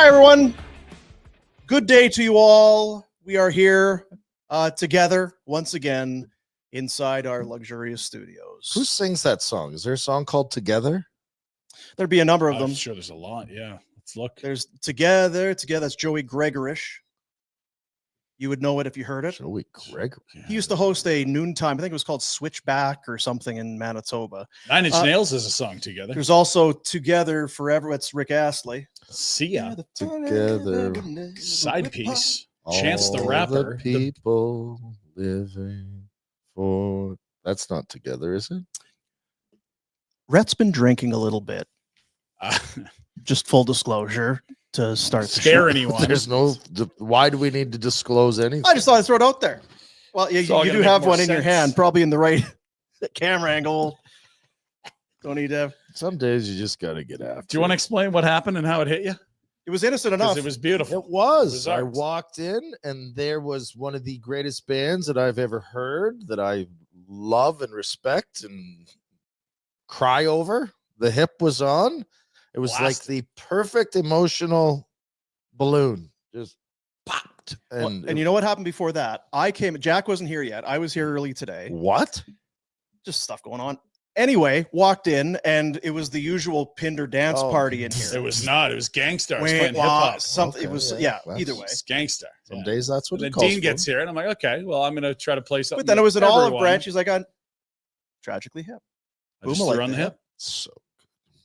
Hi, everyone. Good day to you all. We are here together once again inside our luxurious studios. Who sings that song? Is there a song called Together? There'd be a number of them. I'm sure there's a lot. Yeah. Let's look. There's Together. That's Joey Gregorish. You would know it if you heard it. Joey Gregorish. He used to host a noontime, I think it was called Switchback or something in Manitoba. Nine Inch Nails has a song Together. There's also Together Forever. It's Rick Astley. See ya. Together. Side piece. Chance the All Rapper. The people living for. That's not Together, is it? Rhett's been drinking a little bit. Just full disclosure to start the Scare show. anyone. There's no. Why do we need to disclose anything? I just thought I'd throw it out there. Well, you all do gonna have make more one in your sense. hand, probably in the right camera angle. Don't need to. Some days you just got to get after. Do you want to explain what happened and how it hit you? It was innocent Because enough. it was beautiful. It was. was I art. walked in, and there was one of the greatest bands that I've ever heard, that I love and respect and cry over. The Hip was on. It was like Blasted. the perfect emotional balloon. Just popped. And, And you know what happened before that? I came. Jack wasn't here yet. I was here early today. what? Just stuff going on. Anyway, walked in, and it was the usual Pinder dance Oh, party in here. It was not. It was Gangstar. I was Wait, playing hip well, hop. something. Okay, It was yeah, yeah. that's- Either way, It's Gangstar. Some Yeah. days that's what And it then calls Dean gets for. here, and I'm like, okay, well, I'm going to try to play something. but then it was an that olive everyone- branch. He's like, "I'm tragically hip." I just Boom, I threw like on the the hip. So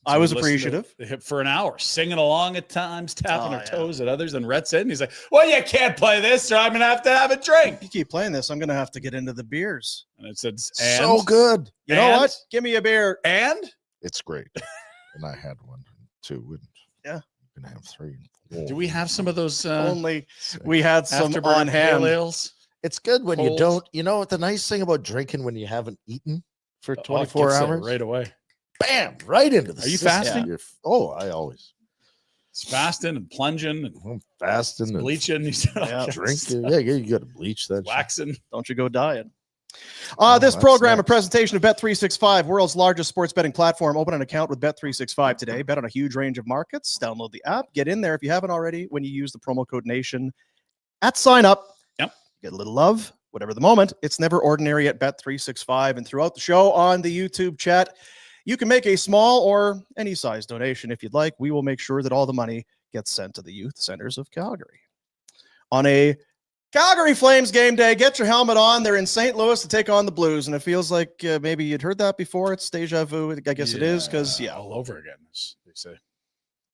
I was we listened to appreciative. The Hip for an hour, singing along at times, tapping Oh, our yeah. toes at others. And Rhett said, and he's like, well, you can't play this, or I'm going to have a drink. If you keep playing this, I'm going to have to get into the beers. And it said, so good. You know And? what? Give me a beer. And It's great. And I had one, two, and Yeah. I'm gonna have three. and do four. we have some of those Only Six. we had some Afterburner on hand. pale ales? It's good when you Cold. don't. You know what the nice thing about drinking when you haven't eaten for Oh, it 24 gets there hours? right away. Bam! Right into the Are you system. fasting? You're oh, I always. It's fasting and plunging and I'm fasting and bleaching. Yeah. drinking. Yeah, you got to bleach that. shit. waxing. Don't you go diet. Oh, This that's program, a next. presentation of Bet365, world's largest sports betting platform. Open an account with Bet365 today. Bet on a huge range of markets. Download the app. Get in there if you haven't already when you use the promo code NATION at sign up. Yep. Get a little love, whatever the moment. It's never ordinary at Bet365. And throughout the show on the YouTube chat, you can make a small or any size donation if you'd like. We will make sure that all the money gets sent to the youth centers of Calgary. On a Calgary Flames game day, get your helmet on. They're in St. Louis to take on the Blues, and it feels like maybe you'd heard that before. It's deja vu. I guess it is because, all over again, as they say.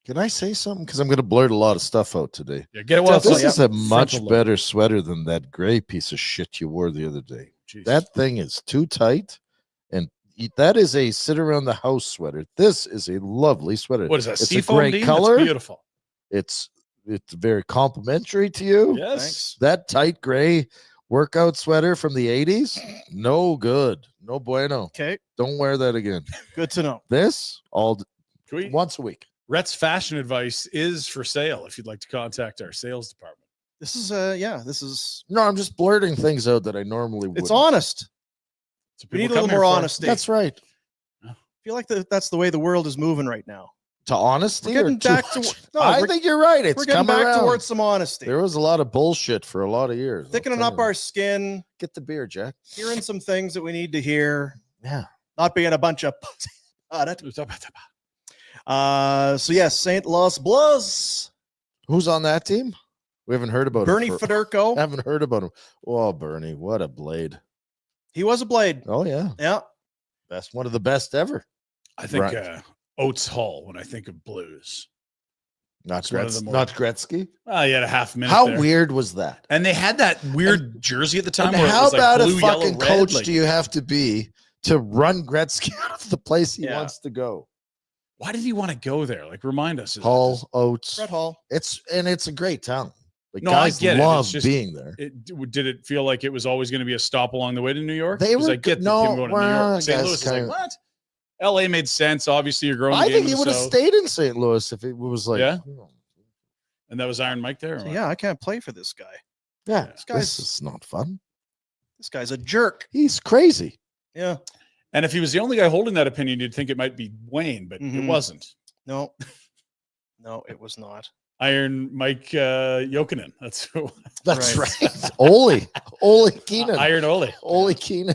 Can I say something? Because I'm going to blurt a lot of stuff out today. Yeah, get it well. This is a Frontal much lobe. better sweater than that gray piece of shit you wore the other day. Jeez. That thing is too tight, and that is a sit around the house sweater. This is a lovely sweater. What is that? It's a Seafoam, great Dean? color. That's beautiful. It's very complimentary to you. Yes. Thanks. That tight gray workout sweater from the 80s, no good. No bueno. Okay, Don't wear that again. good to know. This Can we, once a week. Rhett's fashion advice is for sale if you'd like to contact our sales department. This is this is No, I'm just blurting things out that I normally would. it's honest. So We people need a come little here more for- honesty. That's right. I feel like that's the way the world is moving right now. To honesty. We're getting or to- back to no, I we're, think you're right. It's we're getting coming back around. towards some honesty. There was a lot of bullshit for a lot of years. I'll Thickening tell up you. our skin, Get the beer, Jack. hearing some things that we need to hear, Yeah. not being a bunch of about it. So yes, St. Louis Blues. Who's on that team? We haven't heard about Bernie him. Federko. Haven't heard about him. Oh, Bernie, what a blade. He was a blade. Oh, yeah. Yeah. Best one of the best ever. I think Right. Oates Hall when I think of Blues. Not, It's one of the more- Not Gretzky. Oh, you had a half minute. How there. weird was that? And they had that weird jersey at the time. And where it how was like bad blue, a yellow, fucking red, coach like- do you have to be to run Gretzky out of the place he Yeah. wants to go? Why did he want to go there? Like, remind us. Is it Hall, Oates. Brett Hall. It's a great town. Like, No, I guys get it. It's love just- being there. did it feel like it was always going to be a stop along the way to New York? They 'Cause were I get good- that no, him going to well, New I York. St. guess Louis is like, kinda- what? LA made sense. Obviously, you're growing. I the think game he in would the have South. stayed in St. Louis if it was like, Yeah? And that was Iron Mike there. or So, what? yeah, I can't play for this guy. yeah, This guy's- this is not fun. This guy's a jerk. He's crazy. Yeah. And if he was the only guy holding that opinion, you'd think it might be Wayne, but it Mhm. wasn't. No. No, it was not. Iron Mike Jokinen. That's who. That's Right. right. Ole Keenan. Iron Ole. Ole Keenan.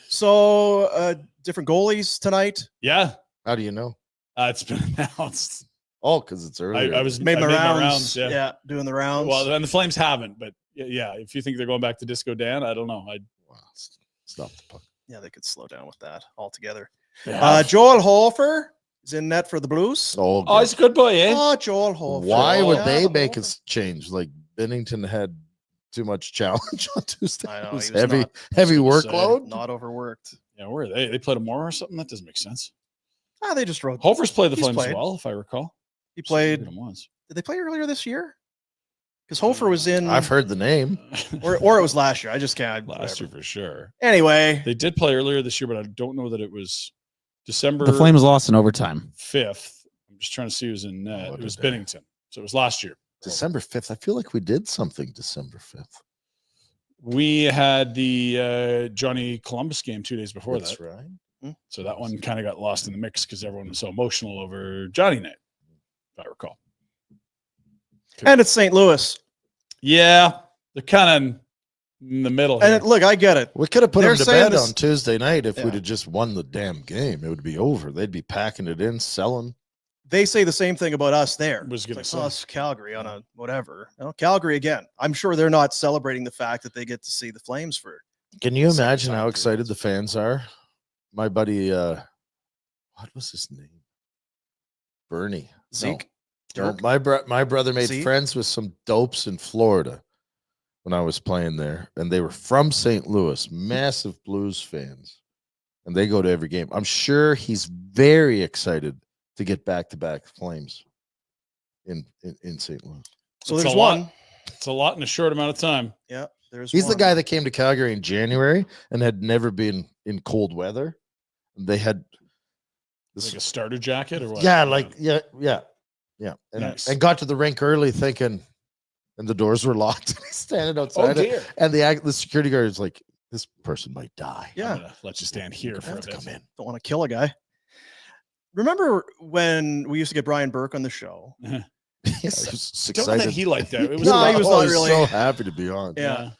So different goalies tonight. Yeah. How do you know? It's been announced. Oh, because it's early. I Made my rounds. rounds. Yeah, doing the rounds. Well, and the Flames haven't, but yeah, if you think they're going back to Disco Dan, I don't know. Wow, stop the puck. yeah, they could slow down with that altogether. Yeah. Joel Hofer is in net for the Blues. Oh, Oh, he's a good boy, eh? Oh, Joel Hofer. why would Yeah, they the make Hofer. a change? Like Bennington had too much challenge on Tuesday. I know, It was he was heavy, not- heavy gonna say, workload. Not overworked. Yeah, where are they? They played tomorrow or something? That doesn't make sense. They just wrote. Hofer's played the He's Flames played. well, if I recall. He played. Him once. Did they play earlier this year? Because Hofer was in, I've heard the name. or it was last year. I just can't. Last whatever. year for sure. Anyway, They did play earlier this year, but I don't know that it was December The Flames lost in overtime. 5th. I'm just trying to see who's in net. What It was did they- Bennington. So it was last year. December 5th. I feel like we did something December 5th. We had the Johnny Columbus game 2 days before That's that. right. So that one kind of got lost in the mix because everyone was so emotional over Johnny night, if I recall. and it's St. Louis. Yeah, they're kind of in the middle. And here. look, I get it. We could have put They're them to saying bed this- on Tuesday night if Yeah. we'd have just won the damn game. It would be over. They'd be packing it in, selling. They say the same thing about us there. Was It's gonna like, say. oh, it's Calgary on a whatever. Calgary again. I'm sure they're not celebrating the fact that they get to see the Flames for. Can you Second imagine time how through. excited the fans are? My buddy, what was his name? Bernie. Zeke? No, Dirk? my brother made Zeke? friends with some dopes in Florida when I was playing there, and they were from St. Louis, massive Blues fans, and they go to every game. I'm sure he's very excited to get back-to-back Flames in St. Louis. So It's there's a lot. one. It's a lot in a short amount of time. Yeah, there's He's one. the guy that came to Calgary in January and had never been in cold weather. They had this, Like a starter jacket or what? yeah, and, Nice. and got to the rink early thinking, and the doors were locked. He's standing Oh outside, it, dear. and the security guard is like, "This person might die." Yeah. I'm gonna let you stand here for a Have to bit. come in. Don't want to kill a guy. Remember when we used to get Brian Burke on the show? Yeah, he was Don't know that excited. he liked that. It was No, he was not really- so happy to be on. Yeah.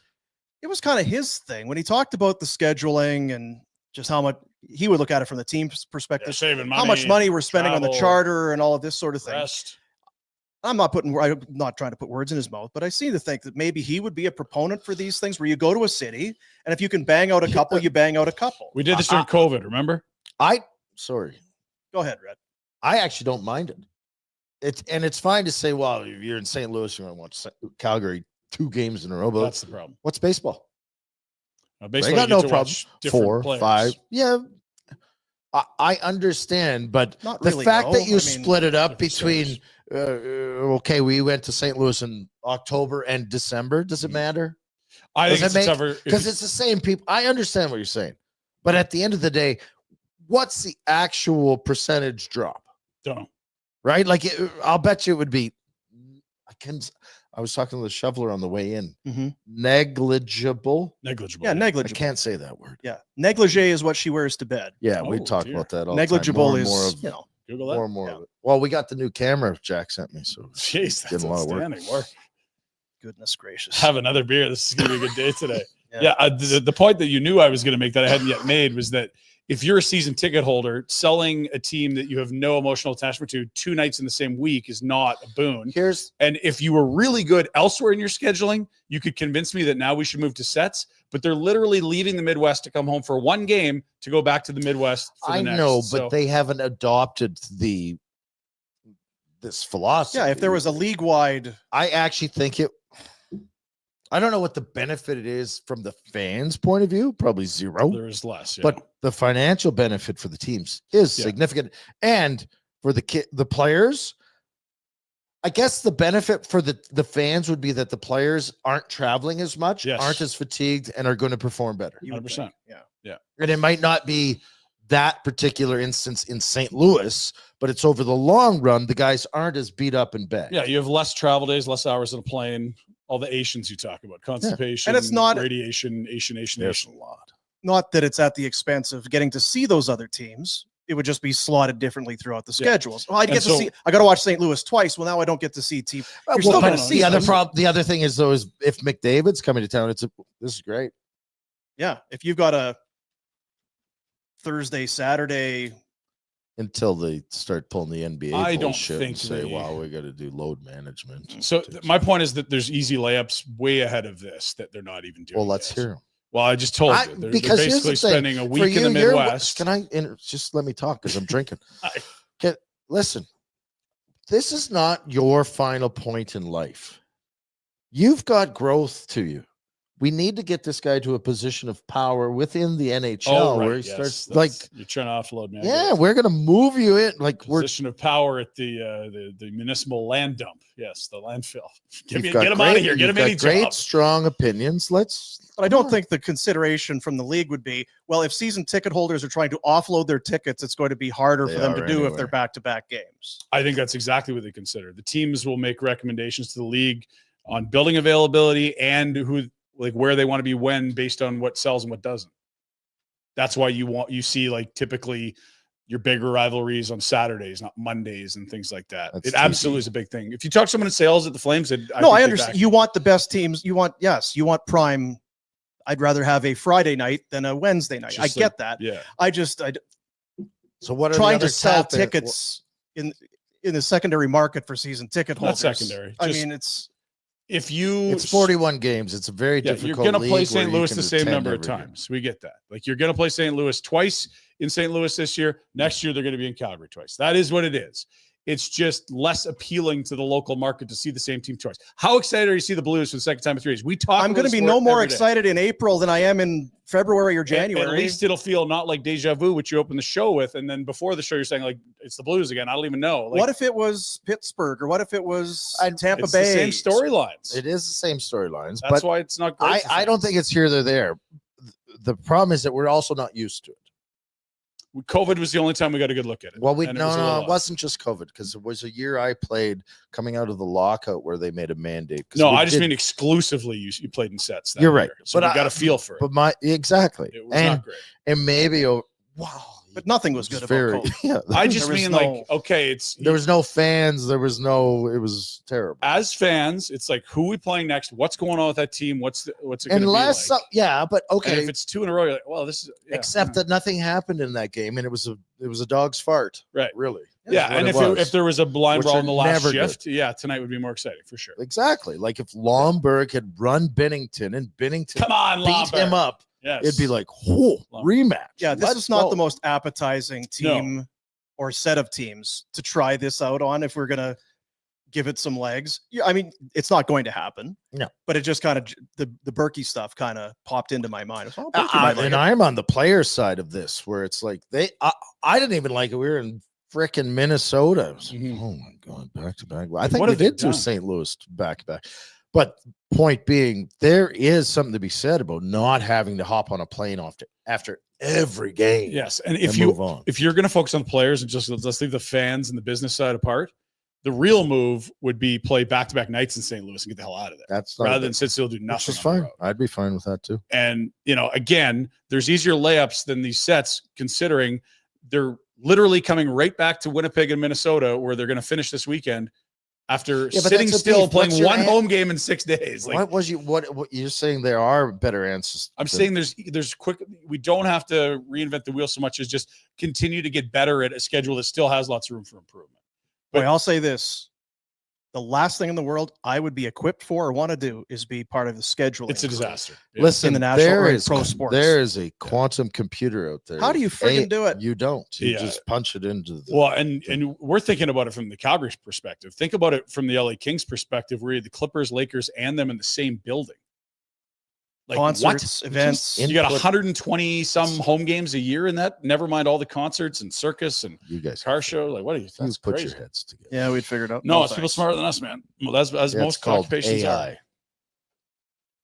It was kind of his thing when he talked about the scheduling and just how much he would look at it from the team's perspective. Saving money. How much money we're spending on the travel, charter and all of this sort of thing. Rest. I'm not trying to put words in his mouth, but I seem to think that maybe he would be a proponent for these things where you go to a city and if you can bang out a couple, you bang out a couple. We did this during COVID, remember? Sorry, Go ahead, Rhett. I actually don't mind it. It's fine to say, well, if you're in St. Louis, you want to watch Calgary 2 games in a row. But That's the problem. what's baseball? Basically, got you no get to problem. watch different 4, players. 5. Yeah, I understand, but Not the really, fact no. that you I mean, split it up different between stars. okay, we went to St. Louis in October and December. Does it matter? I think Does it's it a tougher Because it's the same people. I understand what you're saying, but at the end of the day, what's the actual percentage drop? don't know. Right? Like, I'll bet you it would be. I was talking to the shoveler on the way in. Mhm. Negligible. Negligible. Yeah, I negligible. can't say that word. Yeah. Negligee is what she wears to bed. Yeah, we Oh, talk dear. about that all Negligible the time. is, More and more you of, know, Google that. more and more Yeah. of it. Well, we got the new camera Jack sent me, so Jeez, that's Did a lot of work. outstanding work. goodness gracious. Have another beer. This is going to be a good day today. Yeah. Yeah. The point that you knew I was going to make that I hadn't yet made was that if you're a season ticket holder, selling a team that you have no emotional attachment to 2 nights in the same week is not a boon. here's And if you were really good elsewhere in your scheduling, you could convince me that now we should move to sets. But they're literally leaving the Midwest to come home for 1 game to go back to the Midwest. For the I next. know, but So, they haven't adopted this philosophy. Yeah, if there was a league wide, I actually think I don't know what the benefit it is from the fans' point of view, probably zero. there is less. Yeah. But the financial benefit for the teams is Yeah. significant, and for the players, I guess the benefit for the fans would be that the players aren't traveling as much, Yes. aren't as fatigued, and are going to perform better. you would 100%. think. Yeah. And it might not be that particular instance in St. Louis, but it's over the long run. The guys aren't as beat up and bad. Yeah, you have less travel days, less hours on a plane, all the Asians you talk about, constipation, And it's not- radiation, Asian. There's a lot. Not that it's at the expense of getting to see those other teams. It would just be slotted differently throughout the Yeah. schedules. Well, I got to watch St. Louis twice. Well, now I don't get to see team. You're still going to see the other thing is though, is if McDavid's coming to town, this is great. Yeah. If you've got a Thursday, Saturday, until they start pulling the NBA I don't bullshit think and say, wow, we got to do load management. So my point is that there's easy layups way ahead of this that they're not even doing. Well, let's hear them. Well, I just told you. They're basically spending a week in the Midwest. Can I just let me talk because I'm drinking? Listen, this is not your final point in life. You've got growth to you. We need to get this guy to a position of power within the NHL where he starts like you're trying to offload, man. Yeah, we're gonna move you in like position of power at the municipal land dump. Yes, the landfill. Get him out of here. Get him any great, job. Strong opinions. But I don't think the consideration from the league would be, well, if season ticket holders are trying to offload their tickets, it's going to be harder for them to do if they're back-to-back games. I think that's exactly what they consider. The teams will make recommendations to the league on building availability and where they want to be when based on what sells and what doesn't. That's why you see like typically your bigger rivalries on Saturdays, not Mondays and things like that. It absolutely is a big thing. If you talk to someone in sales at the Flames, I understand. You want the best teams. You want prime. I'd rather have a Friday night than a Wednesday night. I get that. Yeah. So what are trying to sell tickets in the secondary market for season ticket holders? Not secondary. I mean, it's 41 games. It's a very difficult. You're going to play St. Louis the same number of times. We get that. Like you're going to play St. Louis twice in St. Louis this year. Next year, they're going to be in Calgary twice. That is what it is. It's just less appealing to the local market to see the same team twice. How excited are you to see the Blues for the second time in 3 years? I'm going to be no more excited in April than I am in February or January. At least it'll feel not like deja vu, which you open the show with, and then before the show you're saying like it's the Blues again. I don't even know. Like, what if it was Pittsburgh or what if it was Tampa Bay? The same storylines. It is the same storylines. That's why it's not great. I don't think it's here or there. The problem is that we're also not used to it. COVID was the only time we got a good look at it. Well, it wasn't just COVID because it was a year I played coming out of the lockout where they made a mandate. No, I just mean exclusively you played in sets. You're right. So we got a feel for it. But exactly. It was not great. And maybe, wow. But nothing was good about COVID. Yeah, I just mean there was no fans. It was terrible. As fans, it's like, who are we playing next? What's going on with that team? What's it going to be like? But okay. And if it's 2 in a row, you're like, well, this is except that nothing happened in that game, and it was a dog's fart. Right. Really. Yeah. And if there was a blind brawl in the last shift, good. Tonight would be more exciting for sure. Exactly. Like if Lomberg had run Bennington and Bennington beat him up. Yes. It'd be like, rematch. Yeah, this is not the most appetizing team or set of teams to try this out on if we're going to give it some legs. Yeah, I mean, it's not going to happen. No. But it just kind of, the Berkey stuff kind of popped into my mind. And I'm on the player side of this where it's like, I didn't even like it. We were in frickin' Minnesota. Oh my God, back to back. I think we did do St. Louis back to back. But point being, there is something to be said about not having to hop on a plane after every game. Yes, and if you're going to focus on the players and just let's leave the fans and the business side apart, the real move would be play back-to-back nights in St. Louis and get the hell out of there. That's rather than sit still, do nothing. Which is fine. I'd be fine with that too. And again, there's easier layups than these sets, considering they're literally coming right back to Winnipeg and Minnesota, where they're going to finish this weekend. After sitting still, playing one home game in 6 days. Like, what you're saying? There are better answers. I'm saying there's quick. We don't have to reinvent the wheel so much as just continue to get better at a schedule that still has lots of room for improvement. But I'll say this: the last thing in the world I would be equipped for or want to do is be part of the scheduling. It's a disaster. Listen, in the national pro sports. There is a quantum computer out there. How do you freaking do it? You don't. You just punch it into the. Well, and we're thinking about it from the Calgary perspective. Think about it from the LA Kings perspective, where you have the Clippers, Lakers, and them in the same building. Like concerts, events. You got 120 some home games a year in that. Never mind all the concerts and circus and you guys car show. Like, what do you? That's put crazy. your heads together. Yeah, we'd figure it out. No, it's people smarter than us, man. Well, that's as most occupations are.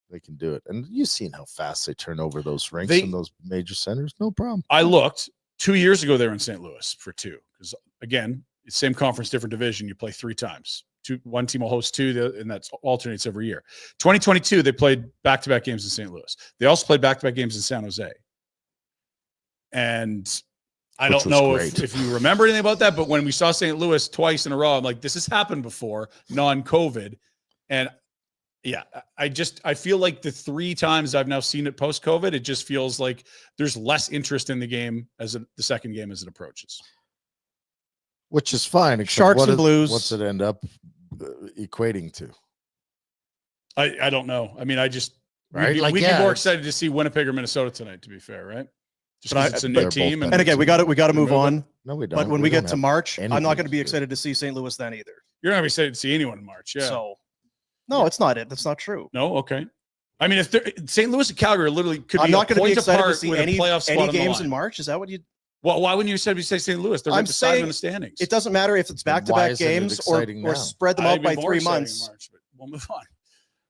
They can do it, and you've seen how fast they turn over those rinks in those major centers. No problem. I looked 2 years ago. They were in St. Louis for 2 because again, same conference, different division. You play 3 times. One team will host 2, and that alternates every year. 2022, they played back-to-back games in St. Louis. They also played back-to-back games in San Jose. And I Which don't was know great. if you remember anything about that, but when we saw St. Louis twice in a row, I'm like, this has happened before, non-COVID. And yeah, I feel like the 3 times I've now seen it post-COVID, it just feels like there's less interest in the game the second game as it approaches. Which is fine. except Sharks what and Blues. What's it end up equating to? I don't know. I mean, Right? we'd Like, be yeah, more it's- excited to see Winnipeg or Minnesota tonight, to be fair, right? Just But because it's a they're new both team. better And again, we got to move moving. on. No, we don't. But when we get don't to have March, I'm not anything going to be do. excited to see St. Louis then either. You're not going to be excited to see anyone in March. Yeah. So, no, it's not it. That's not true. No, okay. I mean, if St. Louis and Calgary literally could I'm be not a going to be point excited to apart see with a playoff spot any on the games line. in March. Is that what you? Well, why wouldn't you say St. Louis? They're I'm right beside them saying in the standings. It doesn't matter if it's Then why back-to-back isn't it games or exciting now? spread them I'd out be by more 3 excited in months. March, but we'll move on.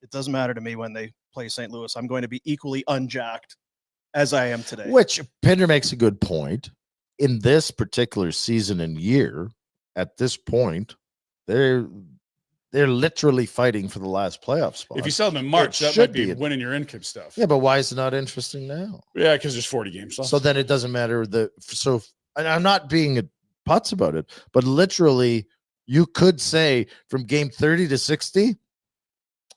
It doesn't matter to me when they play St. Louis. I'm going to be equally unjacked as I am today. Which Pinder makes a good point. In this particular season and year, at this point, they're literally fighting for the last playoff spot. If you sell them in March, that should might be be. winning your income stuff. Yeah, but why is it not interesting now? Yeah, because there's 40 games left. So then it doesn't matter. And I'm not being a putz about it, but literally, you could say from game 30 to 60,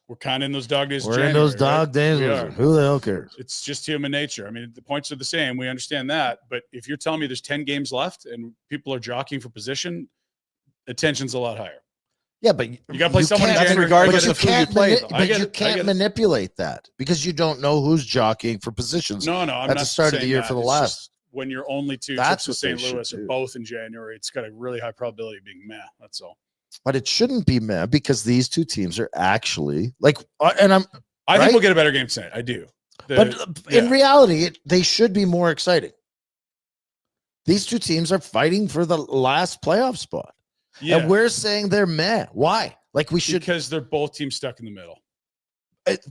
we're kind of in those dog days. of we're in those January, right? dog days. We are. Who the hell cares? It's just human nature. I mean, the points are the same. We understand that. But if you're telling me there's 10 games left and people are jockeying for position, attention's a lot higher. Yeah, but You got to play someone in can't- January. regardless but of who you play, though. I But get you it. I can't get it. manipulate that because you don't know who's jockeying for positions. No, I'm at not the start of the saying year that. for the It's last. just when you're only 2 That's trips to what they St. Louis should or do. both in January, it's got a really high probability of being meh. That's all. But it shouldn't be mad because these two teams are actually like, I think Right? we'll get a better game tonight. I do. but in reality, they should be more exciting. These two teams are fighting for the last playoff spot, and we're saying they're meh. Why? Like we should, because they're both teams stuck in the middle.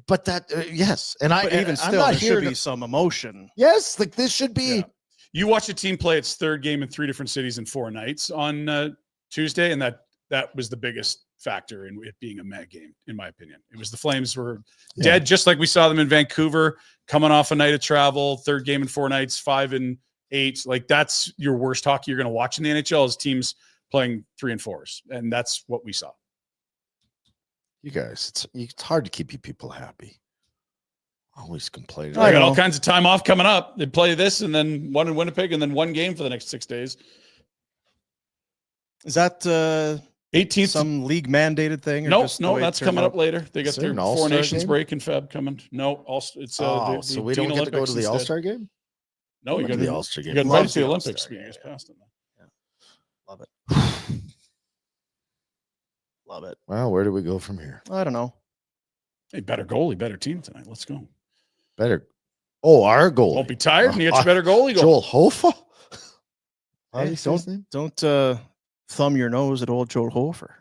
but that yes, and But even I'm still, not there here should to- be some emotion. Yes, like this should be. Yeah. You watch a team play its third game in 3 different cities in 4 nights on Tuesday, and that was the biggest factor in it being a meh game, in my opinion. It was the Flames were dead, just like we saw them in Vancouver, coming off a night of travel, third game in 4 nights, 5 and 8. Like that's your worst hockey you're going to watch in the NHL is teams playing 3 and 4s, and that's what we saw. You guys, it's hard to keep you people happy. Always complaining. I got know. all kinds of time off coming up. They play this and then one in Winnipeg and then one game for the next 6 days. Is that 18th. some league mandated thing? Or No, just the way it that's turns coming out? up later. They got Is there their an 4 All-Star Nations game? break and Feb coming. No, it's so we don't Dean get to go Olympics to the instead. All-Star game? No, you Went got to the the All-Star game. You got Love invited to the the Olympics, All-Star but you guys game. passed it. Love it. Love it. Well, where do we go from here? I don't know. Hey, better goalie, better team tonight. Let's go. Better. Oh, our goal. Won't be tired, and you get your better goalie goal. Joel Hofa. How do Hey, you say his name? Don't thumb your nose at old Joel Hofer.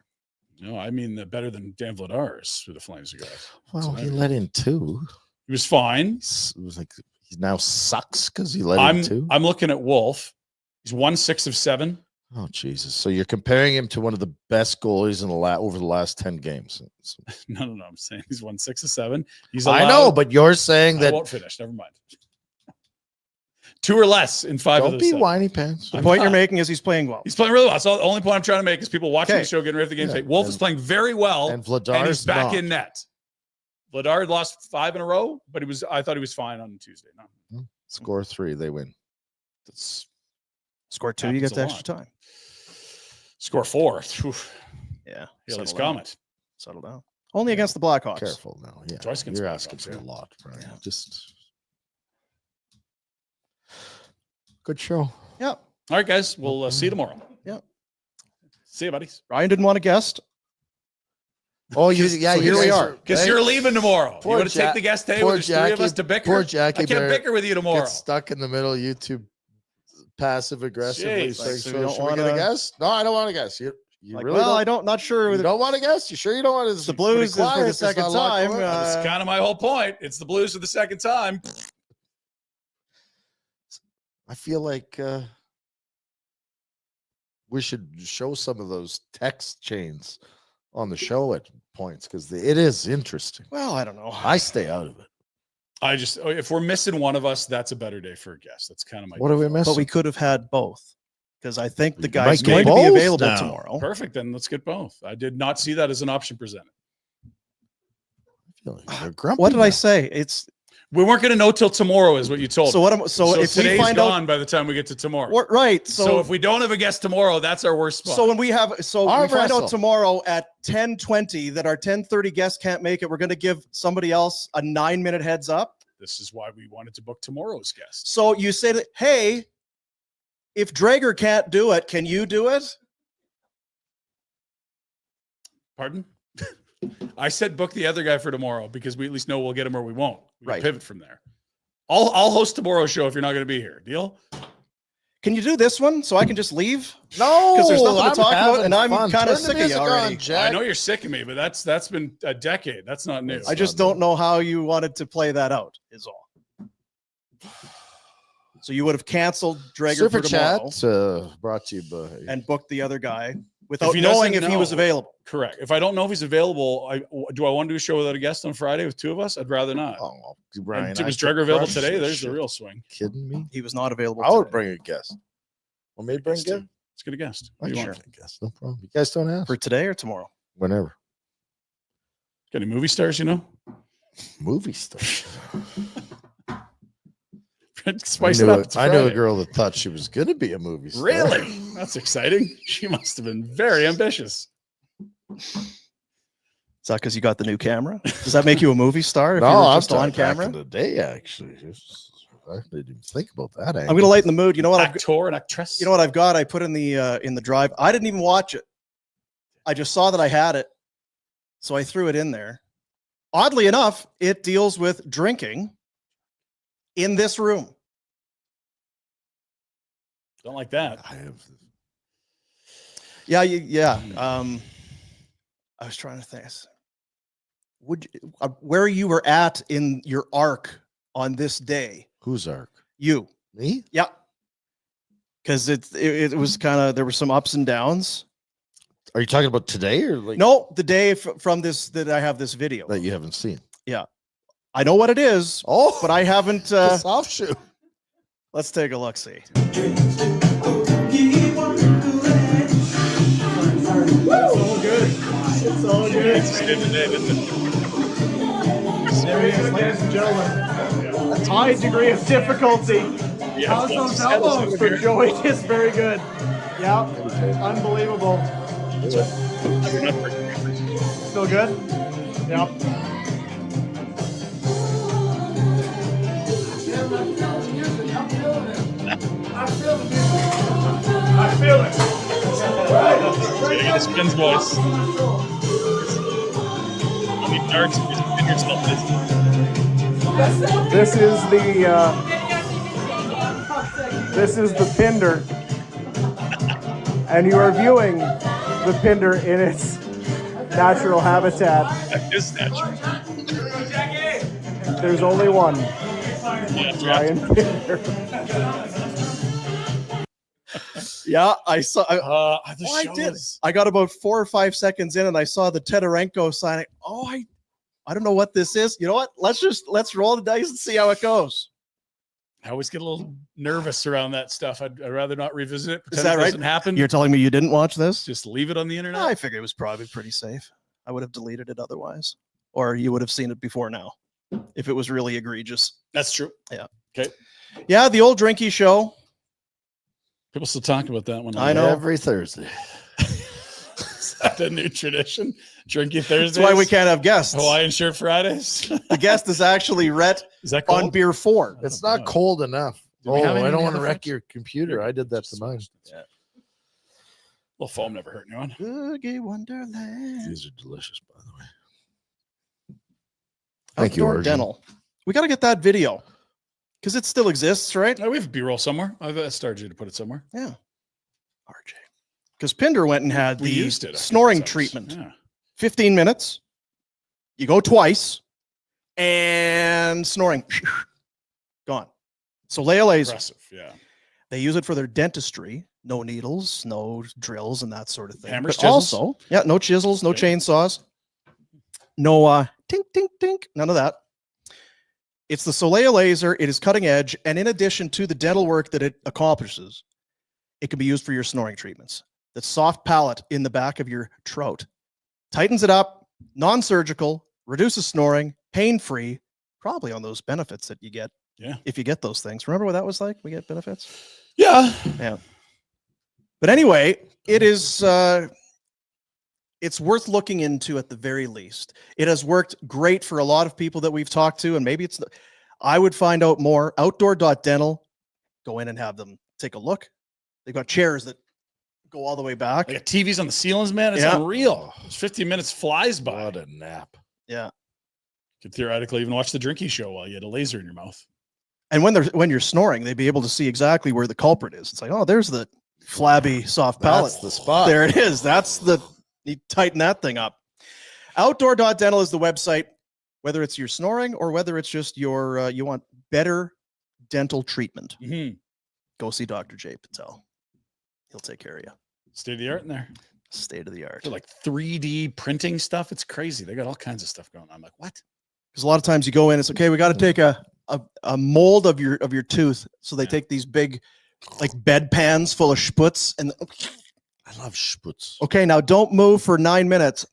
No, I mean better than Dan Vladar's who the Flames are guys. Well, he let in 2. He was fine. It was like he now sucks because he let in 2. I'm looking at Wolf. He's 1-6 of 7. Oh Jesus! So you're comparing him to one of the best goalies in the over the last 10 games. No. I'm saying he's 1-6 of 7. He's I know, but you're saying I that. won't finish. Never mind. 2 or less in 5 of Don't those be 7. whiny pants. The I'm point you're not. making is he's playing well. He's playing really well. So the only point I'm trying to make is people watching Okay. the show getting ready for the game. Yeah, Say, Wolf is and- playing very well, And and Vladar's he's back not. in net. Vladar lost 5 in a row, but I thought he was fine on Tuesday. No, Score 3, they win. that's Score 2, you get happens the a extra time. score 4. Oof. Yeah. He'll settle comment. down. Settle down. Only against the Blackhawks. Careful now. Yeah, Twice against you're Blackhawks, asking for yeah. a lot, Brian. Yeah. Just good show. Yeah. All right, guys. We'll see you tomorrow. Yeah. See you, buddies. Ryan didn't want a guest. Oh, yeah. So here we are. Because you're leaving tomorrow. You Poor want to take the guest today poor when there's 3 of Jackie- us to bicker? poor Jackie I can't Bear bicker with you tomorrow. Get stuck in the middle. YouTube passive aggressively Jeez. saying, Like, so so you don't should we get a wanna- guess? No, I don't want to guess. You Like, really well, don't? I don't, not sure. You don't want to guess? You sure you don't want to? The Blues is for the second time. That's kind of my whole point. It's the Blues for the second time. I feel like we should show some of those text chains on the show at points because it is interesting. Well, I don't know. I stay out of it. If we're missing one of us, that's a better day for a guest. That's kind of my. What are we missing? But we could have had both. because I think the You guy's might get going to be both available now. tomorrow. Perfect. Then let's get both. I did not see that as an option presented. They're grumpy What did I now. say? It's We weren't going to know till tomorrow, is what you told. so me. what? So if we today's find gone out, by the time we get to tomorrow. right? So if we don't have a guest tomorrow, that's our worst spot. So when we have, so Arm we find wrestle. out tomorrow at 10:20 that our 10:30 guest can't make it, we're going to give somebody else a 9-minute heads up. This is why we wanted to book tomorrow's guest. So you say that, hey, if Drager can't do it, can you do it? Pardon? I said book the other guy for tomorrow because we at least know we'll get him or we won't. We can Right. pivot from there. I'll host tomorrow's show if you're not going to be here. Deal? Can you do this one so I can just leave? No, 'Cause there's nothing to I'm talk about, having and I'm fun. kinda Turn the sick of you music on, already. Jack. I know you're sick of me, but that's been a decade. That's not new. I just don't know how you wanted to play that out, is all. So you would have canceled Drager Super for tomorrow chat brought to you by and booked the other guy without he knowing doesn't if he was know- available. Correct. If I don't know if he's available, do I want to do a show without a guest on Friday with two of us? I'd rather not. Oh, Brian, And I was could Drager available crush today? this There's the shit. real swing. Kidding me? He was not available. I would today. bring a guest. Want me to bring a Let's do- guest? Let's get a guest. I What do you can want? bring a guest. No problem. You guys don't ask. For today or tomorrow? Whenever. Got any movie stars, you know? Movie star. Spice it up. It's I knew a Friday. girl that thought she was going to be a movie star. Really? That's exciting. She must have been very ambitious. Is that because you got the new camera? Does that make you a movie star if No, you were I'm just on talking back camera? in the day, actually. I didn't even think about that. I'm going to lighten the mood. You know what? Actor and actress. You know what I've got? I put in the drive. I didn't even watch it. I just saw that I had it, so I threw it in there. Oddly enough, it deals with drinking in this room. Don't like that. I have. Yeah, yeah. I was trying to think. Where you were at in your arc on this day? Who's Ark? You. Me? Yeah. Because it was kind of, there were some ups and downs. Are you talking about today or like No, the day from this that I have this video. that you haven't seen? I know what it is, Oh, but I haven't. the soft shoe. Let's take a look. See. It's all good. There he is, ladies and gentlemen. A high degree of difficulty. How's those elbows for Joey? It's very good. Yeah, unbelievable. Still good? Yep. I feel it. Getting the spins voice. I mean, darts. This is the Pinder, and you are viewing the Pinder in its natural habitat. That is natural. There's only one, Yeah, Ryan Pinder. Yeah, I saw. the I did. shows. I got about 4 or 5 seconds in, and I saw the Tedarenko signing. Oh, I don't know what this is. You know what? Let's roll the dice and see how it goes. I always get a little nervous around that stuff. I'd rather not revisit it. Pretend that it right? doesn't happen. You're telling me you didn't watch this? Just leave it on the internet. I figured it was probably pretty safe. I would have deleted it otherwise, or you would have seen it before now, if it was really egregious. That's true. Yeah, the old Drinky Show. People still talk about that one. I know. Every Thursday. Is that the new tradition? Drinky Thursdays. That's why we can't have guests. Hawaiian shirt Fridays. The guest is actually Rhett Is that on cold? beer 4. It's not cold enough. Do we Oh, have I any don't want to other wreck things? your computer. I did that to mine. Yeah. Little foam never hurt anyone. Boogie Wonderland. These are delicious, by the way. Thank you, Outdoor Arjun. Dental. We got to get that video because it still exists, right? No, we have B-roll somewhere. I've asked RJ to put it somewhere. Yeah. RJ. Because Pinder went and had We the used it. I think, snoring ourselves. treatment. Yeah. 15 minutes. You go twice and snoring. Gone. So Leia laser. Impressive. Yeah. They use it for their dentistry. No needles, no drills, and that sort of thing. Hammers, But chisels? also, yeah, no chisels, no Okay. chainsaws, no tink, tink, tink, none of that. It's the Soleil laser. It is cutting edge. And in addition to the dental work that it accomplishes, it can be used for your snoring treatments. The soft palate in the back of your throat tightens it up, non-surgical, reduces snoring, pain-free, probably on those benefits that you get. Yeah. If you get those things. Remember what that was like? We get benefits. Yeah. Yeah. But anyway, it is it's worth looking into at the very least. It has worked great for a lot of people that we've talked to, and maybe it's I would find out more. Outdoor.dental. Go in and have them take a look. They've got chairs that go all the way back. They got TVs on the ceilings, man. It's unreal. 15 minutes flies by. What a nap. Yeah. You could theoretically even watch the Drinky Show while you had a laser in your mouth. And when you're snoring, they'd be able to see exactly where the culprit is. It's like, oh, there's the flabby soft palate. That's the spot. There it is. You tighten that thing up. Outdoor.dental is the website, whether it's your snoring or whether it's just your you want better dental treatment. Mm-hmm. Go see Dr. Jay Patel. He'll take care of you. State of the art in there. State of the art. They're like 3D printing stuff. It's crazy. They got all kinds of stuff going on. I'm like, what? Because a lot of times you go in, it's okay. We got to take a mold of your tooth. So they take these big, like bed pans full of sputz, and I love sputz. okay, now don't move for 9 minutes.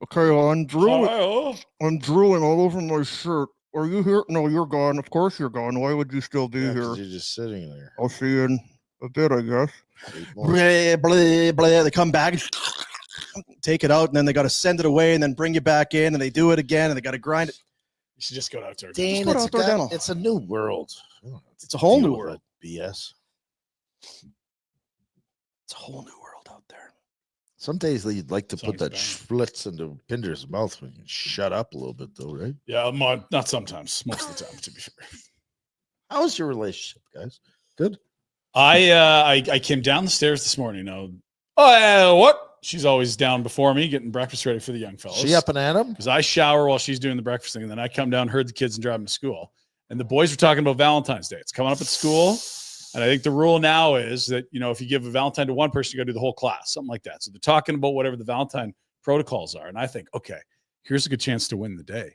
Okay, well, I'm drooling all over my shirt. Are you here? No, you're gone. Of course you're gone. Why would you still be here? You're just sitting there. I'll see you in a bit, I guess. Blah, blah, blah. They come back, take it out, and then they got to send it away and then bring you back in, and they do it again, and they got to grind it. You should just go to outdoor. Dane, Just go to outdoor dental. it's a new world. It's a whole Deal new with world. that BS. It's a whole new world out there. Some days you'd like to Song's put that bad. schlitz into Pinder's mouth when you shut up a little bit, though, right? Yeah, not sometimes. Most of the time, to be fair. How's your relationship, guys? Good. I came down the stairs this morning. What? She's always down before me, getting breakfast ready for the young fellas. She up and at him? Because I shower while she's doing the breakfast thing, and then I come down, herd the kids, and drive them to school. And the boys were talking about Valentine's Day. It's coming up at school, and I think the rule now is that if you give a Valentine to one person, you got to do the whole class, something like that. So they're talking about whatever the Valentine protocols are, and I think, okay, here's a good chance to win the day.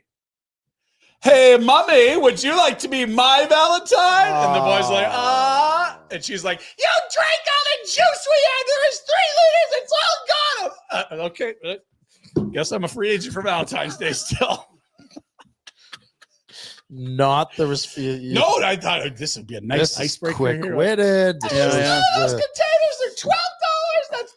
Hey, mommy, would you like to be my Valentine? And the boy's like, and she's like, you drank all the juice we had. There is 3 liters. It's all gone. Okay. Guess I'm a free agent for Valentine's Day still. Not the No, I thought this would be a nice icebreaker. Quick-witted. Those containers are $12. That's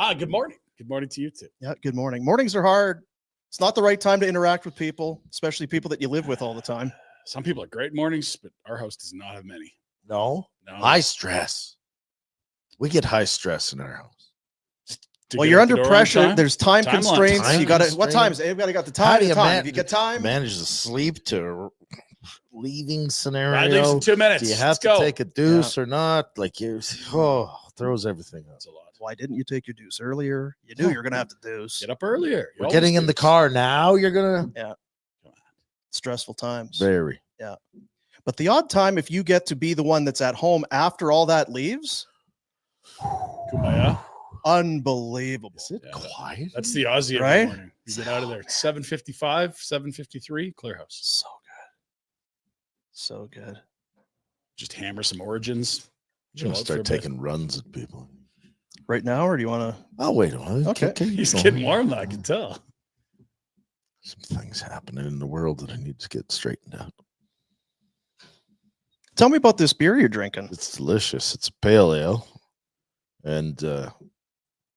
$48. Good morning. Good morning to you too. Yeah, good morning. Mornings are hard. It's not the right time to interact with people, especially people that you live with all the time. Some people are great mornings, but our house does not have many. No. No. High stress. We get high stress in our house. To Well, get you're out the under door on pressure. time? There's time Timeline. constraints. Time You got to. What constraint. time is it? Everybody got the How time. do you If you get time, manage the sleep to leaving Ride scenario? leaves in 2 minutes. Do you have Let's to go. take a deuce or not? Like throws everything up. That's a lot. why didn't you take your deuce earlier? You knew you're going to have to deuce. Get up earlier. You We're always getting in do. the car now. You're gonna Stressful times. very. But the odd time, if you get to be the one that's at home after all that leaves, Kumbaya. unbelievable. Is it Yeah. quiet? That's the Aussie Right? every morning. You get out of there. It's 7:55, 7:53, clear house. So good. So good. Just hammer some origins. I'm gonna Chill out for a start bit. taking runs at people. Right now, or do you want to? Oh wait a minute. Okay. He's go getting on. warm, I can tell. Some things happening in the world that I need to get straightened out. Tell me about this beer you're drinking. It's delicious. It's a pale ale, and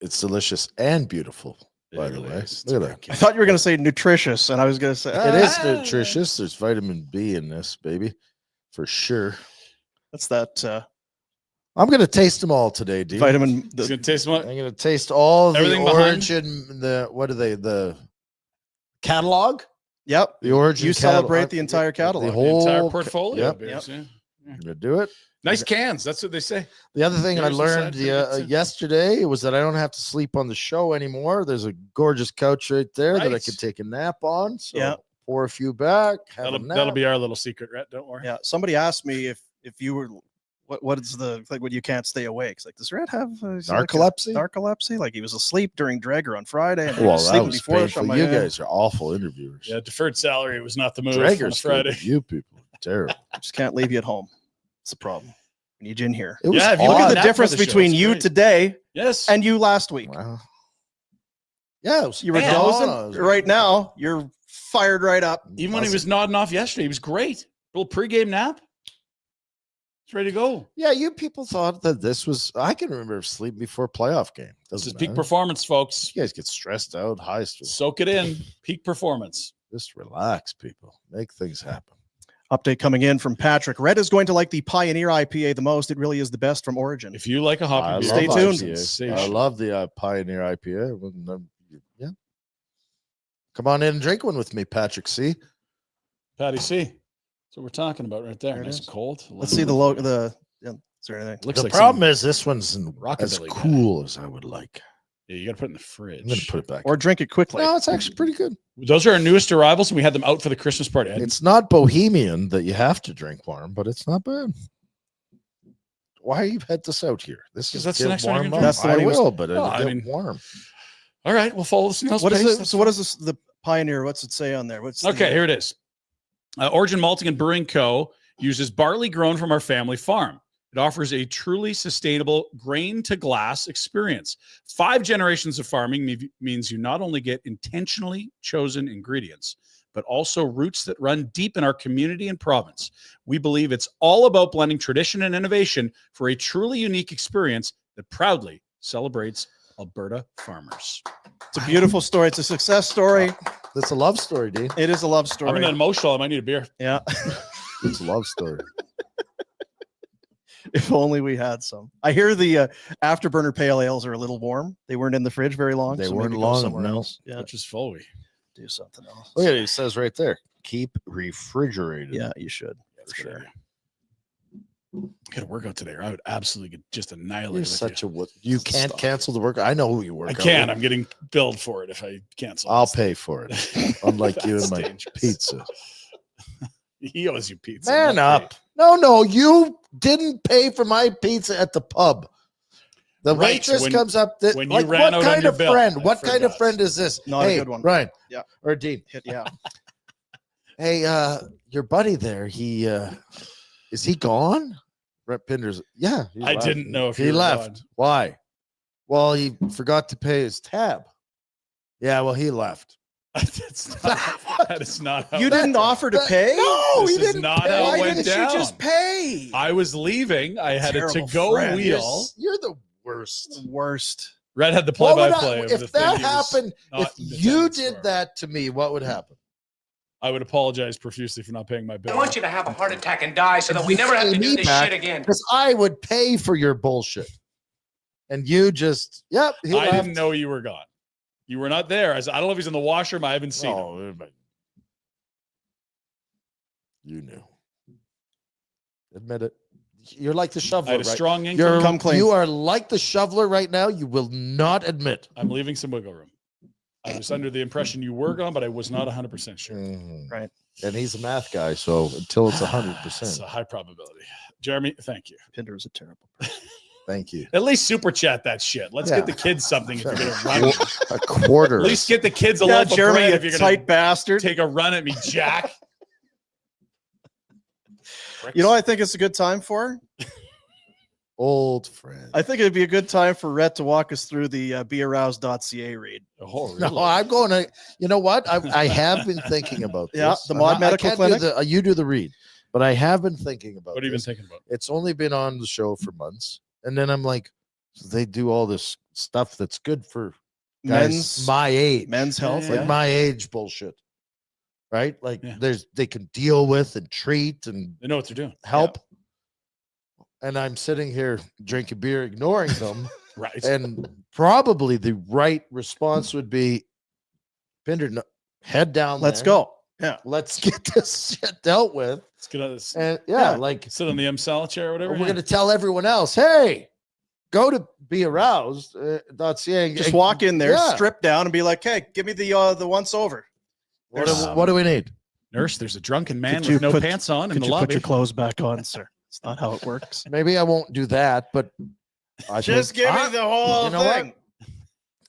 it's delicious and beautiful. By It the really way, is. look at that. I thought you were going to say nutritious, and I was going to say It is Ah. nutritious. There's vitamin B in this, baby, for sure. That's that I'm gonna taste them all today, dude. vitamin. It's going to taste what? I'm gonna taste all the Everything behind? origin. What are they? The catalog. Yep. The origin. You celebrate the entire catalog. The The whole entire portfolio. Yep. of beers, yeah. I'm gonna do it. Nice cans. That's what they say. The other thing I Here's the learned side thing, too. yesterday was that I don't have to sleep on the show anymore. There's a gorgeous couch right there that I Right. could take a nap on. So Yeah. pour a few back. Have a That'll nap. be our little secret, Rhett. Don't worry. Yeah. Somebody asked me if you were what is the like when you can't stay awake? It's like, does Rhett have Narcolepsy? Narcolepsy? Like he was asleep during Drager on Friday, and he Well, was that sleeping was before the painful. show. I'm like, You "Eh." guys are awful interviewers. Yeah, deferred salary was not the move on Drager's Friday. good, but you people are terrible. Just can't leave you at home. That's the problem. We need you in here. It was Yeah, if you Look odd. at the That for difference the show, between it's you great. today Yes. and you last week. Wow. Yeah, it was, You were Man, dozing. Right now, you're fired right up. even when he was nodding off yesterday, he was great. Little pregame nap. He's ready to go. Yeah, you people thought that this was. I can remember sleeping before playoff game. This is Doesn't peak matter. performance, folks. You guys get stressed out, high stress. Soak it in. Peak performance. Just relax, people. Make things happen. Update coming in from Patrick. Rhett is going to like the Pioneer IPA the most. It really is the best from Origin. If you like a hoppy I beer, Stay love tuned. IPA. I Sensation. love the Pioneer IPA. Yeah. Come on in and drink one with me, Patrick C. Patty C. That's what we're talking about right there. There it Nice is. and cold. Let's see the logo. Is there anything? Looks The like problem some- is this one's as rockabilly guy. cool as I would like. Yeah, you got to put it in the fridge. I'm going to put it back. Or drink it quickly. No, it's actually pretty good. Those are our newest arrivals, and we had them out for the Christmas party. It's not bohemian that you have to drink warm, but it's not bad. Why you've had this out here? This 'Cause is that's the get next one you're warm gonna up. drink. That's the one I he was- will, but Well, it'll I get mean- warm. All right, we'll follow the snail's What is pace. it? That's So what is this? The Pioneer? What's it say on there? What's the- Okay, here it is. Origin Malting and Brewing Co. uses barley grown from our family farm. It offers a truly sustainable grain to glass experience. 5 generations of farming means you not only get intentionally chosen ingredients, but also roots that run deep in our community and province. We believe it's all about blending tradition and innovation for a truly unique experience that proudly celebrates Alberta farmers. It's a beautiful story. It's a success story. It's a love story, Dean. It is a love I'm story. an emotional. I might need a beer. Yeah. It's a love story. If only we had some. I hear the Afterburner pale ales are a little warm. They weren't in the fridge very long. They so weren't maybe go long, somewhere no. else. Yeah, Which is fully. do something else. Look at it. It says right there. Keep refrigerated. Yeah, you should. That's For good. sure. Got to work out today, or I would absolutely get just annihilate. You're with such you. a what? You can't Stop. cancel the work. I know who you work. I out can. with. I'm getting billed for it if I cancel. I'll this pay for it. Unlike you and That's my dangerous. pizza. He owes you pizza. Man not up. No, you didn't pay for my pizza at the pub. The Right, waitress when- comes up. when you Like, ran what out on kind your of bill, friend? I What kind of forgot. friend is this? Not a Hey, good one. Ryan. Yeah. Or Dean. Yeah. Hey, your buddy there. He is he gone? Rhett Pinder's. Yeah, he I left. didn't know if he you were left. gone. Why? Well, he forgot to pay his tab. Yeah, well, he left. That's not, that is not how You that didn't went. offer to pay? No, This he is didn't. not pay. how it Why went didn't down. you just pay? I was leaving. I had a Terrible to-go friend. wheel. You're the worst. Worst. Red had the What would play-by-play. of the if that thing he was happened? not If in you attendance did for. that to me, what would happen? I would apologize profusely for not paying my bill. I want you to have a heart attack and die so that we never have to Pay do me this back, shit again. Because I would pay for your bullshit, and you just he I left. didn't know you were gone. You were not there. I don't know if he's in the washroom. I haven't seen him. Oh, but you knew. Admit it. You're like the I shoveler, had a right? strong inkling. You're, Come clean. You are like the shoveler right now. You will not admit. I'm leaving some wiggle room. I was under the impression you were gone, but I was not 100% sure. Mhm. Right. And he's a math guy, so until it's It's 100%. a high probability. Jeremy, thank you. Pinder is a terrible person. Thank you. At least super chat that shit. Let's Yeah. get the kids something if you're gonna run. At A quarter. least get the kids a Yeah, loaf of Jeremy, bread you if you're tight gonna bastard. take a run at me, Jack. You know what I think it's a good time for? Old friend. I think it'd be a good time for Rhett to walk us through the bearoused.ca read. Oh, really? No, I'm going to. You know what? I have been thinking about this. Yeah, the I'm Mod not- I Medical can't Clinic. Do you do the read, but I have been thinking about. What have you been this. thinking about? It's only been on the show for months, and then I'm like, they do all this stuff that's good for guys Men's my age, men's health. Yeah. like Yeah. my age bullshit, right? Like Yeah. they can deal with and treat and They know what they're doing. help. And I'm sitting here drinking beer, ignoring them. Right. And probably the right response would be, Pinder, head down. Let's there. go. Yeah. Let's get this shit dealt with. Let's get on this. And yeah, Yeah. like Sit on the MSAL chair or whatever. we're yeah. going to tell everyone else, hey, go to bearoused.ca. Just walk in there, Yeah. strip down, and be like, "Hey, give me the once over." What do we need? Nurse, there's a drunken man Could you with no put- pants on in Could the you put lobby. your clothes back on, sir? It's not how it works. Maybe I won't do that, but I Just think- give me the whole you know what? thing.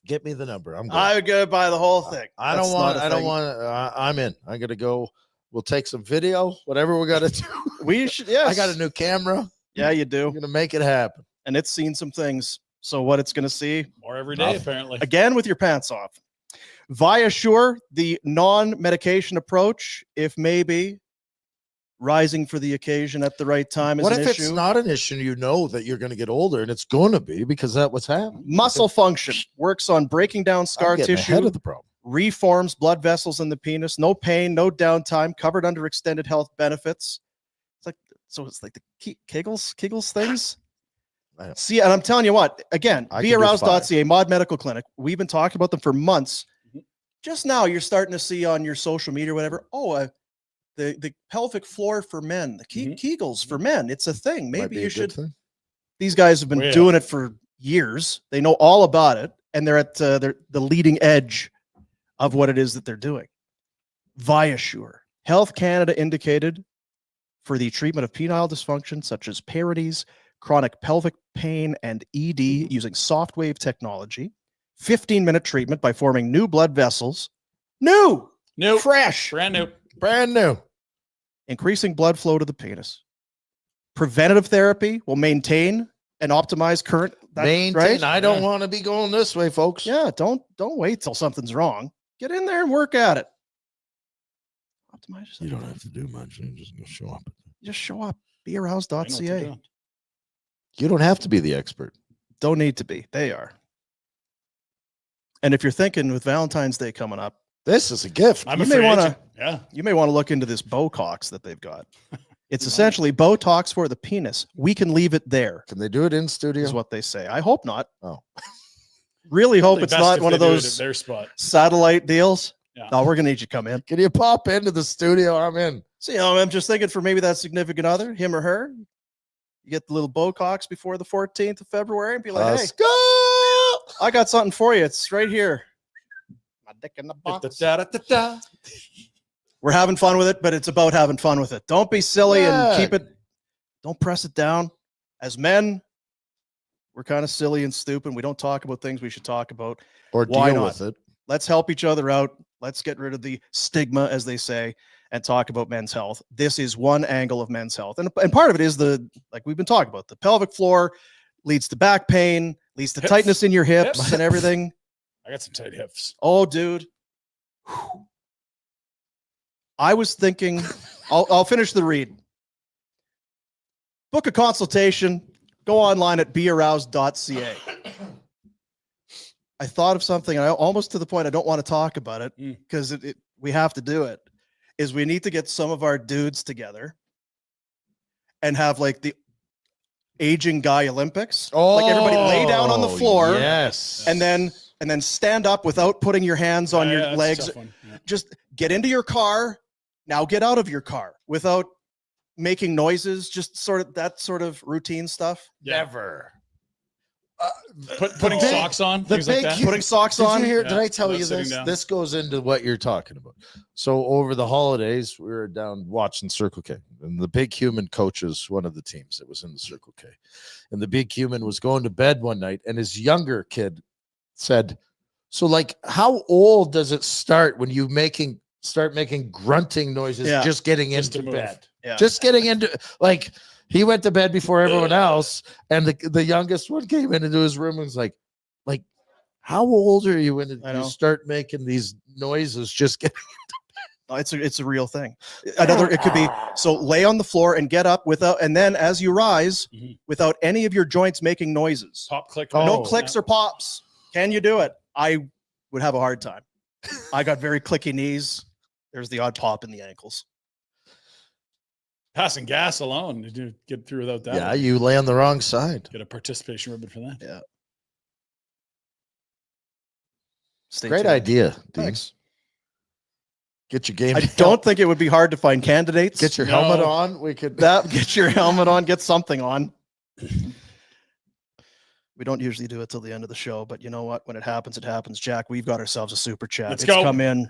Get me the number. I'm good. I'm gonna buy the whole thing. I That's don't want. not a I don't thing. want. I'm in. I'm gonna go. We'll take some video. Whatever we got to do. We should. Yes. I got a new camera. Yeah, you You're do. gonna make it happen. And it's seen some things. So what it's going to see More every day, apparently. again with your pants off. Viasure, the non-medication approach, if maybe rising for the occasion at the right time is What an if issue. it's not an issue? You know that you're going to get older, and it's going to be because that's what's happening. Muscle function works on breaking down scar I'm getting tissue, ahead of the problem. reforms blood vessels in the penis, no pain, no downtime, covered under extended health benefits. It's like the Kegels things. See, and I'm telling you what, again, viarouse.ca, Mod Medical Clinic. We've been talking about them for months. Just now, you're starting to see on your social media or whatever, the pelvic floor for men, the Kegels for men. It's a thing. Maybe you should. These guys have been doing it for years. They know all about it, and they're at the leading edge of what it is that they're doing. Viasure. Health Canada indicated for the treatment of penile dysfunction, such as parodies, chronic pelvic pain, and ED using soft wave technology. 15-minute treatment by forming new blood vessels. New, fresh, brand new. Increasing blood flow to the penis. Preventative therapy will maintain and optimize current. Right? I don't want to be going this way, folks. Yeah, don't wait till something's wrong. Get in there and work at it. Optimize yourself. You don't have to do much. You just go show up. Just show up. Beerarouse.ca. You don't have to be the expert. Don't need to be. They are. And if you're thinking with Valentine's Day coming up, this is a gift. You may want to look into this Botox that they've got. It's essentially Botox for the penis. We can leave it there. Can they do it in studio? Is what they say. I hope not. Oh, really hope it's not one of those their spot satellite deals. Yeah. No, we're gonna need you to come in. Can you pop into the studio? I'm in. See, I'm just thinking for maybe that significant other, him or her. You get the little Botox before the 14th of February and be like, Let's go. I got something for you. It's right here. My dick in the box. We're having fun with it, but it's about having fun with it. Don't be silly and keep it. Don't press it down. As men, we're kind of silly and stupid. We don't talk about things we should talk about. Or Why deal not? with it. Let's help each other out. Let's get rid of the stigma, as they say, and talk about men's health. This is one angle of men's health. And part of it is like we've been talking about, the pelvic floor leads to back pain, leads to tightness in your hips and everything. I got some tight hips. Oh, dude. I was thinking, I'll finish the read. Book a consultation. Go online at bearouse.ca. I thought of something, and I almost to the point I don't want to talk about it because we have to do it. Is we need to get some of our dudes together and have like the aging guy Olympics. Like everybody lay down on the floor. Yes. And then stand up without putting your hands on your legs. Just get into your car. Now get out of your car without making noises. Just that sort of routine stuff. Never. Putting socks on. Things like that. Putting socks on. Did I tell you this? This goes into what you're talking about. So over the holidays, we were down watching Circle K, and the big human coaches one of the teams that was in the Circle K, and the big human was going to bed one night, and his younger kid said, "So, like, how old does it start when you start making grunting noises? Just getting into bed, just getting into like." He went to bed before everyone else, and the youngest one came into his room and was like, how old are you when you start making these noises? Just getting into bed. It's a real thing. It could be so lay on the floor and get up and then as you rise, without any of your joints making noises. Pop, click. No clicks or pops. Can you do it? I would have a hard time. I got very clicky knees. There's the odd pop in the ankles. Passing gas alone to get through without that. Yeah, you lay on the wrong side. Get a participation ribbon for that. Yeah. Great idea. Thanks. Get your game. I don't think it would be hard to find candidates. Get your helmet on. We could get your helmet on. Get something on. We don't usually do it till the end of the show, but you know what? When it happens, it happens. Jack, we've got ourselves a super chat. Let's go. Come in.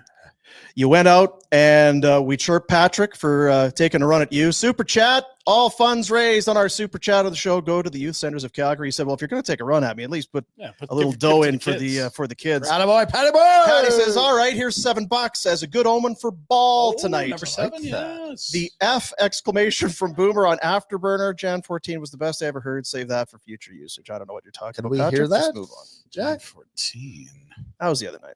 You went out and we chirped Patrick for taking a run at you. Super chat, all funds raised on our super chat of the show go to the youth centers of Calgary. He said, well, if you're going to take a run at me, at least put a little dough in for the kids. Patty boy. Patty says, all right, here's $7 as a good omen for ball tonight. Number 7, yes. The F exclamation from Boomer on Afterburner. Jan 14 was the best I ever heard. Save that for future usage. I don't know what you're talking Can about. we Patrick. hear that? Let's move on. Jack 14. That was the other night.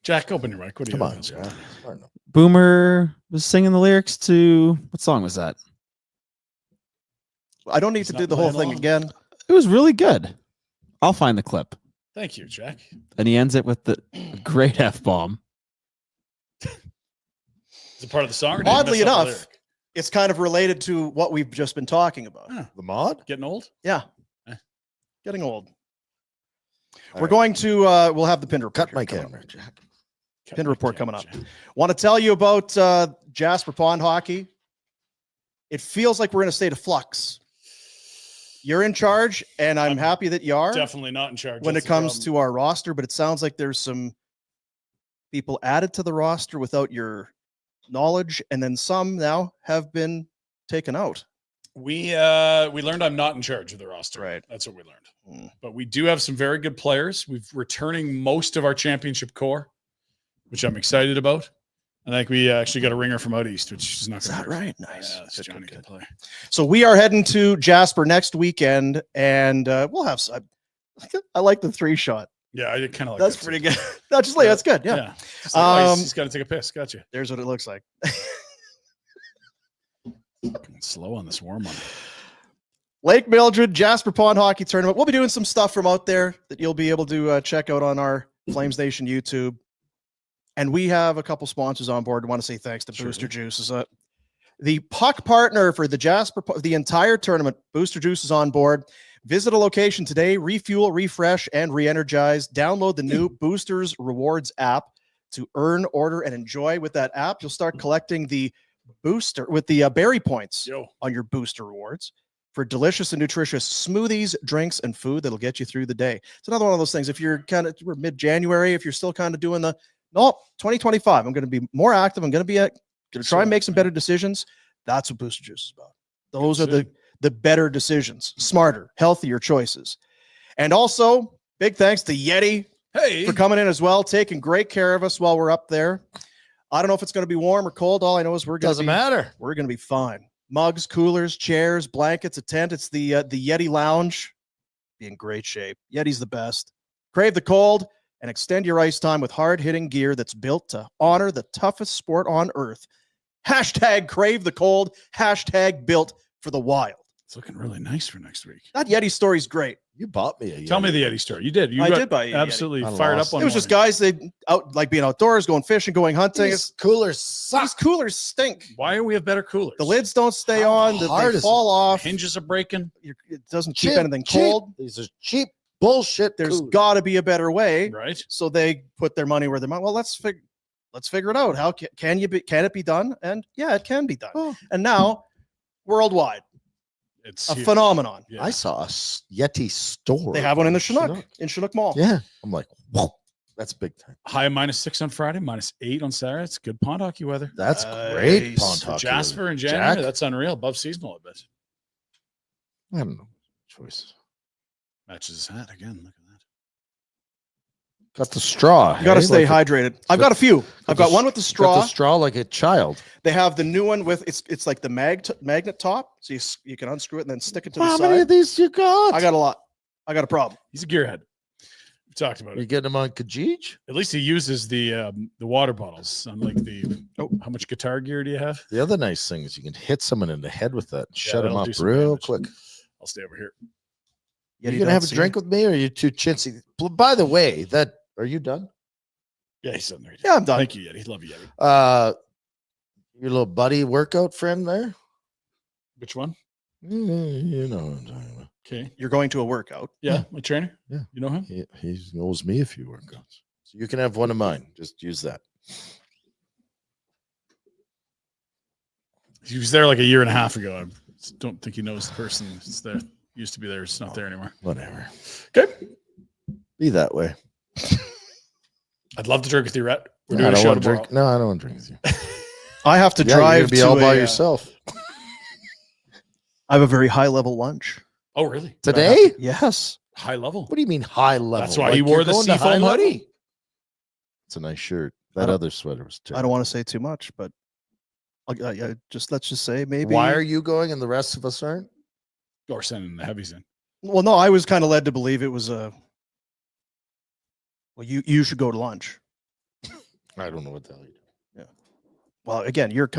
Jack, open your mic. What do you Come have? on, Jack. Boomer was singing the lyrics to what song was that? I don't need to do the whole thing again. It was really good. I'll find the clip. Thank you, Jack. And he ends it with the great F-bomb. Is it part of the song? Or did you Oddly mess up the enough, lyric? it's kind of related to what we've just been talking about. The mod? Getting old? Yeah. Eh. Getting old. All We're right. going to, we'll have the Pinder Report. Cut my coming camera, up. Jack. Pinder Report coming up. Want to tell you about Jasper Pond Hockey. It feels like we're in a state of flux. You're in charge, and I'm happy that you are Definitely not in charge. when it comes to our roster, but it sounds like there's some people added to the roster without your knowledge, and then some now have been taken out. we learned I'm not in charge of the roster. Right. That's what we learned. But we do have some very good players. We've returning most of our championship core, which I'm excited about. I think we actually got a ringer from out east, which is not Is going that to hurt. right? Nice. Yeah, Good, Johnny good, can good. play. So we are heading to Jasper next weekend, and we'll have some. I like the 3-shot. Yeah, I kind of like That's that pretty too. good. That's just like that's good. Yeah. It's like, oh, Um, he's got to take a piss. Gotcha. There's what it looks like. Slow on this warm one. Lake Mildred Jasper Pond Hockey Tournament. We'll be doing some stuff from out there that you'll be able to check out on our Flames Nation YouTube. And we have a couple sponsors on board. I want to say thanks to Booster Juice. Is the puck partner for the entire tournament. Booster Juice is on board. Visit a location today, refuel, refresh, and re-energize. Download the new Boosters Rewards app to earn, order, and enjoy. With that app, you'll start collecting the booster with the berry points on your Booster Rewards for delicious and nutritious smoothies, drinks, and food that'll get you through the day. It's another one of those things. If you're we're mid-January, if you're still kind of doing 2025, I'm going to be more active. I'm going to try and make some better decisions. That's what Booster Juice is about. Those are the better decisions, smarter, healthier choices. And also, big thanks to Yeti for coming in as well, taking great care of us while we're up there. I don't know if it's going to be warm or cold. All I know is we're going to be fine. Mugs, coolers, chairs, blankets, a tent. It's the Yeti Lounge. Be in great shape. Yeti's the best. Crave the cold and extend your ice time with hard-hitting gear that's built to honor the toughest sport on earth. Hashtag crave the cold. Hashtag built for the wild. It's looking really nice for next week. That Yeti story's great. You bought me a Yeti. Tell me the Yeti story. You did. I did buy a Yeti. Absolutely fired up on it. Was just guys, they out like being outdoors, going fishing, going hunting. These coolers suck. These coolers stink. Why do we have better coolers? The lids don't stay on. They fall off. Hinges are breaking. It doesn't keep anything cold. These are cheap bullshit. There's got to be a better way, right? So they put their money where their mouth. Well, let's figure it out. How can it be done? And yeah, it can be done. Oh. And now, worldwide, it's a huge. phenomenon. Yeah. I saw a Yeti store. They have one in the Chinook Mall. Yeah, I'm like, whoa, that's big time. High of -6 on Friday, -8 on Saturday. It's good pond hockey weather. That's great pond For hockey. Jasper weather. in January, Jack? that's unreal. Above seasonal, I bet. I don't know. Choice. Matches his hat again. Look at that. Got the straw. You got to hey? stay Like hydrated. I've got a few. I've got one with the straw. Got the straw like a child. They have the new one with it's like the magnet top, so you can unscrew it and then stick it to the How side. many of these you got? I got a lot. I got a problem. He's a gearhead. We talked about You it. getting them on Kijij? At least he uses the water bottles. Unlike the how much guitar gear do you have? The other nice thing is you can hit someone in the head with that and shut them that'll up do some real damage. quick. I'll stay over here. You gonna have a drink with me, or are you too chintzy? By the way, are you done? Yeah, he's done there. Yeah, I'm done. Thank you, Yeti. Love you, Yeti. Your little buddy workout friend there. Which one? You know what I'm talking about. Okay. You're going to a workout. Yeah, my trainer. Yeah. You know him? He owes me a few workouts. So you can have one of mine. Just use that. He was there like a year and a half ago. I don't think he knows the person that's there. Used to be there. It's not there anymore. Whatever. Okay. Be that way. I'd love to drink with you, Rhett. We're No, I doing a don't show want to tomorrow. drink. No, I don't want to drink with you. I have to Yeah, you're drive gonna be to all by a, yourself I have a very high level lunch. Oh, really? today. Yes. High level. What do you mean high level? That's why he you're wore the going to high seafoam level? hoodie. It's a nice shirt. I That don't- other sweater was terrible. I don't want to say too much, but let's just say maybe. Why are you going and the rest of us aren't? Or sending the heavies in. Well, no, I was kind of led to believe it was a. Well, you should go to lunch. I don't know what the hell you do. Well, again, you're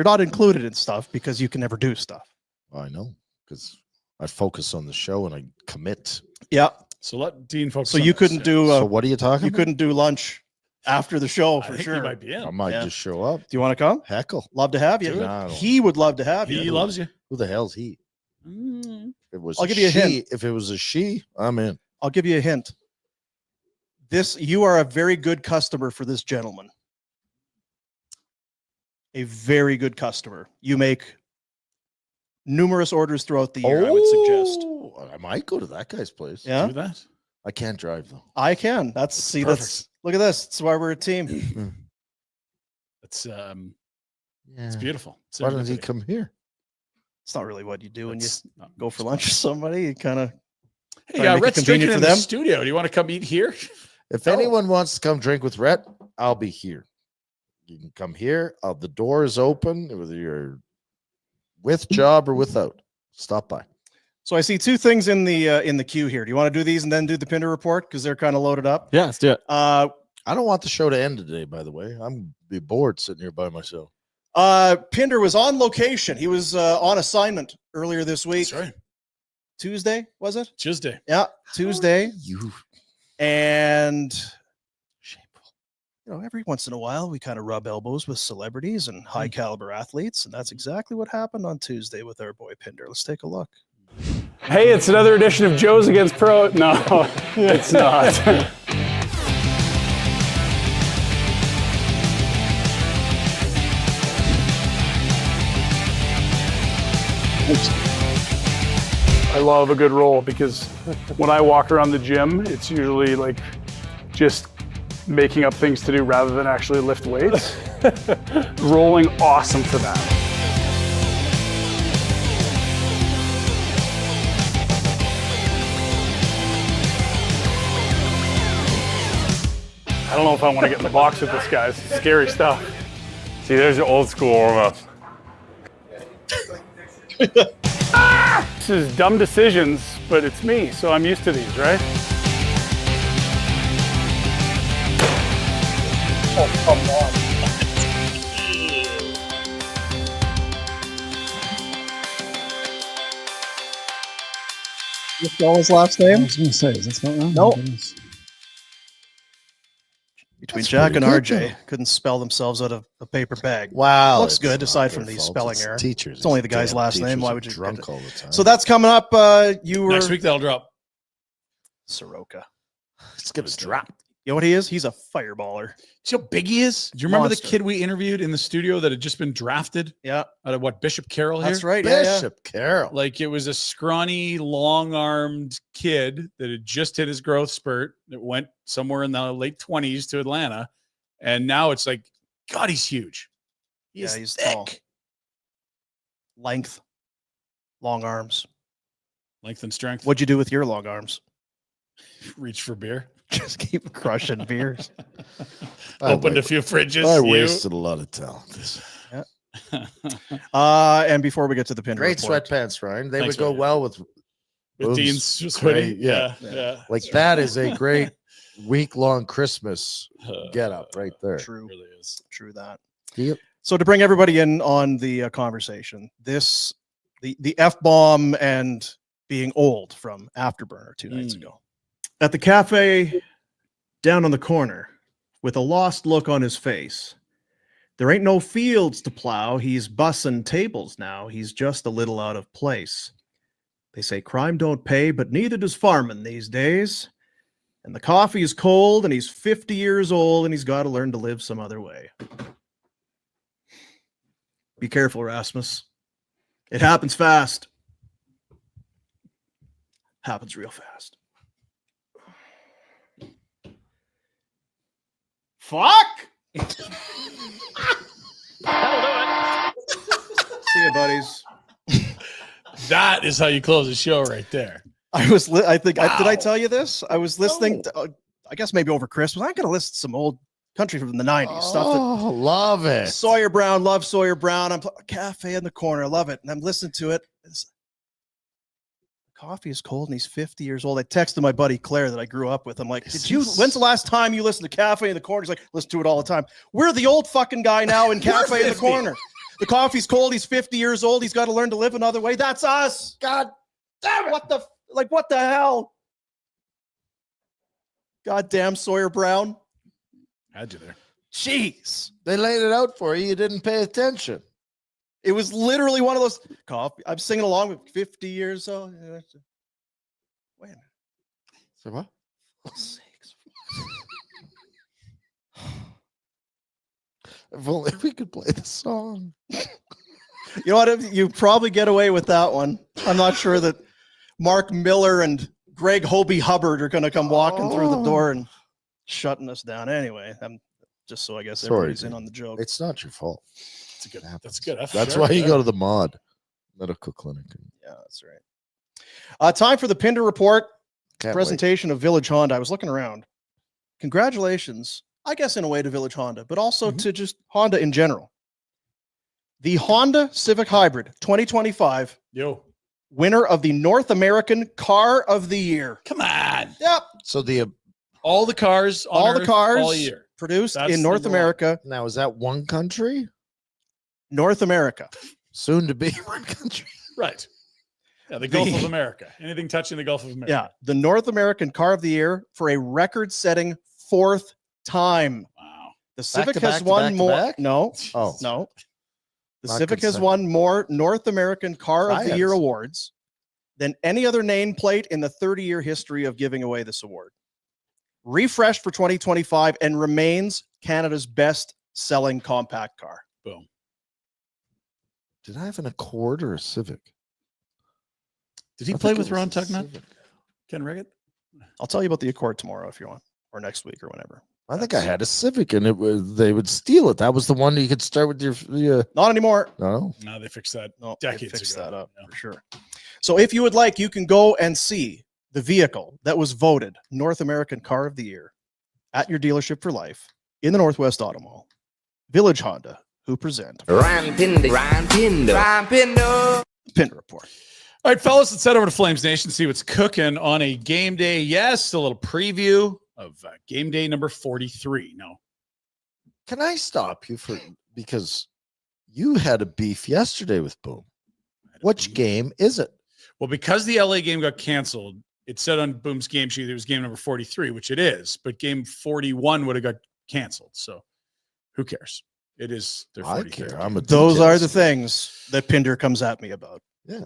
not included in stuff because you can never do stuff. I know because I focus on the show and I commit. Yeah. So let Dean focus. So on you this, couldn't yeah. do. So what are you talking You about? couldn't do lunch after the show I for think sure. he might be I in. might Yeah. just show up. Do you want to come? Heckle. Love to have you. Do it. No, I don't. He would love to have you. He loves you. Who the hell's he? Mm. If it was I'll give you a she, hint. If it was a she, I'm in. I'll give you a hint. You are a very good customer for this gentleman. A very good customer. You make numerous orders throughout the year, I would suggest. Oh, I might go to that guy's place. Yeah, Do that. I can't drive though. I can. That's look at this. That's why we're a team. It's Yeah. it's beautiful. Why doesn't he Serendipity. come here? It's not really what you do when you It's not- go for lunch with somebody. You kind of Hey, Try to make it Rhett's convenient drinking for in the them. studio. Do you want to come eat here? If Oh. anyone wants to come drink with Rhett, I'll be here. You can come here. The door is open, whether you're with job or without. Stop by. So I see two things in the queue here. Do you want to do these and then do the Pinder Report because they're kind of loaded up? Yeah, let's do it. I don't want the show to end today, by the way. I'm be bored sitting here by myself. Pinder was on location. He was on assignment earlier this week. That's right. Tuesday, was it? Tuesday. Yeah, Tuesday. You And shameful. every once in a while we kind of rub elbows with celebrities and high caliber athletes, and that's exactly what happened on Tuesday with our boy Pinder. Let's take a look. Hey, it's another edition of Joe's Against Pro. No, it's not. I love a good roll because when I walk around the gym, it's usually like just making up things to do rather than actually lift weights. Rolling, awesome for that. I don't know if I want to get in the box with this guy. It's scary stuff. See, there's your old school warm up. This is dumb decisions, but it's me, so I'm used to these, right? Oh, come on. What's his last name? I was going to say, is that spelled wrong? No. Oh, goodness. Between That's Jack and pretty good, RJ, couldn't spell themselves out of a paper bag. Wow. Looks it's good, not aside their from the fault, spelling it's error. Teachers. It's only the guy's Damn last name. teachers Why are would you drunk get it? all the time? So that's coming up. You were Next week that'll drop. Soroka. it's gonna drop. You know what he is? He's a fireballer. See how big he is? Do you remember Monster. the kid we interviewed in the studio that had just been drafted Yeah, out of what, Bishop Carroll here? that's right. Yeah, yeah. Bishop Carroll. Like it was a scrawny, long-armed kid that had just hit his growth spurt that went somewhere in the late 20s to Atlanta. And now it's like, God, he's huge. Yeah, He's he's thick. tall. Length, long arms. Length and strength. What'd you do with your long arms? Reach for beer. Just keep crushing beers. Opened a few fridges. I you- wasted a lot of talent. And before we get to the Pinder Great Report, sweatpants, Ryan. They Thanks, would go Ryan. well with With boobs. Dean's sweaty. Great, yeah. Yeah. like that is a great week-long Christmas get up right there. True, It really is. true that. Yep. So to bring everybody in on the conversation, the F-bomb and being old from Afterburner 2 nights ago. At the cafe down on the corner, with a lost look on his face. There ain't no fields to plow. He's bussing tables now. He's just a little out of place. They say crime don't pay, but neither does farming these days. And the coffee is cold, and he's 50 years old, and he's got to learn to live some other way. Be careful, Rasmus. It happens fast. Happens real fast. Fuck. That'll do it. See you, buddies. That is how you close a show right there. I was, I think, Wow. did I tell you this? I was listening, to, I guess maybe over Christmas. I'm going to listen to some old country from the 90s stuff. Oh, love it. Sawyer Brown, love Sawyer Brown. I'm cafe in the corner. I love it. And I'm listening to it. Coffee is cold and he's 50 years old. I texted my buddy Claire that I grew up with. I'm like, when's the last time you listened to Cafe in the Corner? He's like, listen to it all the time. We're the old fucking guy now in Cafe in the Corner. The coffee's cold. He's 50 years old. He's got to learn to live another way. That's us. God damn it. What the hell? Goddamn Sawyer Brown. Had you there. Jeez. They laid it out for you. You didn't pay attention. It was literally one of those coffee. I'm singing along with 50 years old. Wait a minute. So what? If only we could play the song. You know what? You probably get away with that one. I'm not sure that Mark Miller and Greg Hobie Hubbard are going to come walking through the door and shutting us down. Anyway, I'm just so I guess everybody's in on the joke. It's not your fault. That's good. That's why you go to the mod medical clinic. Yeah, that's right. Time for the Pinder Report Can't presentation of Village Honda. I was looking around. Congratulations, I guess in a way to Village Honda, but also to just Honda in general. The Honda Civic Hybrid 2025 winner of the North American Car of the Year. Come on. Yep. So all the cars on all the Earth cars all year produced That's in North number one. America. Now, is that one country? North America. Soon to be one country. Right. Yeah, the Gulf of America. Anything touching the Gulf of America. Yeah, the North American Car of the Year for a record-setting 4th time. Wow. The Civic has won more. No. Oh. No. The Not Civic has consent. won more North American Car of the Year Rials. awards than any other nameplate in the 30-year history of giving away this award. Refreshed for 2025 and remains Canada's best-selling compact car. Boom. Did I have an Accord or a Civic? Did he I play think with it was Ron a Tugnutt? Civic. Ken Riggett? I'll tell you about the Accord tomorrow if you want, or next week or whenever. I think I had a Civic, and they would steal it. That was the one you could start with your. Not anymore. No. No, they fixed that No, they decades fixed ago. that up Yeah. for sure. So if you would like, you can go and see the vehicle that was voted North American Car of the Year at your dealership for life in the Northwest Auto Mall. Village Honda, who present Pinder Report. All right, fellas, let's head over to Flames Nation, see what's cooking on a game day. Yes, a little preview of game day number 43. No. Can I stop you because you had a beef yesterday with Boom? Which game is it? Well, because the LA game got canceled, it said on Boom's game sheet it was game number 43, which it is, but game 41 would have got canceled. So who cares? It is their I 43rd care. game. I'm a Those are the details. things that Pinder comes at me about. Yeah.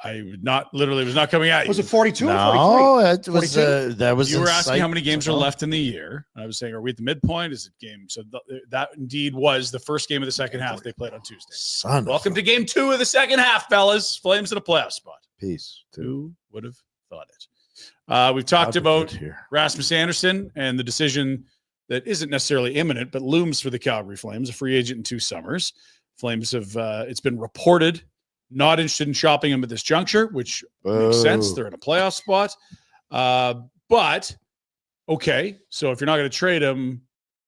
I would not literally was not coming at you. Was it 42 or 43? No, it was 42? that was. You were asking how many games are insightful. left in the year. I was saying, are we at the midpoint? Is it game? So that indeed was the first game of the second half they played on Tuesday. Son, Welcome to game 2 of the second half, fellas. Flames in a playoff spot. peace. Who would have thought it? We've talked about here. Rasmus Anderson and the decision that isn't necessarily imminent, but looms for the Calgary Flames, a free agent in 2 summers. Flames have, it's been reported, not interested in shopping him at this juncture, which makes sense. Boo. They're in a playoff spot. But, okay, so if you're not going to trade him,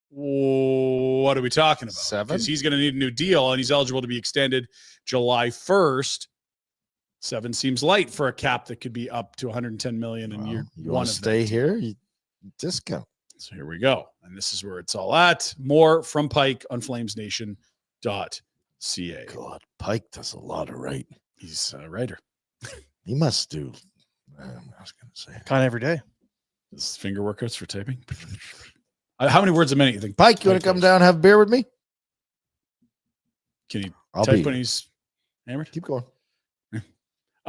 what are we talking about? 7? Because he's going to need a new deal, and he's eligible to be extended July 1st. 7 seems light for a cap that could be up to 110 million in year You 1 want of to stay that. here? You discount. So here we go. And this is where it's all at. More from Pike on flamesnation.ca. God, Pike does a lot of writing. He's a writer. He must do. I was going to say. Kind of every day. His finger workouts for typing. How many words a minute you think? Pike, you want to come down and have a beer with me? Can you I'll type be. when he's hammered? Keep going.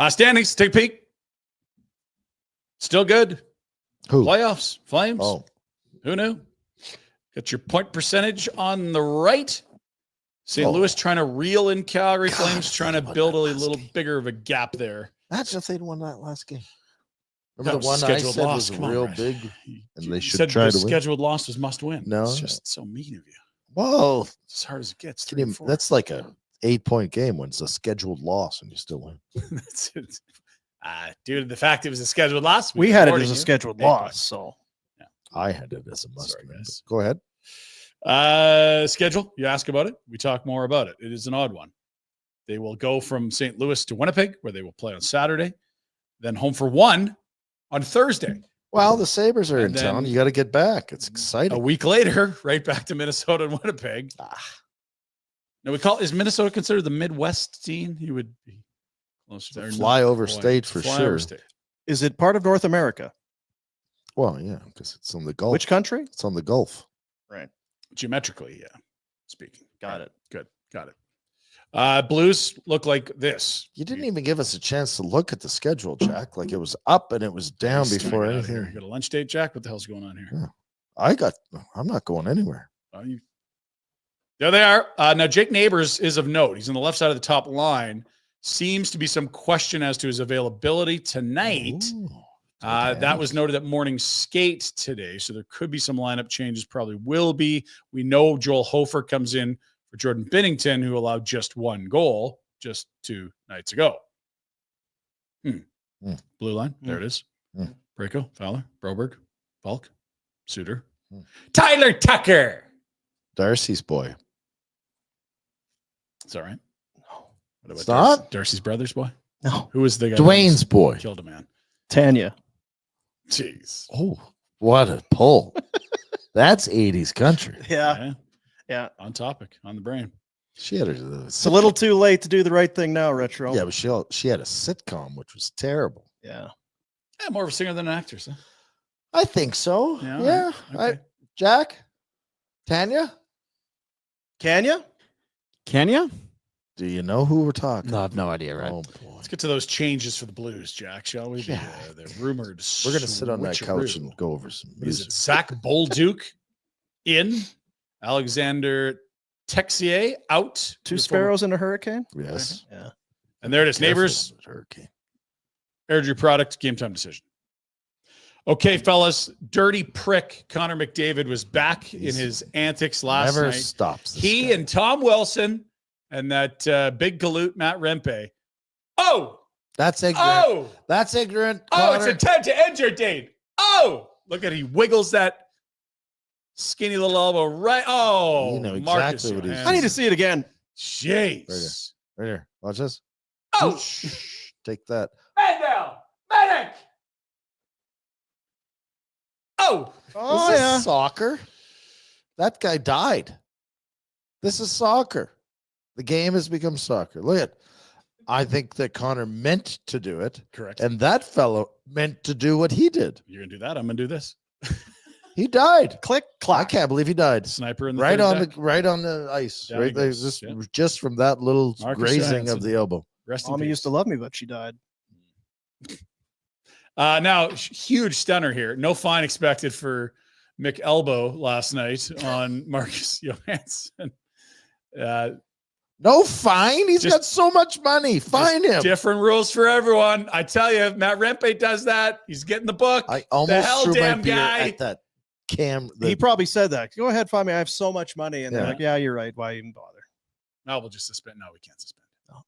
Standings, take a peek. Still good. Who? Playoffs, Flames. Oh, Who knew? Got your point percentage on the right. St. Oh. Louis trying to reel in Calgary. God, Flames if trying to they won build a that last little game. bigger of a gap there. imagine if they'd won that last game. Remember the one I said was real big, and they should try to win. Scheduled loss was must win. No, it's just so mean of you. Whoa, It's as hard as it gets. that's like a 8-point game when it's a scheduled loss and you still win. That's it. Due to the fact it was a scheduled loss, We had it as a scheduled loss, so I had it as a must Sorry, win. guys. Go ahead. Schedule. You ask about it. We talk more about it. It is an odd one. They will go from St. Louis to Winnipeg, where they will play on Saturday, then home for one on Thursday. Well, the Sabres are in And town. then You got to get back. It's exciting. A week later, right back to Minnesota and Winnipeg. Now is Minnesota considered the Midwest team? You would be closer there. Flyover state for sure. State. is it part of North America? Well, yeah, because it's on the Gulf. Which country? It's on the Gulf. Right. Geometrically, yeah. Speaking. Got it. Good. Got it. Blues look like this. You didn't even give us a chance to look at the schedule, Jack. Like it was up and it was down before anything. You got a lunch date, Jack? What the hell's going on here? Yeah. I'm not going anywhere. There they are. Now, Jake Neighbors is of note. He's on the left side of the top line. Seems to be some question as to his availability tonight. Ooh, That was noted at morning skate today. So there could be some lineup changes, probably will be. We know Joel Hofer comes in for Jordan Binnington, who allowed just one goal just 2 nights ago. Blue line. There it is. Braco, Fowler, Broberg, Falk, Suter, Tyler Tucker. Darcy's boy. It's all right. No. What about It's not? Darcy's brother's boy? No. Who was the guy? Dwayne's boy. Killed a man. Tanya. Jeez. Oh, what a pull. That's 80s country. Yeah. On topic, on the brain. She had It's a little too late to do the right thing now, Retro. Yeah, but she had a sitcom, which was terrible. Yeah. Yeah, more of a singer than an actress. Huh? I think so. Yeah, Yeah. okay. Jack? Tanya? Can you? Can you? Do you know who we're talking? No, I have no idea, right? Oh, boy. Let's get to those changes for the Blues, Jack, shall we? Yeah. The rumored. We're going to sit on that couch switcheroo. and go over some What is music. it? Zach Bolduc in. Alexander Texier out. Two sparrows in a hurricane? Yes. Yeah. And there it is. Careful Neighbors. with Hurricane. Airdrie product, game time decision. Okay, fellas. Dirty prick Connor McDavid was back in his antics last Never night. stops. this He guy. and Tom Wilson and that big galoot Matt Rempe. Oh! That's ignorant. Oh! That's ignorant. Oh, it's Connor. a time to end your date. Oh! Look at he wiggles that skinny little elbow right. Oh, You know Marcus exactly what he's Johansson. I need to see it again. Jeez. Right here. Watch this. Oh! Take that. Man down! Medic! Oh! Oh, This yeah. is soccer. That guy died. This is soccer. The game has become soccer. Look at. I think that Connor meant to do it, Correct. and that fellow meant to do what he did. You're going to do that. I'm going to do this. He died. Click, I clack. can't believe he died. Sniper in the Right third on deck. right on the ice. Down he Right there, goes, just from that little Marcus grazing Johansson. of the elbow. Rest in Mommy peace. used to love me, but she died. Now, huge stunner here. No fine expected for Mick Elbow last night on Marcus Johansson. No fine. He's Just- got so much money. Fine him. Different rules for everyone. I tell you, Matt Rempe does that. He's getting the book. I the almost hell threw my damn beer guy. at that cam. He probably said that. Go ahead, find me. I have so much money. And they're Yeah. like, yeah, you're right. Why even bother? No, we'll just suspend. No, we can't suspend. No.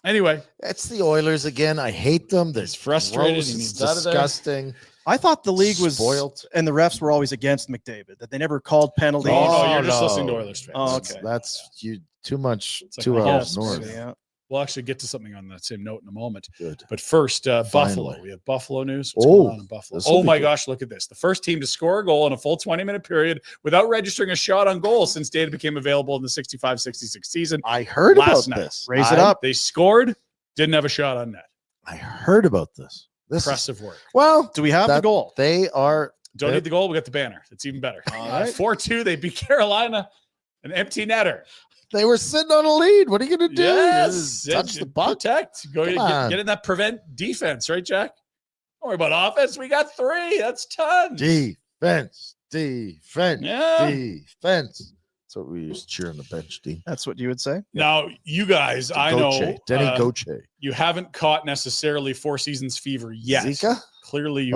Anyway, It's the Oilers again. I hate them. They're He's frustrated. gross. He It's needs out of there. disgusting. I thought the league was Spoiled. and the refs were always against McDavid, that they never called penalties. Oh, no, you're just no. listening to Oilers fans. Oh, okay. That's you too much. It's like 2 my hours house, north. Yeah. We'll actually get to something on that same note in a moment. Good. But first, Buffalo. Finally. We have Buffalo news. What's Oh, going on in Buffalo? this will Oh be my good. gosh, look at this. The first team to score a goal in a full 20-minute period without registering a shot on goal since data became available in the 65-66 season. I heard Last about night. this. Raise it I- up. They scored, didn't have a shot on net. I heard about this. This is, Impressive work. well, Do we have the that- goal? they are. Don't need the goal. We got the banner. It's even better. All right. 4-2. They beat Carolina. An empty netter. They were sitting on a lead. What are you going to do? Yes. Touch the puck. Protect. Go Come get, on. get in that prevent defense, right, Jack? Don't worry about offense. We got 3. That's tons. Defense. Defense. Yeah. Defense. That's That's what we used to cheer on the bench, Dean. That's what you would say. Now, you guys, I know Denny Goche. you haven't caught necessarily Four Seasons fever yet. Zika? Clearly, you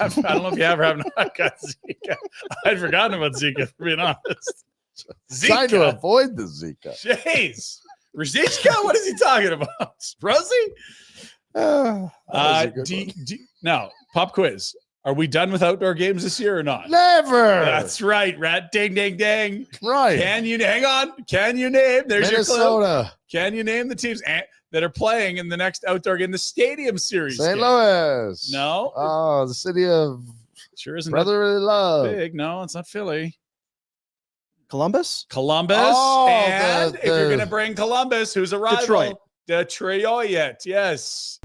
have. I don't know if you ever have not got Zika. I'd forgotten about Zika, for being honest. Trying to avoid the Zika. Jeez. Rosicka? What is he talking about? Rosie? Now, pop quiz. Are we done with outdoor games this year or not? Never. That's right, Rhett. Ding, ding, ding. Right. Hang on? Can you name? There's Minnesota. your clue. Can you name the teams that are playing in the next outdoor game, the Stadium Series? St. Louis. No. Oh, the city of Sure isn't brotherly love. big. No, it's not Philly. Columbus? Oh, and if you're going to bring Columbus, who's a rival? Detroit. Yes.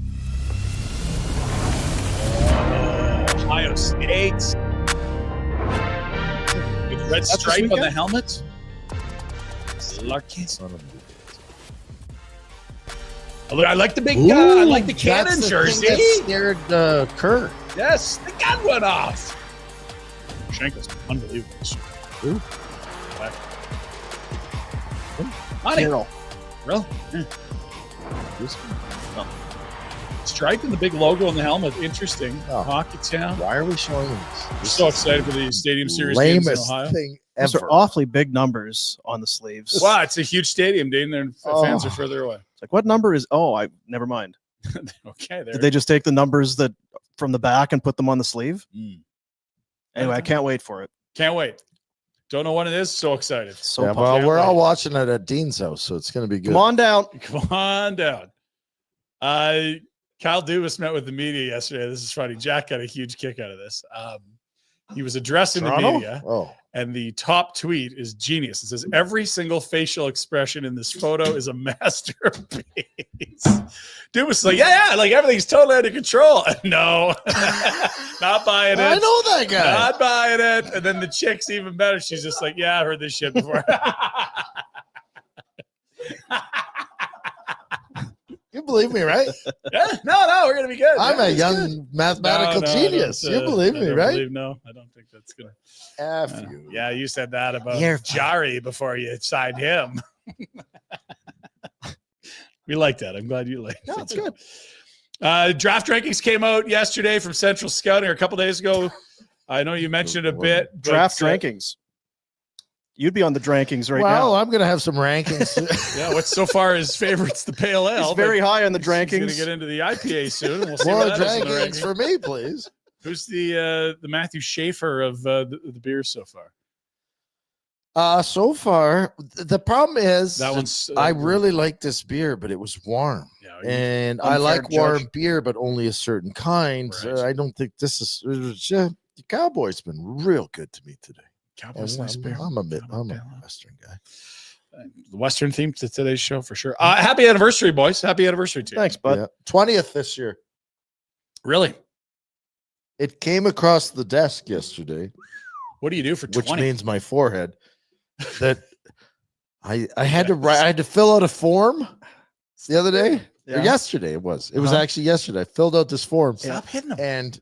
Ohio State. With red stripe on the helmet. Larkins. I like the big gun. I like the cannon jersey. Scared Kerr. Yes, the gun went off. Schenkel's unbelievable. Who? Honey. Carroll. Real? Stripe and the big logo on the helmet. Interesting. Oh. Hockey Town. Why are we showing this? I'm so excited for the Stadium Series games in Lamest Ohio. thing Those ever. are awfully big numbers on the sleeves. Wow, it's a huge stadium, Dean. Their fans are further away. It's like, what number is? Oh, I never mind. Okay, there. Did they just take the numbers that from the back and put them on the sleeve? Anyway, I can't wait for it. Can't wait. Don't know what it is. So excited. So Yeah, pumped. well, we're all watching it at Dean's house, so it's going to be good. Come on down. Come on down. Kyle Dubas met with the media yesterday. This is funny. Jack got a huge kick out of this. He was addressing the media, and the top tweet is genius. It says, every single facial expression in this photo is a masterpiece. Dubas is like, yeah, like everything's totally under control. No, not buying it. I know that guy. Not buying it. And then the chick's even better. She's just like, yeah, I've heard this shit before. You believe me, right? Yeah, no, we're gonna be good. I'm Yeah, a it's young good. mathematical genius. You believe me, right? No, I don't think that's gonna. F you. Yeah, you said that about You're Jari before you signed him. We like that. I'm glad you like it. No, it's good. Draft rankings came out yesterday from Central Scouting, or a couple days ago. I know you mentioned it a bit. but, Draft rankings. You'd be on the rankings right Well, now. I'm going to have some rankings. Yeah, what's so far his favorites the Pale Ale. He's very high on the He's going to rankings. get into the IPA soon. And we'll see More what that is in the rankings rankings. for me, please. Who's the Matthew Schaefer of the beers so far? So far, the problem is That one's. I really like this beer, but it was warm. Yeah, And Unfair I like judge. warm beer, but only a certain kind. Right. I don't think this is. The Cowboys been real good to me today. Cowboys nice beer. I'm a Western guy. The Western theme to today's show for sure. Happy anniversary, boys. Happy anniversary to you. Thanks, bud. Yeah. 20th this year. Really? It came across the desk yesterday, What do you do for 20? which means my forehead. That I had to write. I had to fill out a form the other day. Or Yeah. yesterday it was. It was Uh-huh. actually yesterday. I filled out this form. Stop hitting them. And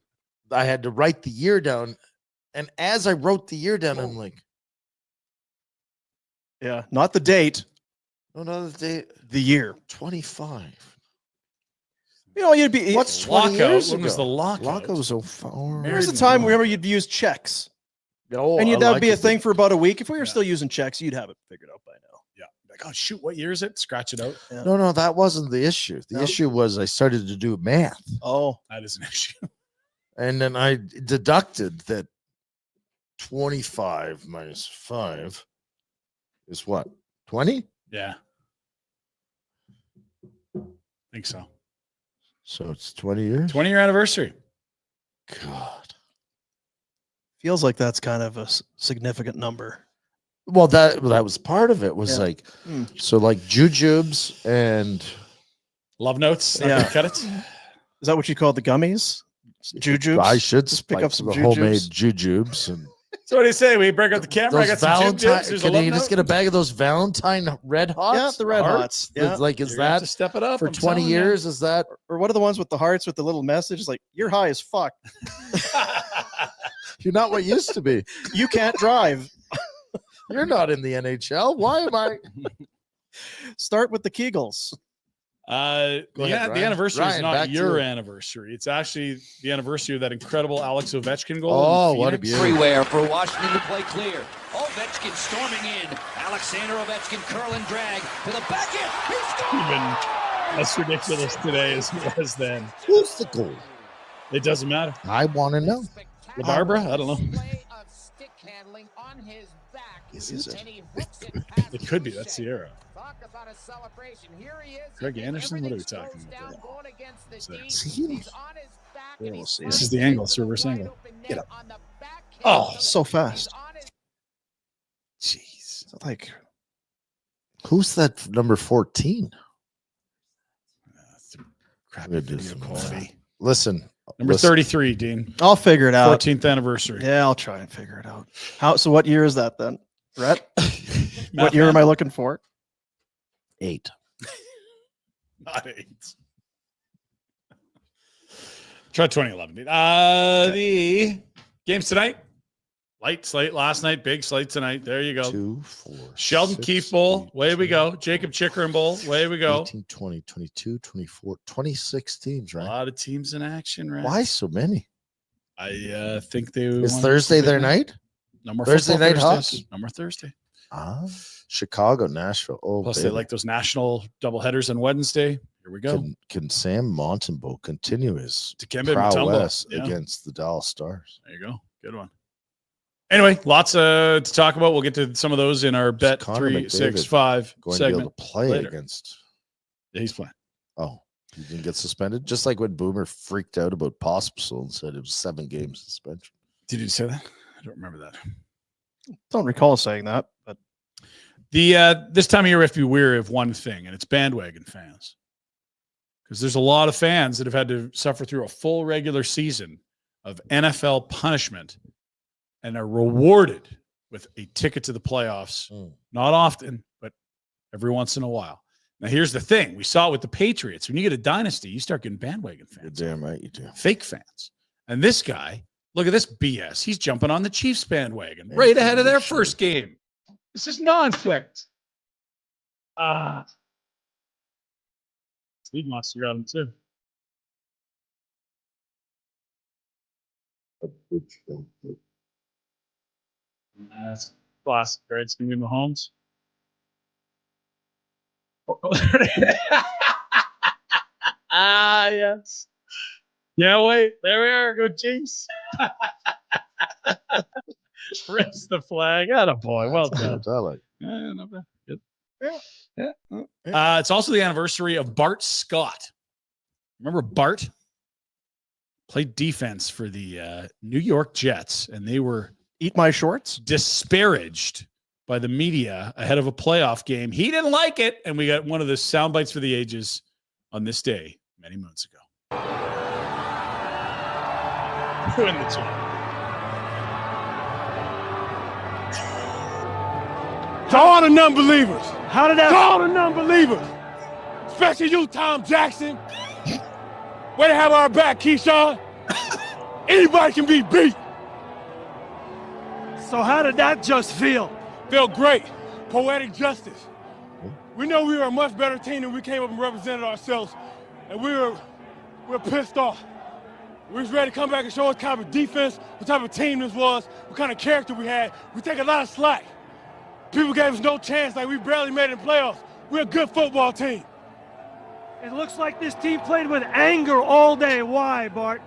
I had to write the year down. And as I wrote the year down, I'm like, Yeah, not the date, no, the the year. 25. You know, you'd be. What's 20 Lockout? years When ago? was the lockout? Lockout was so far. There's a time remember you'd use checks, Oh, and I that would like be a it. thing for about a week. If we were Yeah. still using checks, you'd have it figured out by now. Yeah. Like, oh, shoot. What year is it? Scratch it out. No, that wasn't the issue. The No? issue was I started to do math. Oh, That is an issue. And then I deducted that 25 minus 5 is what? 20? Yeah. I think so. So it's 20 years? 20-year anniversary. God. feels like that's kind of a significant number. Well, that was part of it. Was Yeah. like Hmm. so like jujubes and Love notes. Not Yeah. gonna cut it. Is that what you call the gummies? Jujubes? I should Just pick like up some the homemade jujubes. jujubes and So what do you say? We break out the camera. I those got some Jim Valentine. Jibs. There's a Can love you just note. get a bag of those Valentine Red Hots? Yeah, the red Hearts? hots. Yeah. It's like, is You're gonna have that to step it up for I'm 20 telling you. years? Is that Or what are the ones with the hearts with the little message? It's like, you're high as fuck. you're not what used to be? You can't drive. You're not in the NHL. Why am I? Start with the Kegels. ahead, The Ryan. anniversary is Ryan, not back to your you. anniversary. It's actually the anniversary of that incredible Alex Ovechkin goal. Oh, in what a Phoenix. beauty. Everywhere for Washington to play clear. Ovechkin storming in. Alexander Ovechkin curl and drag to the back end. He scores! Even as ridiculous today as it was then. Who's the goal? It doesn't matter. I want to know. La Barbara? I don't know. Is it? It could be. That's Sierra. Greg Anderson? What are we talking about there? See? We'll see. This is the angle. It's reverse angle. Get up. Oh, so fast. Jeez. It's like, Who's that number 14? Crap. We'll do Video some quality. Listen. Number listen. 33, Dean. I'll figure it out. 14th anniversary. Yeah, I'll try and figure it out. So what year is that then? Rhett? Matt What year am I Man. looking for? 8. Not 8. Try 2011, dude. The games tonight. Light slate last night, big slate tonight. There you go. 2, 4. Sheldon 6, Keefe Bowl. 8, Way we 10, go. Jacob Chickering Bowl. Way we go. 18, 20, 22, 24, 26 teams, A right? lot of teams in action, right? Why so many? I think they Is wanna do Thursday something their big. night? No more Thursday football night Thursdays. hockey? No more Thursday. Ah, Chicago, Nashville. Oh, Plus, baby. they like those national doubleheaders on Wednesday. Here we go. Can Sam Montembeault continue his Dikembe Mutombo. prowess Yeah. against the Dallas Stars? There you go. Good one. Anyway, lots to talk about. We'll get to some of those in our bet Connor 365 Going to be segment. able to play later. against. Yeah, he's playing. Oh, he didn't get suspended. Just like when Boomer freaked out about Pospisil and said it was 7 game suspension. Did you say that? I don't remember that. Don't recall saying that, but The this time of year, we have to be wary of one thing, and it's bandwagon fans. Because there's a lot of fans that have had to suffer through a full regular season of NFL punishment and are rewarded with a ticket to the playoffs. Not often, but every once in a while. Now, here's the thing. We saw it with the Patriots. When you get a dynasty, you start getting bandwagon You're fans. damn right you do. Fake fans. And this guy, look at this BS. He's jumping on the Chiefs bandwagon right ahead of their first game. This is nonsense. Steve Monster got him too. That's classic, right? It's going to be Mahomes. Yes. Yeah, wait. There we are. Go Chiefs. Raise the flag. Attaboy. Well done. I like. Yeah, not bad. Good. Yeah. It's also the anniversary of Bart Scott. Remember Bart? Played defense for the New York Jets, and they were eat my shorts. Disparaged by the media ahead of a playoff game. He didn't like it, and we got one of the sound bites for the ages on this day many months ago. In the chat. To all the non-believers. How did that? To all the non-believers. Especially you, Tom Jackson. Way to have our back, Keyshawn. Anybody can be beat. So how did that just feel? Felt great. Poetic justice. We know we were a much better team than we came up and represented ourselves. And we're pissed off. We was ready to come back and show us kind of defense, what type of team this was, what kind of character we had. We take a lot of slack. People gave us no chance, like we barely made it in playoffs. We're a good football team. It looks like this team played with anger all day. Why, Bart?